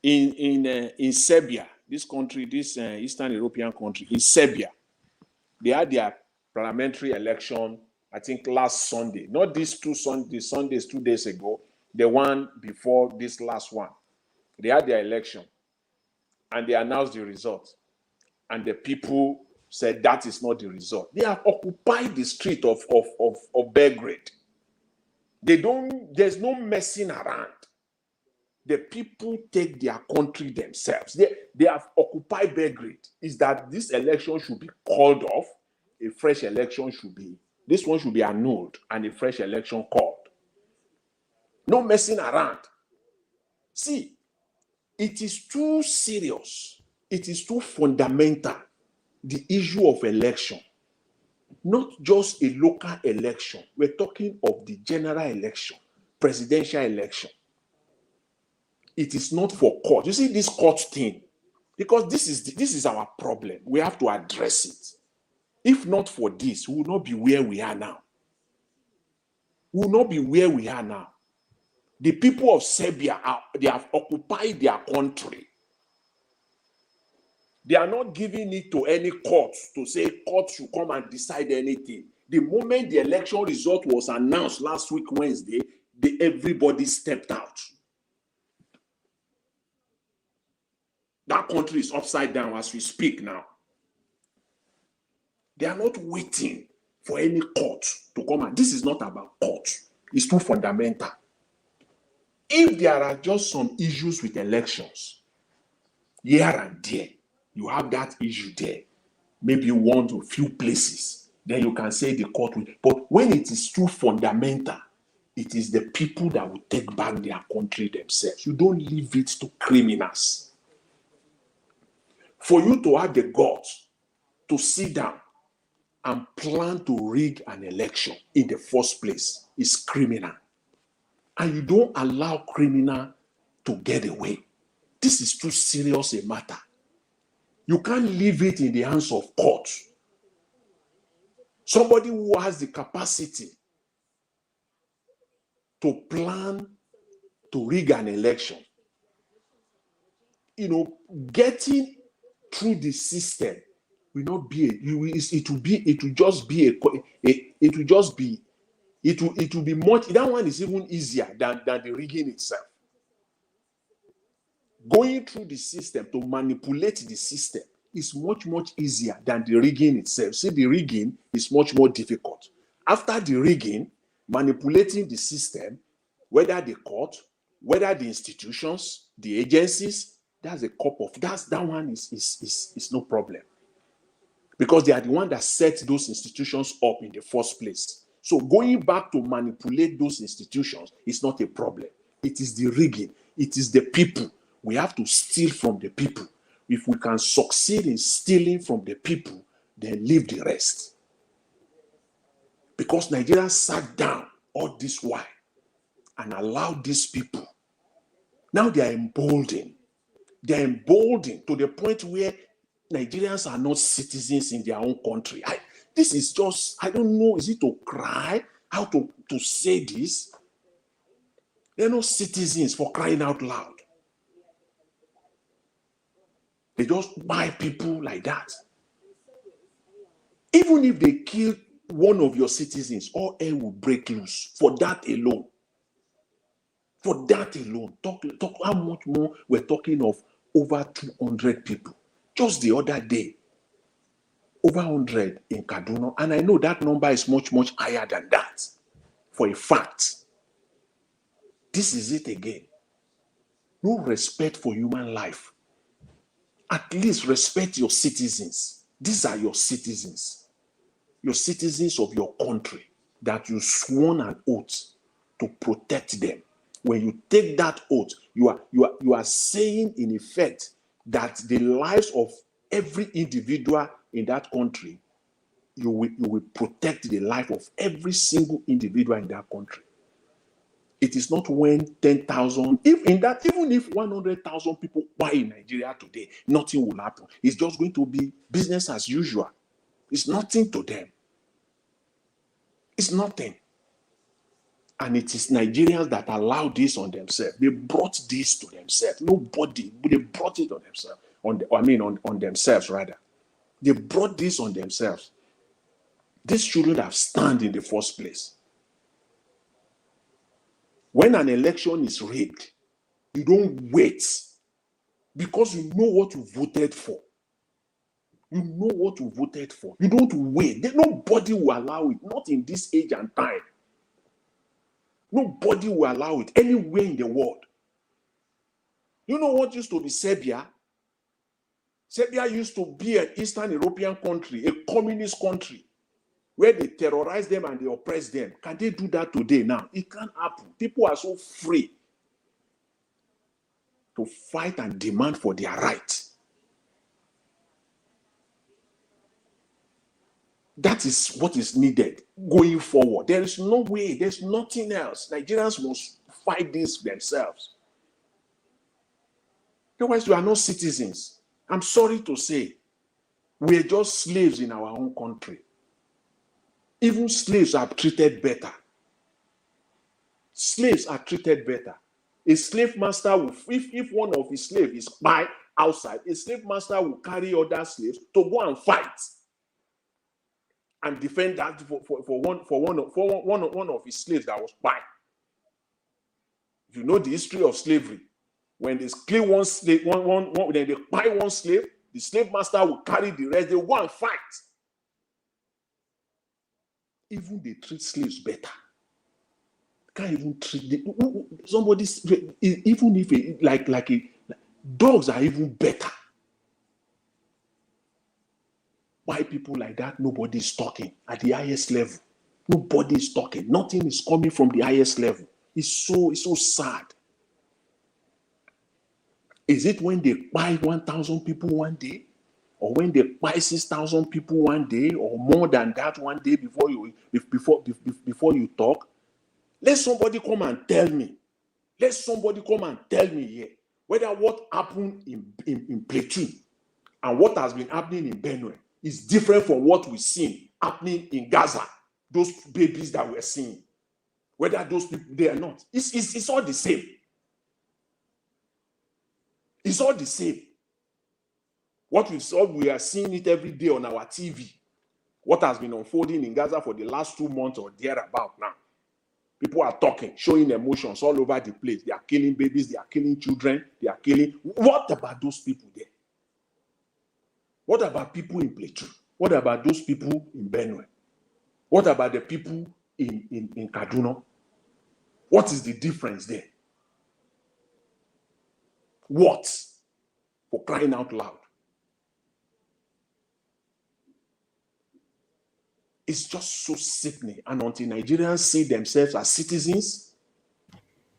In Serbia, this country, this Eastern European country, in Serbia, they had their parliamentary election, I think last Sunday. Not these two Sundays 2 days ago, the one before this last one. They had their election and they announced the result. And the people said that is not the result. They have occupied the street of Belgrade. There's no messing around. The people take their country themselves. They have occupied Belgrade. Is that this election should be called off, a fresh election this one should be annulled and a fresh election called. No messing around. See, it is too serious. It is too fundamental, the issue of election. Not just a local election. We're talking of the general election, presidential election. It is not for court. You see this court thing, because this is our problem. We have to address it. If not for this, we will not be where we are now. We will not be where we are now. The people of Serbia, they have occupied their country. They are not giving it to any court to say court should come and decide anything. The moment the election result was announced last week, Wednesday, everybody stepped out. That country is upside down as we speak now. They are not waiting for any court to come and this is not about court. It's too fundamental. If there are just some issues with elections, here and there, you have that issue there. Maybe you want a few places, then you can say the court will. But when it is too fundamental, it is the people that will take back their country themselves. You don't leave it to criminals. For you to have the guts to sit down and plan to rig an election in the first place is criminal. And you don't allow criminal to get away. This is too serious a matter. You can't leave it in the hands of court. Somebody who has the capacity to plan to rig an election, getting through the system will not be it will be much. That one is even easier than the rigging itself. Going through the system to manipulate the system is much easier than the rigging itself. See, the rigging is much more difficult. After the rigging, manipulating the system, whether the court, whether the institutions, the agencies, that one is no problem. Because they are the one that set those institutions up in the first place. So going back to manipulate those institutions is not a problem. It is the rigging. It is the people. We have to steal from the people. If we can succeed in stealing from the people, then leave the rest. Because Nigeria sat down all this while and allowed these people. Now they are emboldened. They are emboldened to the point where Nigerians are not citizens in their own country. This is just, I don't know, is it to cry? How to say this? They're not citizens, for crying out loud. They just buy people like that. Even if they kill one of your citizens, all hell will break loose for that alone. For that alone. Talk how much more we're talking of over 200 people. Just the other day, over 100 in Kaduna. And I know that number is much higher than that. For a fact. This is it again. No respect for human life. At least respect your citizens. These are your citizens. Your citizens of your country that you sworn an oath to protect them. When you take that oath, you are saying in effect that the lives of every individual in that country, you will protect the life of every single individual in that country. It is not when 10,000, even if 100,000 people die in Nigeria today, nothing will happen. It's just going to be business as usual. It's nothing to them. It's nothing. And it is Nigerians that allow this on themselves. They brought this to themselves. Nobody, they brought it on themselves. On themselves, rather. They brought this on themselves. This shouldn't have stand in the first place. When an election is rigged, you don't wait because you know what you voted for. You know what you voted for. You don't wait. Nobody will allow it, not in this age and time. Nobody will allow it anywhere in the world. You know what used to be Serbia? Serbia used to be an Eastern European country, a communist country, where they terrorize them and they oppress them. Can they do that today now? It can't happen. People are so free to fight and demand for their rights. That is what is needed going forward. There is no way, there's nothing else. Nigerians must fight this themselves. Otherwise, you are not citizens. I'm sorry to say, we're just slaves in our own country. Even slaves are treated better. Slaves are treated better. A slave master will, if one of his slaves is by outside, a slave master will carry other slaves to go and fight and defend that one of his slaves that was by. You know the history of slavery. When they kill one slave, when they buy one slave, the slave master will carry the rest. They go and fight. Even they treat slaves better. Can't even treat somebody, even if dogs are even better. Why people like that? Nobody is talking at the highest level. Nobody is talking. Nothing is coming from the highest level. It's so sad. Is it when they buy 1,000 people one day, or when they buy 6,000 people one day, or more than that one day before you talk? Let somebody come and tell me. Let somebody come and tell me here whether what happened in Plateau and what has been happening in Benue is different from what we've seen happening in Gaza. Those babies that we're seeing, whether those people, they are not. It's all the same. It's all the same. What we saw, we are seeing it every day on our TV. What has been unfolding in Gaza for the last 2 months or thereabout now. People are talking, showing emotions all over the place. They are killing babies, they are killing children, they are killing. What about those people there? What about people in Plateau? What about those people in Benue? What about the people in Kaduna? What is the difference there? What? For crying out loud. It's just so sickening. And until Nigerians see themselves as citizens,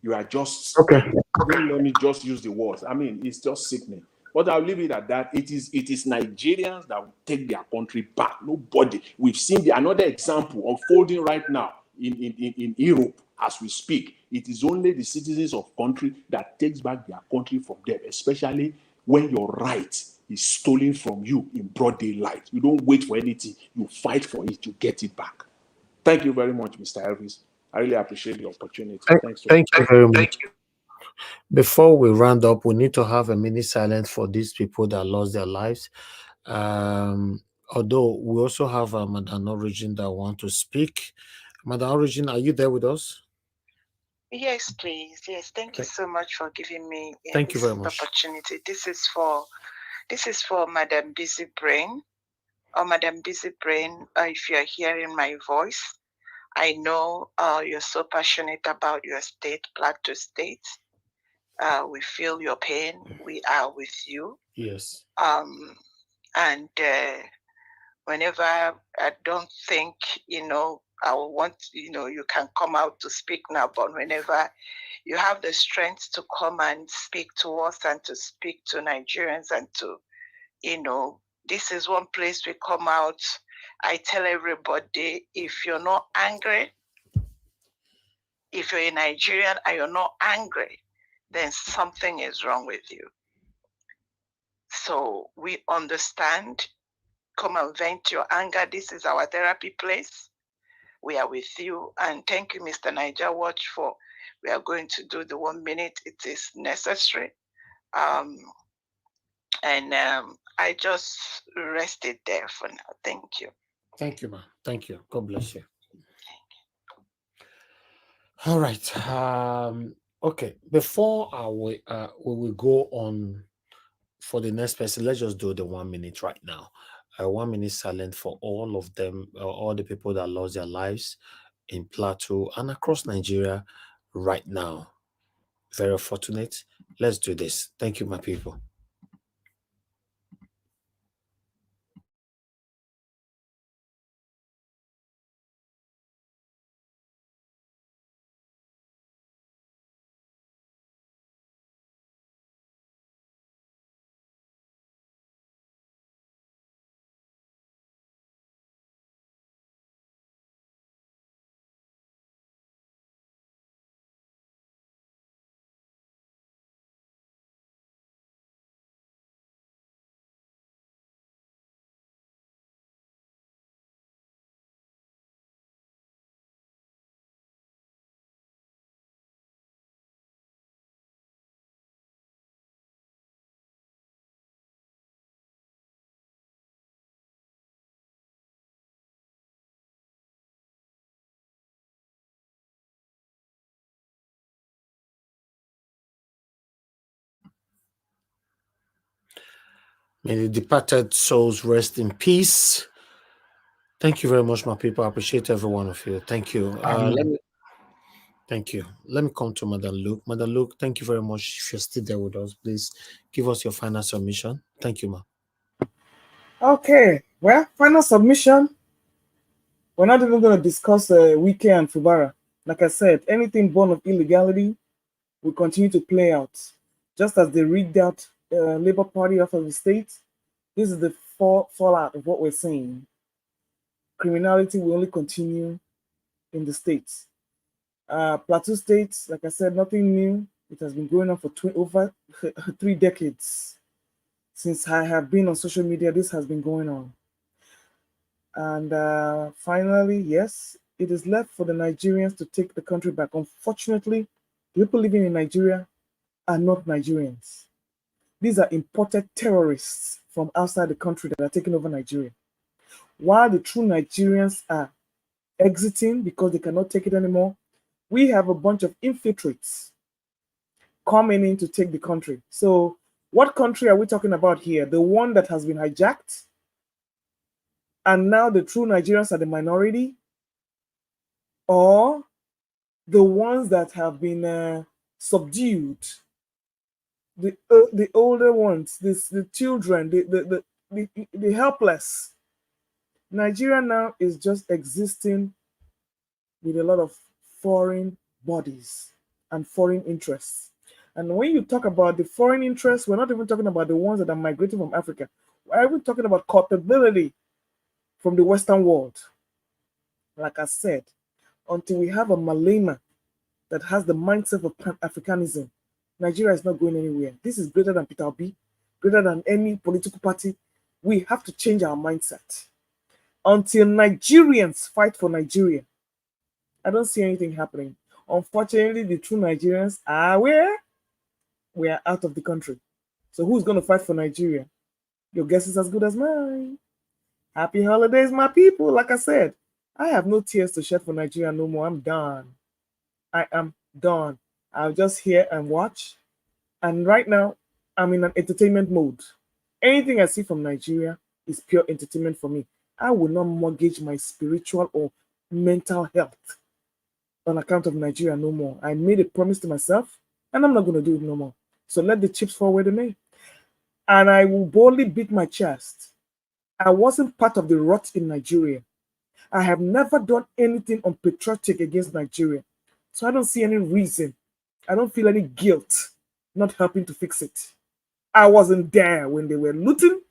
you are just, Okay. Let me just use the words. I mean, it's just sickening. But I'll leave it at that. It is Nigerians that will take their country back. Nobody. We've seen another example unfolding right now in Europe as we speak. It is only the citizens of country that takes back their country from them, especially when your right is stolen from you in broad daylight. You don't wait for anything. You fight for it. You get it back. Thank you very much, Mr. Elvis. I really appreciate the opportunity. Thanks. Thank you very much. Before we round up, we need to have a minute silence for these people that lost their lives. Although we also have Madam Origin that want to speak. Madam Origin, are you there with us? Yes, please. Yes, thank you so much for giving me Thank you this very much. opportunity. This is for Madam Busy Brain. Or Madam Busy Brain, if you're hearing my voice, I know you're so passionate about your state, Plateau State. We feel your pain. We are with you. Yes. And whenever I don't think, I will want, you can come out to speak now, but whenever you have the strength to come and speak to us and to speak to Nigerians and to, this is one place we come out. I tell everybody, if you're not angry, if you're a Nigerian and you're not angry, then something is wrong with you. So we understand. Come and vent your anger. This is our therapy place. We are with you. And thank you, Mr. Niger Watch, for we are going to do the 1 minute. It is necessary. I just rested there for now. Thank you. Thank you, ma'am. Thank you. God bless you. All right. Okay. Before we will go on for the next person, let's just do the 1 minute right now. 1 minute silent for all of them, all the people that lost their lives in Plateau and across Nigeria right now. Very fortunate. Let's do this. Thank you, my people. May the departed souls rest in peace. Thank you very much, my people. I appreciate every one of you. Thank you. Thank you. Let me come to Madam Luke. Madam Luke, thank you very much. If you're still there with us, please give us your final submission. Thank you, ma'am. Okay, well, final submission. We're not even going to discuss Wike and Fubara. Like I said, anything born of illegality will continue to play out. Just as they rigged out Labour Party off of the state, this is the fallout of what we're seeing. Criminality will only continue in the states. Plateau State, like I said, nothing new. It has been going on for over 3 decades. Since I have been on social media, this has been going on. And finally, yes, it is left for the Nigerians to take the country back. Unfortunately, the people living in Nigeria are not Nigerians. These are imported terrorists from outside the country that are taking over Nigeria. While the true Nigerians are exiting because they cannot take it anymore, we have a bunch of infiltrates coming in to take the country. So what country are we talking about here? The one that has been hijacked? And now the true Nigerians are the minority? Or the ones that have been subdued? The older ones, the children, the helpless. Nigeria now is just existing with a lot of foreign bodies and foreign interests. And when you talk about the foreign interests, we're not even talking about the ones that are migrating from Africa. We're even talking about culpability from the Western world. Like I said, until we have a Malema that has the mindset of Pan-Africanism, Nigeria is not going anywhere. This is greater than Peter Obi, greater than any political party. We have to change our mindset. Until Nigerians fight for Nigeria, I don't see anything happening. Unfortunately, the true Nigerians are where? We are out of the country. So who's going to fight for Nigeria? Your guess is as good as mine. Happy holidays, my people. Like I said, I have no tears to shed for Nigeria no more. I'm done. I am done. I'll just hear and watch. And right now, I'm in an entertainment mode. Anything I see from Nigeria is pure entertainment for me. I will not mortgage my spiritual or mental health on account of Nigeria no more. I made a promise to myself, and I'm not going to do it no more. So let the chips fall where they may. And I will boldly beat my chest. I wasn't part of the rot in Nigeria. I have never done anything unpatriotic against Nigeria. So I don't see any reason. I don't feel any guilt not helping to fix it. I wasn't there when they were looting.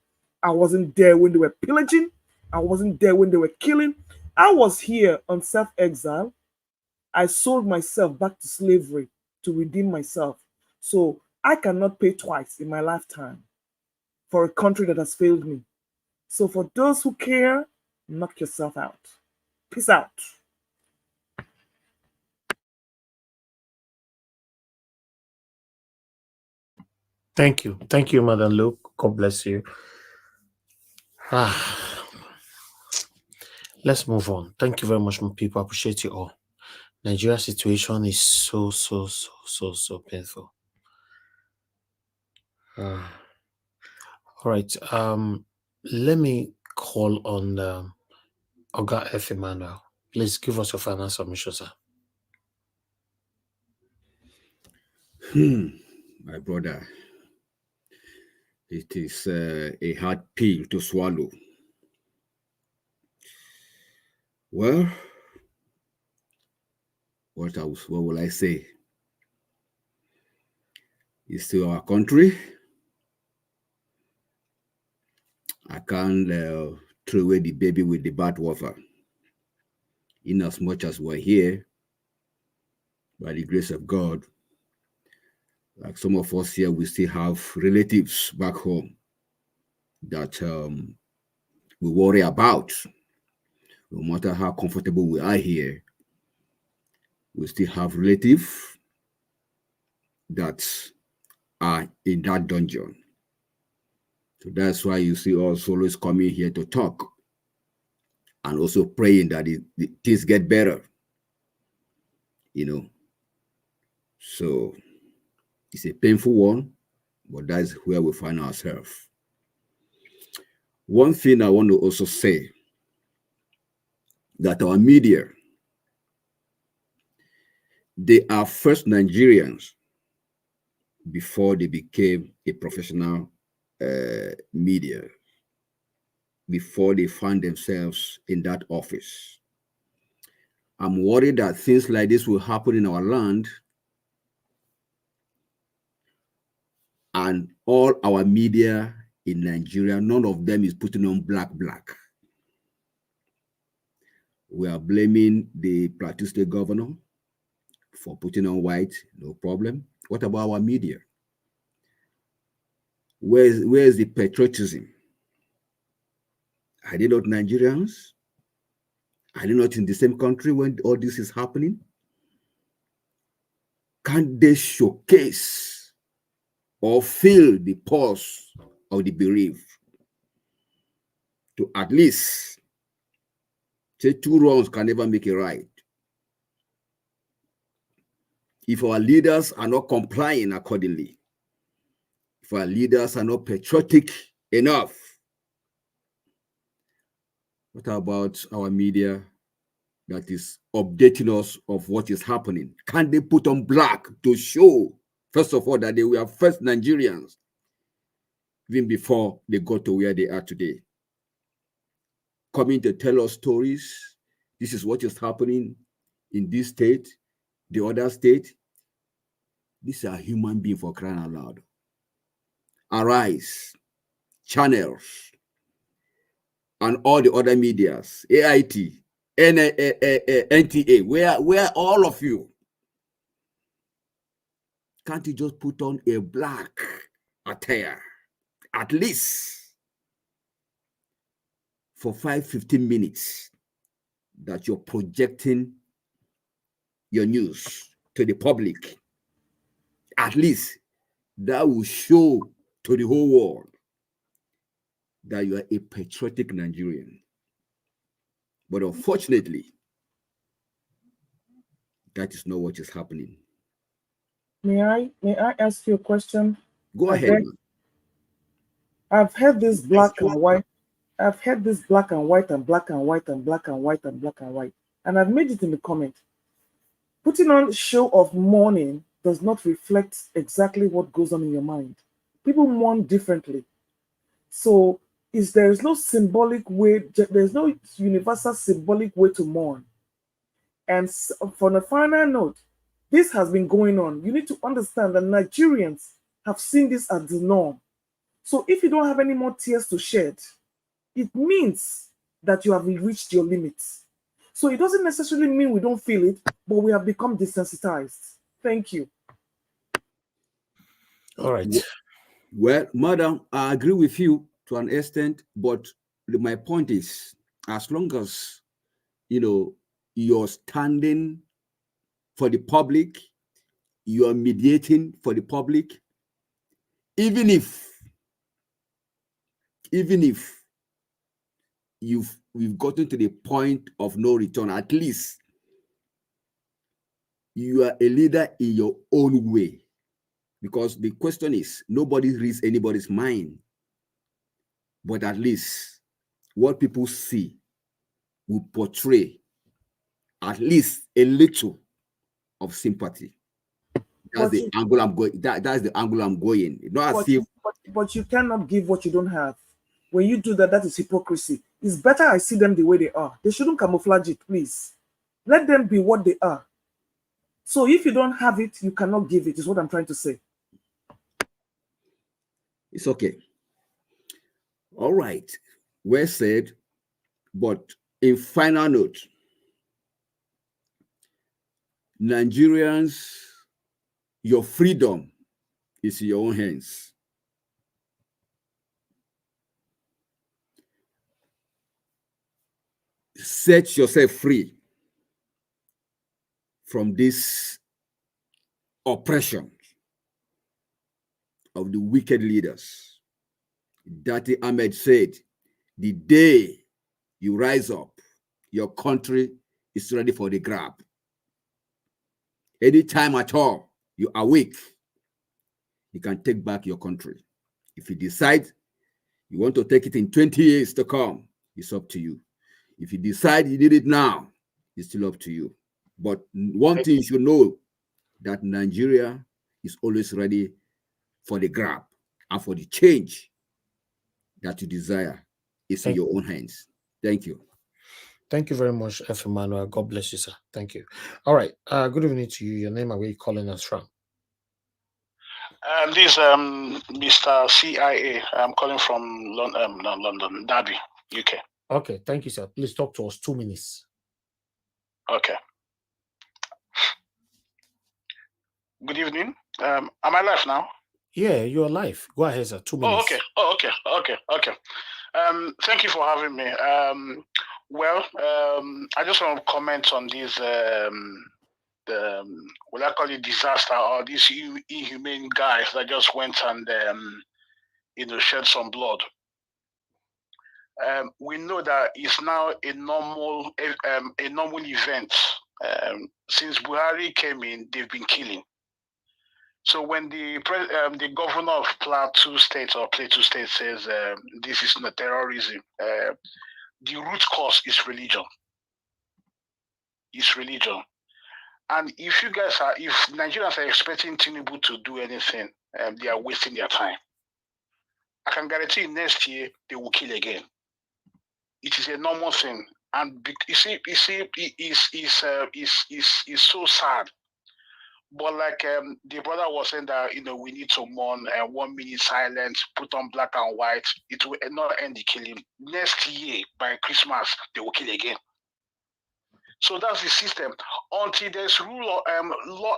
I wasn't there when they were pillaging. I wasn't there when they were killing. I was here on self-exile. I sold myself back to slavery to redeem myself. So I cannot pay twice in my lifetime for a country that has failed me. So for those who care, knock yourself out. Peace out. Thank you. Thank you, Madam Luke. God bless you. Let's move on. Thank you very much, my people. I appreciate you all. Nigeria's situation is so painful. All right. Let me call on Oga F. Emmanuel. Please give us your final submission, sir. My brother, it is a hard pill to swallow. Well, what will I say? It's still our country. I can't throw away the baby with the bathwater. In as much as we're here, by the grace of God, like some of us here, we still have relatives back home that we worry about. No matter how comfortable we are here, we still have relatives that are in that dungeon. So that's why you see us always coming here to talk and also praying that things get better. So it's a painful one, but that's where we find ourselves. One thing I want to also say, that our media, they are first Nigerians before they became a professional media, before they found themselves in that office. I'm worried that things like this will happen in our land, and all our media in Nigeria, none of them is putting on black. We are blaming the Plateau State governor for putting on white, no problem. What about our media? Where is the patriotism? Are they not Nigerians? Are they not in the same country when all this is happening? Can they showcase or feel the pulse of the bereaved to at least say 2 wrongs can never make a right? If our leaders are not complying accordingly, if our leaders are not patriotic enough, what about our media that is updating us of what is happening? Can they put on black to show, first of all, that they were first Nigerians even before they got to where they are today? Coming to tell us stories. This is what is happening in this state, the other state. These are human beings, for crying out loud. Arise, channels, and all the other medias, AIT, NTA, where all of you, can't you just put on a black attire, at least for 5-15 minutes, that you're projecting your news to the public? At least that will show to the whole world that you are a patriotic Nigerian. But unfortunately, that is not what is happening. May I ask you a question? Go ahead. I've heard this black and white. I've heard this black and white and black and white and black and white and black and white. And I've made it in the comment. Putting on a show of mourning does not reflect exactly what goes on in your mind. People mourn differently. So there is no symbolic way, there's no universal symbolic way to mourn. And for the final note, this has been going on. You need to understand that Nigerians have seen this as the norm. So if you don't have any more tears to shed, it means that you have reached your limits. So it doesn't necessarily mean we don't feel it, but we have become desensitized. Thank you. All right. Well, madam, I agree with you to an extent, but my point is, as long as, you're standing for the public, you are mediating for the public, even if we've gotten to the point of no return, at least you are a leader in your own way. Because the question is, nobody reads anybody's mind, but at least what people see will portray at least a little of sympathy. That's the angle I'm going. That's the angle I'm going. Not as if, but you cannot give what you don't have. When you do that, that is hypocrisy. It's better I see them the way they are. They shouldn't camouflage it, please. Let them be what they are. So if you don't have it, you cannot give it, is what I'm trying to say. It's okay. All right. Well said. But in final note, Nigerians, your freedom is in your own hands. Set yourself free from this oppression of the wicked leaders. Dati Ahmed said, the day you rise up, your country is ready for the grab. Anytime at all you awake, you can take back your country. If you decide You want to take it in 20 years to come, it's up to you. If you decide you did it now, it's still up to you. But one thing you should know, that Nigeria is always ready for the grab and for the change that you desire. It's in your own hands. Thank you. Thank you very much, F. Emmanuel. God bless you, sir. Thank you. All right. Good evening to you. Your name and where you calling us from? This Mr. CIA. I'm calling from London, Derby, UK. Okay, thank you, sir. Please talk to us. 2 minutes. Okay. Good evening. Am I live now? Yeah, you're live. Go ahead, sir. 2 minutes. Oh, okay. Thank you for having me. I just want to comment on this. Will I call it disaster, or these inhumane guys that just went and shed some blood. We know that it's now a normal event. Since Buhari came in, they've been killing. So when the governor of PLATEAU State says this is not terrorism, the root cause is religion. It's religion. And if Nigerians are expecting Tinubu to do anything, they are wasting their time. I can guarantee next year they will kill again. It is a normal thing, and it's so sad. But like the brother was saying that we need to mourn 1 minute silence, put on black and white. It will not end the killing. Next year by Christmas they will kill again. So that's the system. Until there's law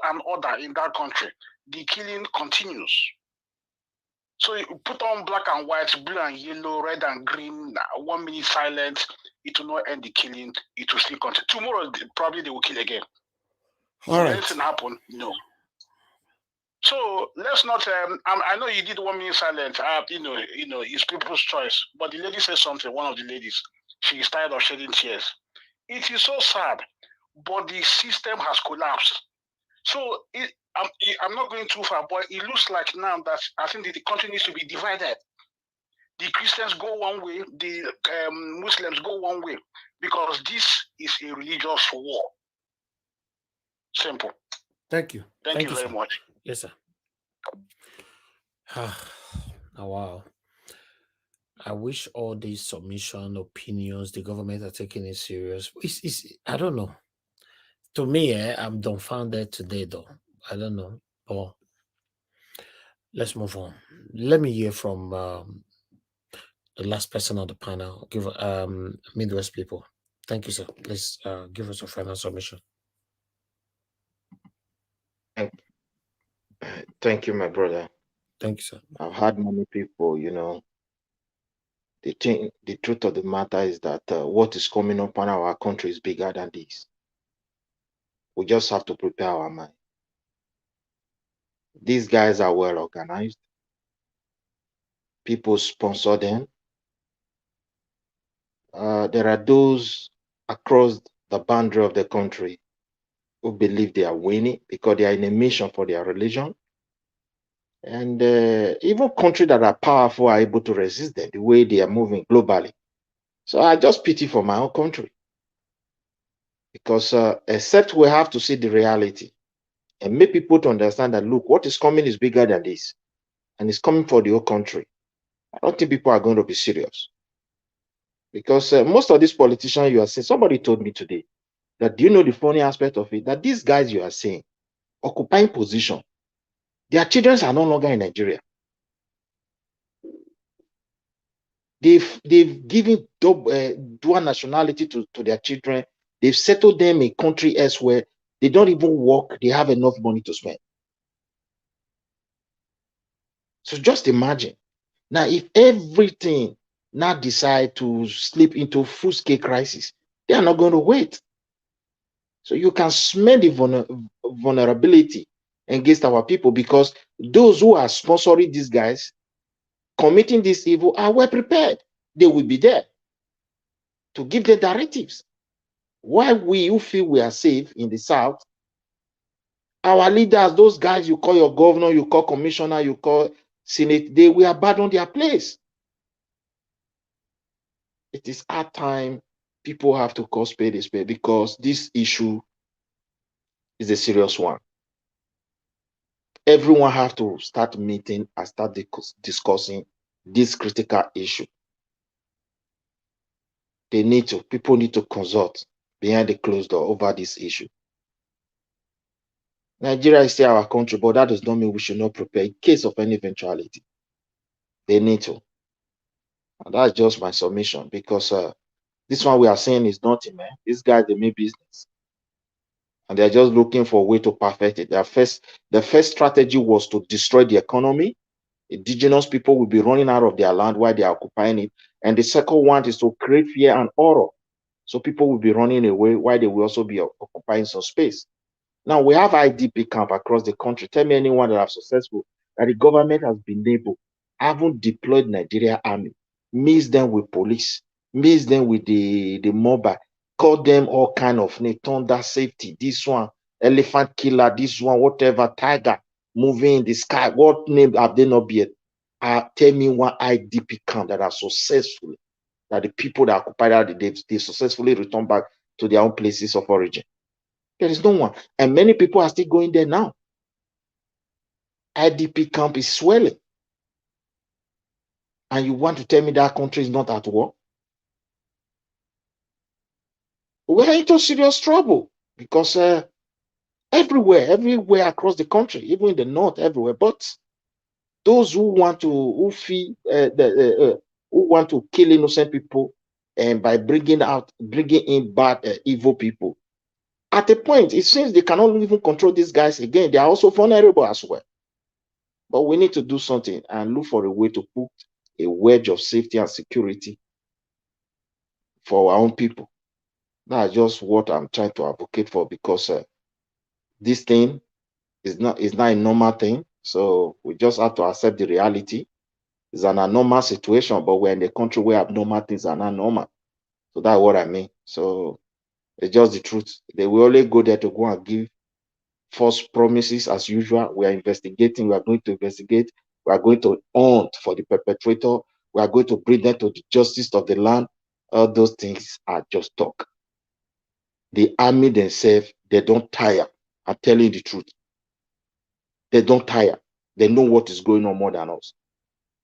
and order in that country, the killing continues. So you put on black and white, blue and yellow, red and green, 1 minute silence, it will not end the killing, it will still continue. Tomorrow, probably they will kill again. All right. Anything happen? No. So let's not, I know you did 1 minute silence, it's people's choice. But the lady said something, one of the ladies, she is tired of shedding tears. It is so sad, but the system has collapsed. So I'm not going too far, but it looks like now that I think the country needs to be divided. The Christians go one way, the Muslims go one way, because this is a religious war. Simple. Thank you. Thank you very sir. much. Yes, sir. Oh, wow. I wish all these submission opinions, the government are taking it serious. I don't know. To me, I'm dumbfounded today, though. I don't know. But let's move on. Let me hear from the last person on the panel. Give Midwest people. Thank you, sir. Please give us a final submission. Thank you, my brother. Thank you, sir. I've had many people, the truth of the matter is that what is coming up on our country is bigger than this. We just have to prepare our mind. These guys are well organized. People sponsor them. There are those across the boundary of the country who believe they are winning because they are in a mission for their religion. And even countries that are powerful are able to resist them the way they are moving globally. So I just pity for my own country. Because except we have to see the reality and make people to understand that, look, what is coming is bigger than this. And it's coming for the whole country. I don't think people are going to be serious. Because most of these politicians you are seeing, somebody told me today that, do you know the funny aspect of it? That these guys you are seeing occupying position, their children are no longer in Nigeria. They've given dual nationality to their children. They've settled them in country elsewhere. They don't even work. They have enough money to spend. So just imagine. Now, if everything now decide to slip into full-scale crisis, they are not going to wait. So you can smell the vulnerability against our people because those who are sponsoring these guys committing this evil are well prepared. They will be there to give the directives. While we who feel we are safe in the South, our leaders, those guys you call your governor, you call commissioner, you call Senate, they will abandon their place. It is our time. People have to call spade a spade because this issue is a serious one. Everyone have to start meeting and start discussing this critical issue. People need to consult behind the closed door over this issue. Nigeria is still our country, but that does not mean we should not prepare in case of any eventuality. They need to. And that's just my submission because this one we are saying is nothing, man. These guys, they mean business. And they're just looking for a way to perfect it. The first strategy was to destroy the economy. Indigenous people will be running out of their land while they are occupying it. And the second one is to create fear and horror. So people will be running away while they will also be occupying some space. Now we have IDP camp across the country. Tell me anyone that are successful, that the government has been able, haven't deployed Nigeria army, mix them with police, mix them with the mobile, call them all kind of name, thunder safety, this one, elephant killer, this one, whatever, tiger, moving in the sky. What name have they not been? Tell me one IDP camp that are successful, that the people that occupied that they successfully return back to their own places of origin. There is no one. And many people are still going there now. IDP camp is swelling. And you want to tell me that country is not at war? We're into serious trouble because everywhere across the country, even in the north, everywhere. But those who want to, who want to kill innocent people and by bringing in bad, evil people, at a point, it seems they cannot even control these guys again. They are also vulnerable as well. But we need to do something and look for a way to put a wedge of safety and security for our own people. That's just what I'm trying to advocate for because this thing is not a normal thing. So we just have to accept the reality. It's an abnormal situation, but we're in a country where abnormal things are not normal. So that's what I mean. So it's just the truth. They will only go there to go and give false promises as usual. We are investigating. We are going to investigate. We are going to hunt for the perpetrator. We are going to bring them to the justice of the land. All those things are just talk. The army themselves, they don't tire. I'm telling you the truth. They don't tire. They know what is going on more than us.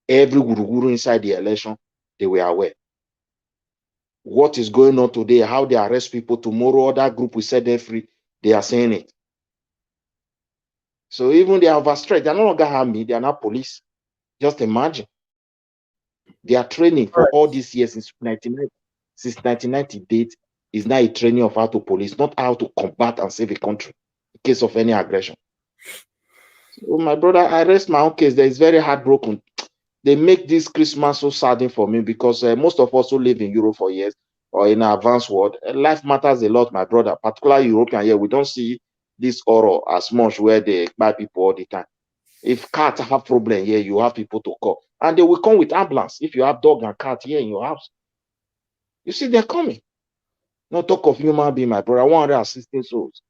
Every guru inside the election, they were aware. What is going on today, how they arrest people tomorrow, other group will set them free, they are saying it. So even they are overstretched, they are no longer army, they are not police. Just imagine. They are training for all these years since 1990 date is now a training of how to police, not how to combat and save a country in case of any aggression. So my brother, I rest my own case. There is very heartbroken. They make this Christmas so saddening for me because most of us who live in Europe for years or in an advanced world, life matters a lot, my brother. Particularly European here, we don't see this horror as much where they buy people all the time. If cats have problem here, you have people to call, and they will come with ambulance. If you have dog and cat here in your house, you see they're coming. No talk of human being, my brother. 116 souls.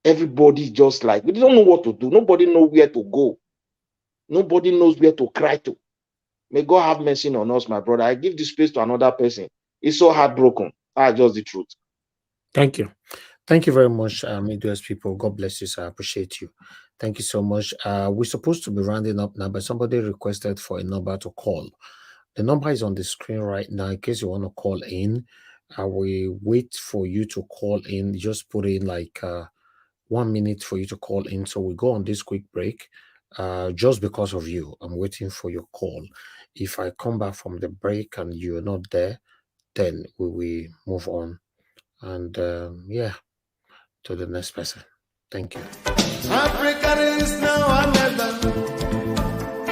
Everybody just like we don't know what to do. Nobody knows where to go. Nobody knows where to cry to. May God have mercy on us, my brother. I give this space to another person. It's so heartbroken. That's just the truth. Thank you. Thank you very much, Midwest people. God bless you, sir. I appreciate you. Thank you so much. We're supposed to be rounding up now, but somebody requested for a number to call. The number is on the screen right now in case you want to call in. I will wait for you to call in. Just put in like 1 minute for you to call in. So we go on this quick break. Just because of you, I'm waiting for your call. If I come back from the break and you're not there, then we will move on. And yeah, to the next person. Thank you. Africa is now or never.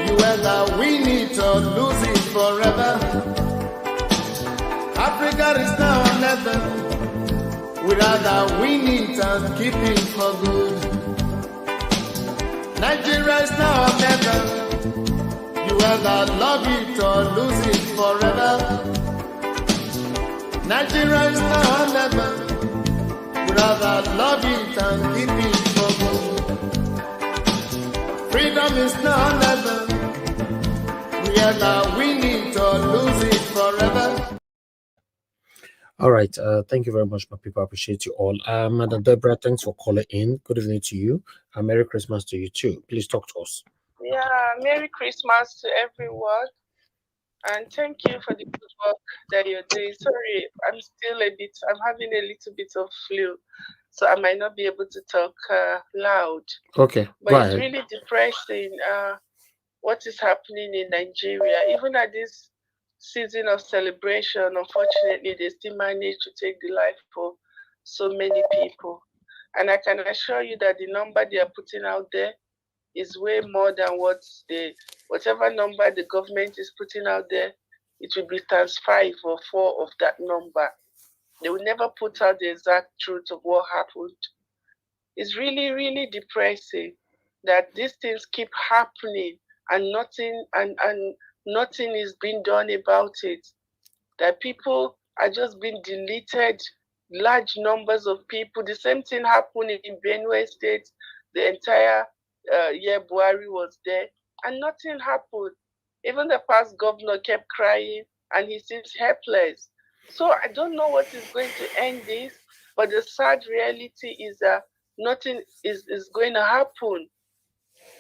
You whether win it or lose it forever. Africa is now or never. We rather win it and keep it for good. Nigeria is now or never. You either love it or lose it forever. Nigeria is now or never. We rather love it and keep it for good. Freedom is now or never. We either win it or lose it forever. All right. Thank you very much, my people. I appreciate you all. Madam Deborah, thanks for calling in. Good evening to you. Merry Christmas to you too. Please talk to us. Yeah, Merry Christmas to everyone. And thank you for the good work that you're doing. Sorry, I'm having a little bit of flu, so I might not be able to talk loud. Okay, but it's really depressing what is happening in Nigeria. Even at this season of celebration, unfortunately, they still manage to take the life of so many people. And I can assure you that the number they are putting out there is way more than whatever number the government is putting out there. It will be times 5 or 4 of that number. They will never put out the exact truth of what happened. It's really, really depressing that these things keep happening and nothing is being done about it. That people are just being deleted, large numbers of people. The same thing happened in Benue State. The entire year Buhari was there, and nothing happened. Even the past governor kept crying, and he seems helpless. So I don't know what is going to end this, but the sad reality is that nothing is going to happen.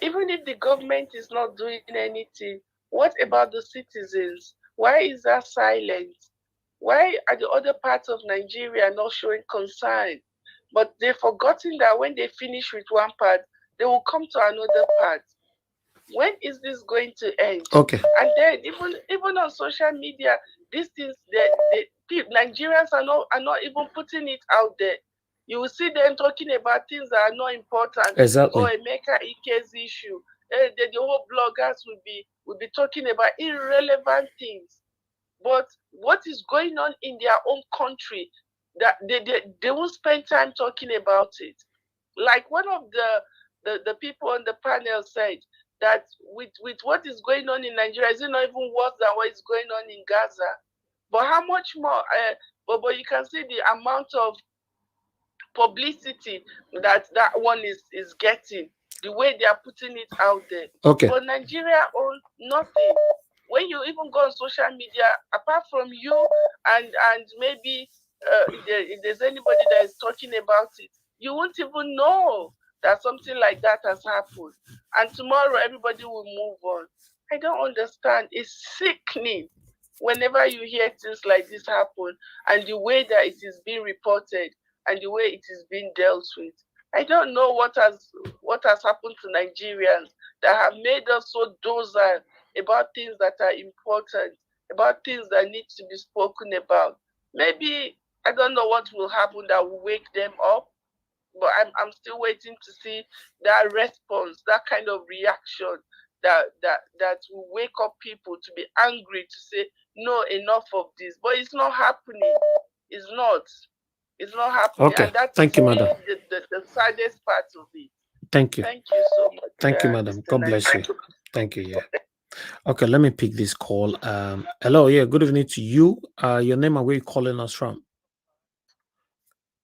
Even if the government is not doing anything, what about the citizens? Why is that silent? Why are the other parts of Nigeria not showing concern? But they've forgotten that when they finish with one part, they will come to another part. When is this going to end? Okay. And then even on social media, these things Nigerians are not even putting it out there. You will see them talking about things that are not important. Exactly. Or Emeka Ike's issue. The whole bloggers will be talking about irrelevant things. But what is going on in their own country, that they won't spend time talking about it. Like one of the people on the panel said, that with what is going on in Nigeria, is it not even worse than what is going on in Gaza? But how much more? But you can see the amount of publicity that one is getting, the way they are putting it out there. Okay. But Nigeria owns nothing. When you even go on social media, apart from you and maybe if there's anybody that is talking about it, you won't even know that something like that has happened. And tomorrow everybody will move on. I don't understand. It's sickening whenever you hear things like this happen, and the way that it is being reported and the way it is being dealt with. I don't know what has happened to Nigerians that have made us so docile about things that are important, about things that need to be spoken about. Maybe I don't know what will happen that will wake them up, but I'm still waiting to see that response, that kind of reaction that will wake up people to be angry, to say no, enough of this. But it's not happening. It's not happening. Okay. And that Thank is you, madam. the saddest part of it. Thank you. Thank you so much. Thank you, madam. God bless you. Thank you. Yeah. Okay, let me pick this call. Hello, yeah, good evening to you. Your name and where you calling us from?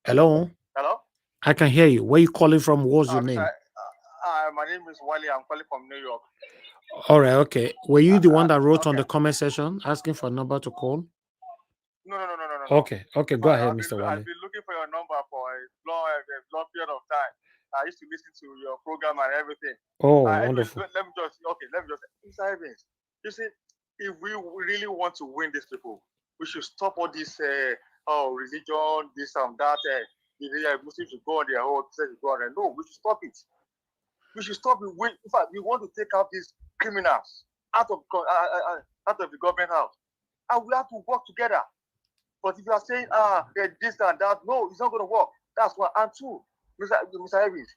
Hello? Hello? I can hear you. Where you calling from? What's your name? My name is Wally. I'm calling from New York. All right, okay. Were you the one that wrote on the comment section asking for a number to call? No. Okay, go ahead, Mr. Wally. I've been looking for your number for a long period of time. I used to listen to your program and everything. Oh, wonderful. Let me just, Mr. Evans, you see, if we really want to win these people, we should stop all this, religion, this and that. The Muslims should go on their own, Christians should go on their own. No, we should stop it. We should stop it. In fact, we want to take out these criminals out of the government house, and we have to work together. But if you are saying, this and that, no, it's not going to work. That's one. And two, Mr. Evans,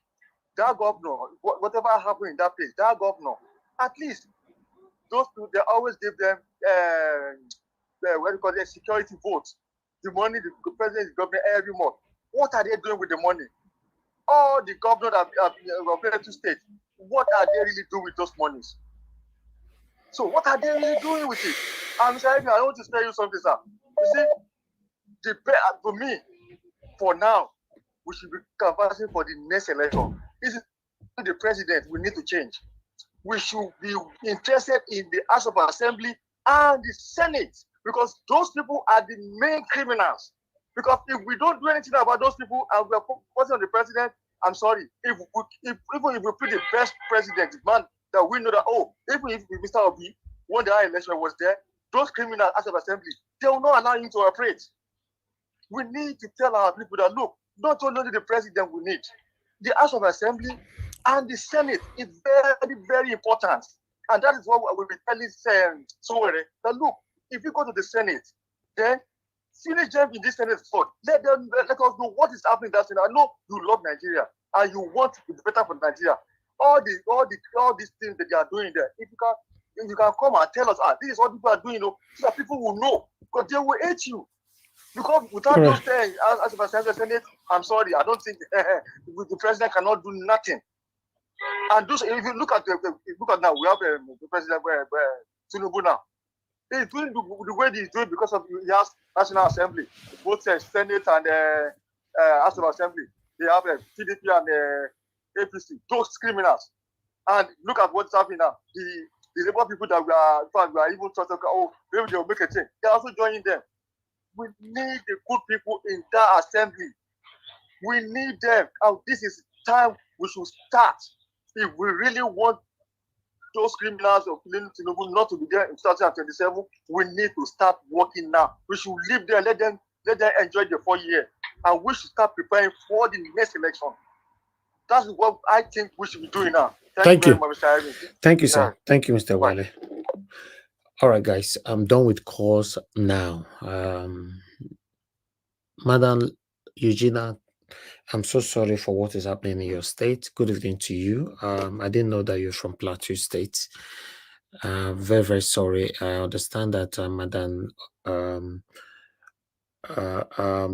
that governor, whatever happened in that place, that governor, at least those people, they always give them, what do you call it, security votes. The money the president is governing every month. What are they doing with the money? All the governors of Plateau State, what are they really doing with those monies? So what are they really doing with it? Mr. Evans, I want to tell you something, sir. You see, for me, for now, we should be canvassing for the next election. This is the president we need to change. We should be interested in the House of Assembly and the Senate, because those people are the main criminals. Because if we don't do anything about those people and we are focusing on the president, I'm sorry. Even if we put the best president, man, that we know that, even if Mr. Obi, when the election was there, those criminals as of assembly, they will not allow him to operate. We need to tell our people that, look, not only the president we need, the House of Assembly and the Senate is very, very important. And that is what we will be telling Sowore, that look, if you go to the Senate, then finish them in this Senate spot. Let us know what is happening in that Senate. I know you love Nigeria and you want it better for Nigeria. All these things that they are doing there, if you can come and tell us, this is what people are doing, so that people will know, because they will hate you. Because without those things, as a Senate, I'm sorry, I don't think the president cannot do nothing. And those, if you look at now, we have the president Tinubu now. He's doing the way he's doing because of he has National Assembly, both Senate and House of Assembly. They have PDP and APC, those criminals. And look at what's happening now. The Labour people that we are even talking, maybe they'll make a change. They're also joining them. We need the good people in that assembly. We need them. And this is time we should start. If we really want those criminals of Tinubu not to be there in 2027, we need to start working now. We should leave there, let them enjoy the 4 years. And we should start preparing for the next election. That's what I think we should be doing now. Thank you very much, Mr. Irving. Thank you, sir. Thank you, Mr. Wale. All right, guys, I'm done with calls now. Madam Eugenia, I'm so sorry for what is happening in your state. Good evening to you. I didn't know that you're from Plateau State. Very, very sorry. I understand that Madam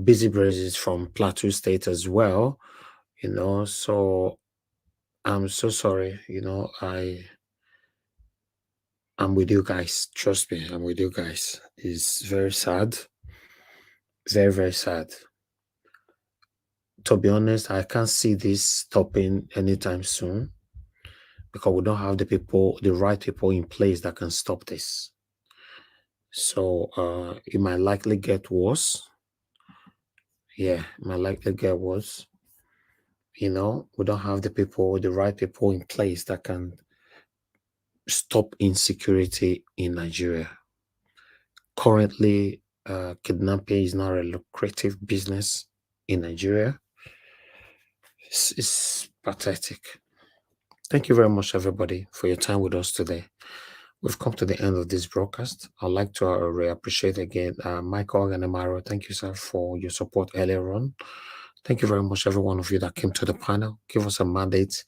Busy Brace is from Plateau State as well. So I'm so sorry. I'm with you guys. Trust me, I'm with you guys. It's very sad. Very, very sad. To be honest, I can't see this stopping anytime soon because we don't have the right people in place that can stop this. So it might likely get worse. Yeah, it might likely get worse. We don't have the right people in place that can stop insecurity in Nigeria. Currently, kidnapping is not a lucrative business in Nigeria. It's pathetic. Thank you very much, everybody, for your time with us today. We've come to the end of this broadcast. I'd like to appreciate again Michael Ganemaro. Thank you, sir, for your support earlier on. Thank you very much, every one of you that came to the panel. Give us a mandate.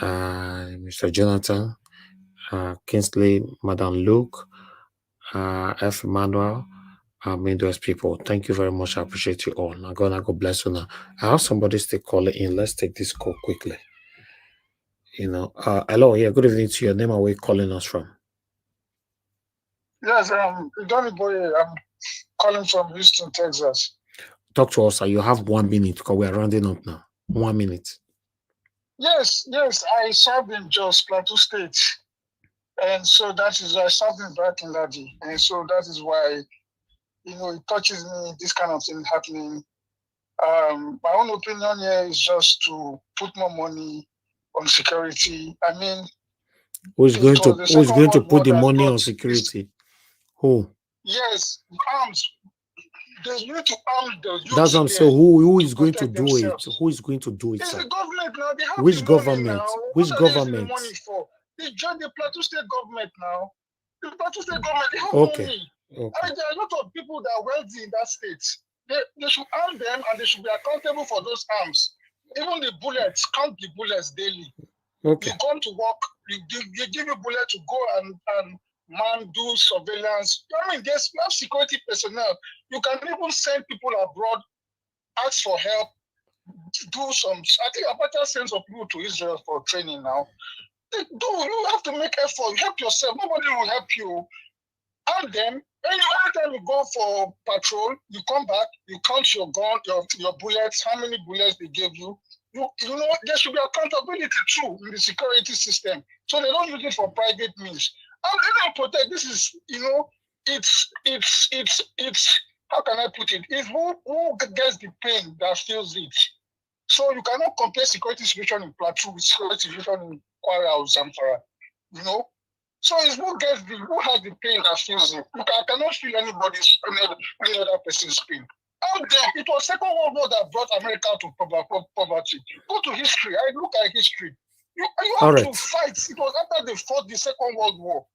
Mr. Jonathan, Kingsley, Madam Luke, F. Emmanuel, Midwest people. Thank you very much. I appreciate you all. Now, God bless you now. I have somebody still calling in. Let's take this call quickly. Hello, yeah, good evening to your name and where you calling us from. Yes, Donny Boy, I'm calling from Houston, Texas. Talk to us, sir. You have 1 minute because we are rounding up now. 1 minute. Yes, I served in Jos, Plateau State. And so that is why I served in Brighton Ladi. And so that is why, it touches me, this kind of thing happening. My own opinion here is just to put more money on security. I mean, who's going to put the money on security? Who? Yes, arms. They need to arm the youth. That's what I'm saying. Who is going to do themselves. It? Who is going to do it? It's sir? the government now. They have Which the government? Money now. Which what government? The money for? They joined the Plateau State government now. The Plateau State government, they have money. Okay. And there are a lot of people that are wealthy in that state. They should arm them and they should be accountable for those arms. Even the bullets, count the bullets daily. Okay. You come to work, you give a bullet to go and man do surveillance. I mean, we have security personnel. You can even send people abroad, ask for help, do some. I think Abacha sends some people to Israel for training now. You have to make effort. Help yourself. Nobody will help you. And then, anytime you go for patrol, you come back, you count your gun, your bullets, how many bullets they gave you. There should be accountability too in the security system. So they don't use it for private means. And even protect, this is, it's how can I put it? It's who gets the pain that feels it. So you cannot compare security situation in Plateau with security situation in Kwara or Zamfara, you know. So it's who has the pain that feels it. I cannot feel any other person's pain. Out there, it was Second World War that brought America to poverty. Go to history. I look at history. You have to fight. It was after they fought the Second World War.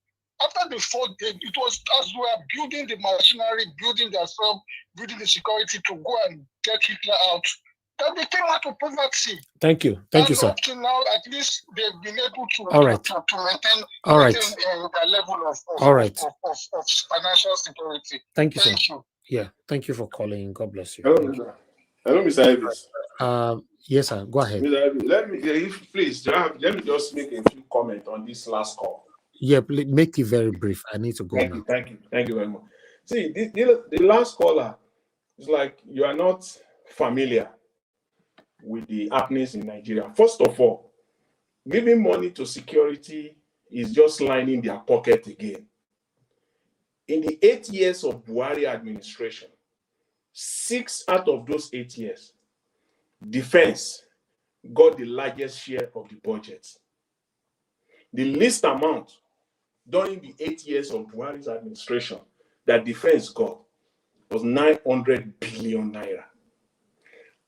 After they fought, it was as we are building the machinery, building themselves, building the security to go and get Hitler out. That they came out of poverty. Thank you. Thank you, sir. Up to now, at least they've been able to, All right. to maintain, All right. their level of financial security. Thank you, Thank sir. you. Yeah, thank you for calling. God bless you. Hello, Mr. Elvis. Yes, sir. Go ahead. Mr. Elvis, let me just make a few comments on this last call. Yeah, please make it very brief. I need to go now. Thank you very much. See, the last caller is like you are not familiar with the happenings in Nigeria. First of all, giving money to security is just lining their pocket again. In the 8 years of Buhari administration, 6 out of those 8 years, defense got the largest share of the budget. The least amount during the 8 years of Buhari's administration that defense got was 900 billion naira.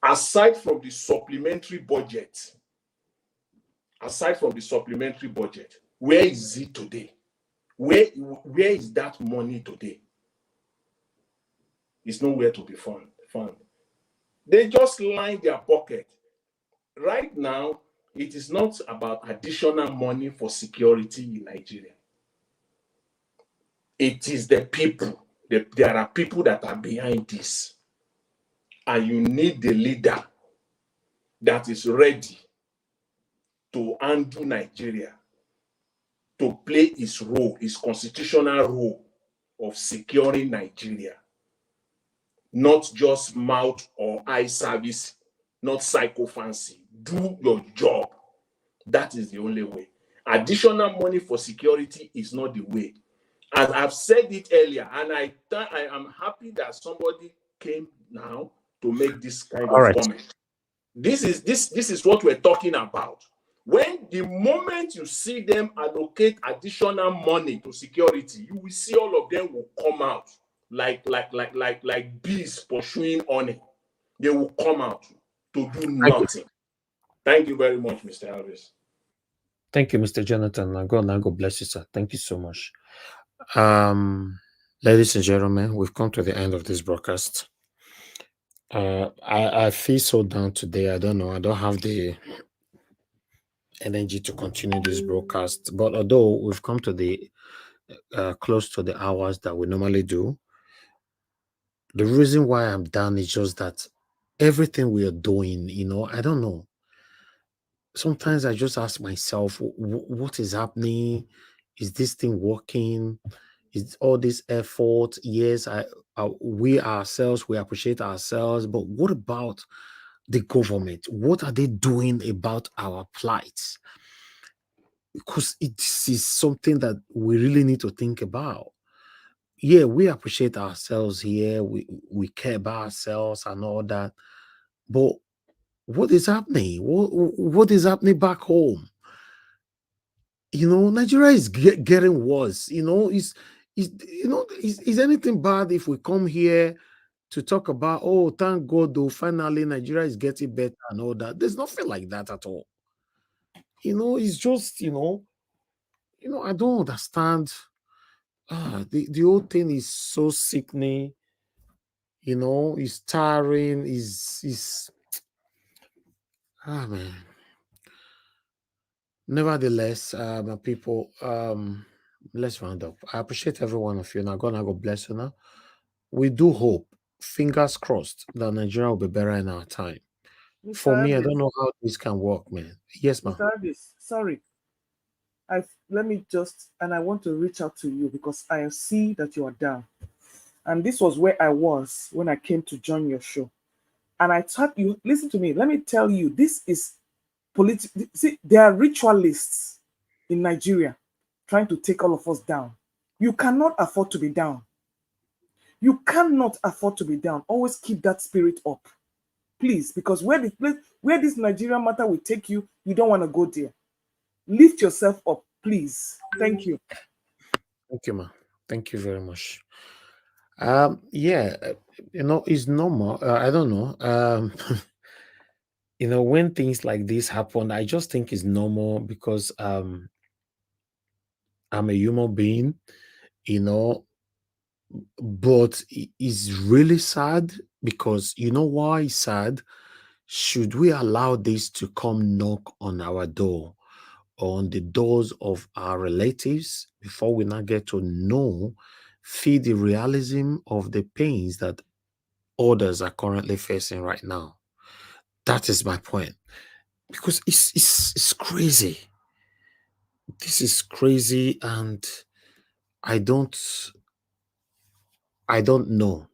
Aside from the supplementary budget, where is it today? Where is that money today? It's nowhere to be found. They just line their pocket. Right now, it is not about additional money for security in Nigeria. It is the people. There are people that are behind this. And you need the leader that is ready to undo Nigeria, to play his role, his constitutional role of securing Nigeria. Not just mouth or eye service, not psychophancy. Do your job. That is the only way. Additional money for security is not the way. As I've said it earlier, and I am happy that somebody came now to make this kind of comment. This is what we're talking about. When the moment you see them allocate additional money to security, you will see all of them will come out like bees pursuing honey. They will come out to do nothing. Thank you very much, Mr. Elvis. Thank you, Mr. Jonathan. God bless you, sir. Thank you so much. Ladies and gentlemen, we've come to the end of this broadcast. I feel so down today. I don't know. I don't have the energy to continue this broadcast. But although we've come to the close to the hours that we normally do, the reason why I'm down is just that everything we are doing, I don't know. Sometimes I just ask myself, what is happening? Is this thing working? Is all this effort? Yes, we ourselves, we appreciate ourselves, but what about the government? What are they doing about our plight? Because it is something that we really need to think about. Yeah, we appreciate ourselves here. We care about ourselves and all that. But what is happening? What is happening back home? Nigeria is getting worse. Is anything bad if we come here to talk about, oh, thank God, though, finally Nigeria is getting better and all that? There's nothing like that at all. It's just, I don't understand. The whole thing is so sickening. It's tiring. Man. Nevertheless, my people, let's round up. I appreciate every one of you. Now, God bless you. Now, we do hope, fingers crossed, that Nigeria will be better in our time. Mr. For me, I Elvis. don't know how this can work, man. Yes, ma'am. Mr. Elvis, sorry. Let me just, and I want to reach out to you because I see that you are down. And this was where I was when I came to join your show. And I thought you, listen to me, let me tell you, this is political. See, there are ritualists in Nigeria trying to take all of us down. You cannot afford to be down. You cannot afford to be down. Always keep that spirit up, please, because where this Nigerian matter will take you, you don't want to go there. Lift yourself up, please. Thank you. Thank you, ma. Thank you very much. Yeah, it's normal. I don't know. When things like this happen, I just think it's normal because I'm a human being, but it's really sad because you know why it's sad? Should we allow this to come knock on our door or on the doors of our relatives before we now get to feel the realism of the pains that others are currently facing right now? That is my point. Because it's crazy. This is crazy, and I don't know.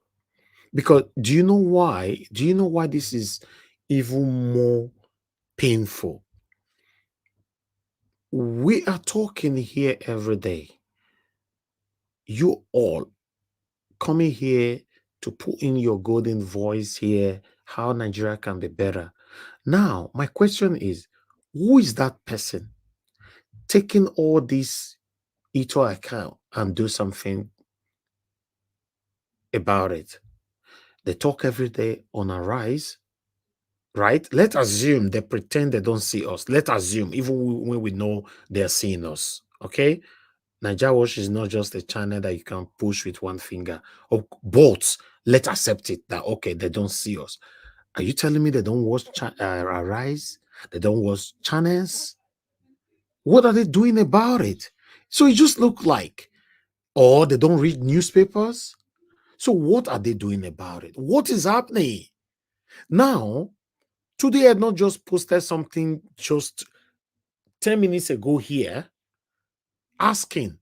Because do you know why? Do you know why this is even more painful? We are talking here every day. You all coming here to put in your golden voice here, how Nigeria can be better. Now, my question is, who is that person taking all this into account and do something about it? They talk every day on a rise, right? Let's assume they pretend they don't see us. Let's assume, even when we know they're seeing us, okay? Nigeria Watch is not just a channel that you can push with one finger. But let's accept it that, okay, they don't see us. Are you telling me they don't watch Arise? They don't watch channels? What are they doing about it? So it just look like, or they don't read newspapers? So what are they doing about it? What is happening? Now, today I not just posted something just 10 minutes ago here, asking,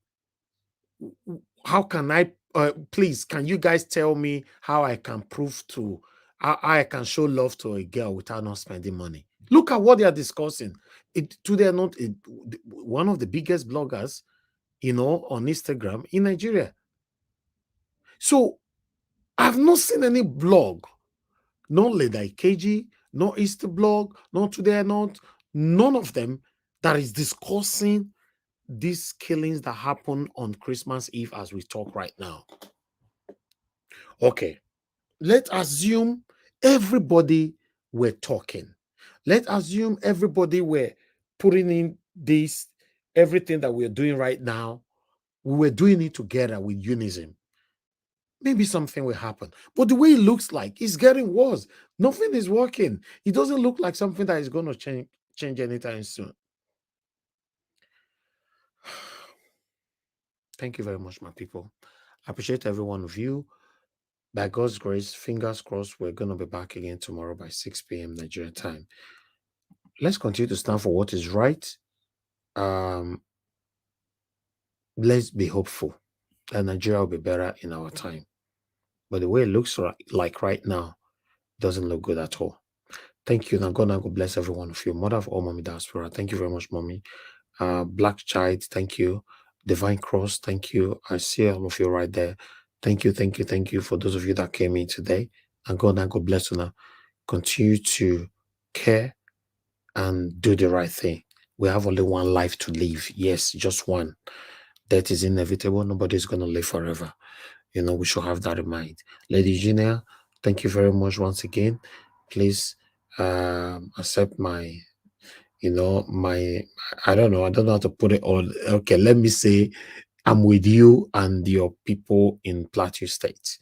how can I, please, can you guys tell me how I can prove to, how I can show love to a girl without not spending money? Look at what they are discussing. Today, not one of the biggest bloggers, on Instagram in Nigeria. So I've not seen any blog, no Leda Ikeji, no Easter blog, no Today Not, none of them that is discussing these killings that happen on Christmas Eve as we talk right now. Okay, let's assume everybody were talking. Let's assume everybody were putting in this, everything that we're doing right now, we were doing it together with unison. Maybe something will happen. But the way it looks like, it's getting worse. Nothing is working. It doesn't look like something that is going to change anytime soon. Thank you very much, my people. I appreciate every one of you. By God's grace, fingers crossed, we're going to be back again tomorrow by 6 p.m. Nigerian time. Let's continue to stand for what is right. Let's be hopeful that Nigeria will be better in our time. But the way it looks like right now doesn't look good at all. Thank you. Now God bless every one of you. Mother of all Mommy Diaspora, thank you very much, Mommy. Black Child, thank you. Divine Cross, thank you. I see all of you right there. Thank you for those of you that came in today. And God bless you now. Continue to care and do the right thing. We have only one life to live. Yes, just one. Death is inevitable. Nobody's going to live forever. We should have that in mind. Lady Eugenia, thank you very much once again. Please accept my, I don't know how to put it on. Okay, let me say, I'm with you and your people in Plateau State.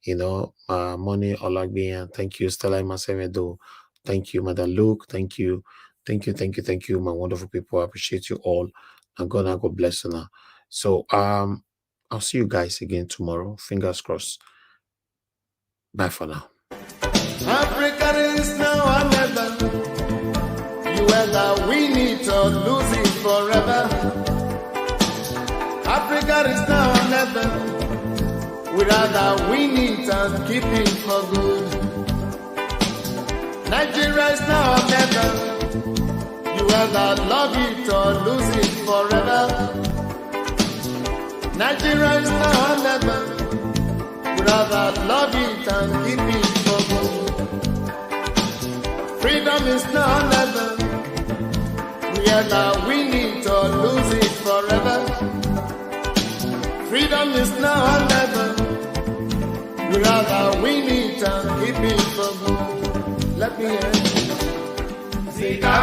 Money Olagbian, thank you. Stella Masemedo, thank you. Madam Luke, thank you. Thank you, my wonderful people. I appreciate you all. And God bless you now. So, I'll see you guys again tomorrow. Fingers crossed. Bye for now. Africa is now or never. You whether win it or lose it forever. Africa is now or never. We rather win it and keep it for good. Nigeria is now or never. You whether love it or lose it forever. Nigeria is now or never. We rather and keep it for good. Freedom is now never. We either win it or lose it forever. Freedom is now or never. We rather win it and keep it for good. Let me end. Zika,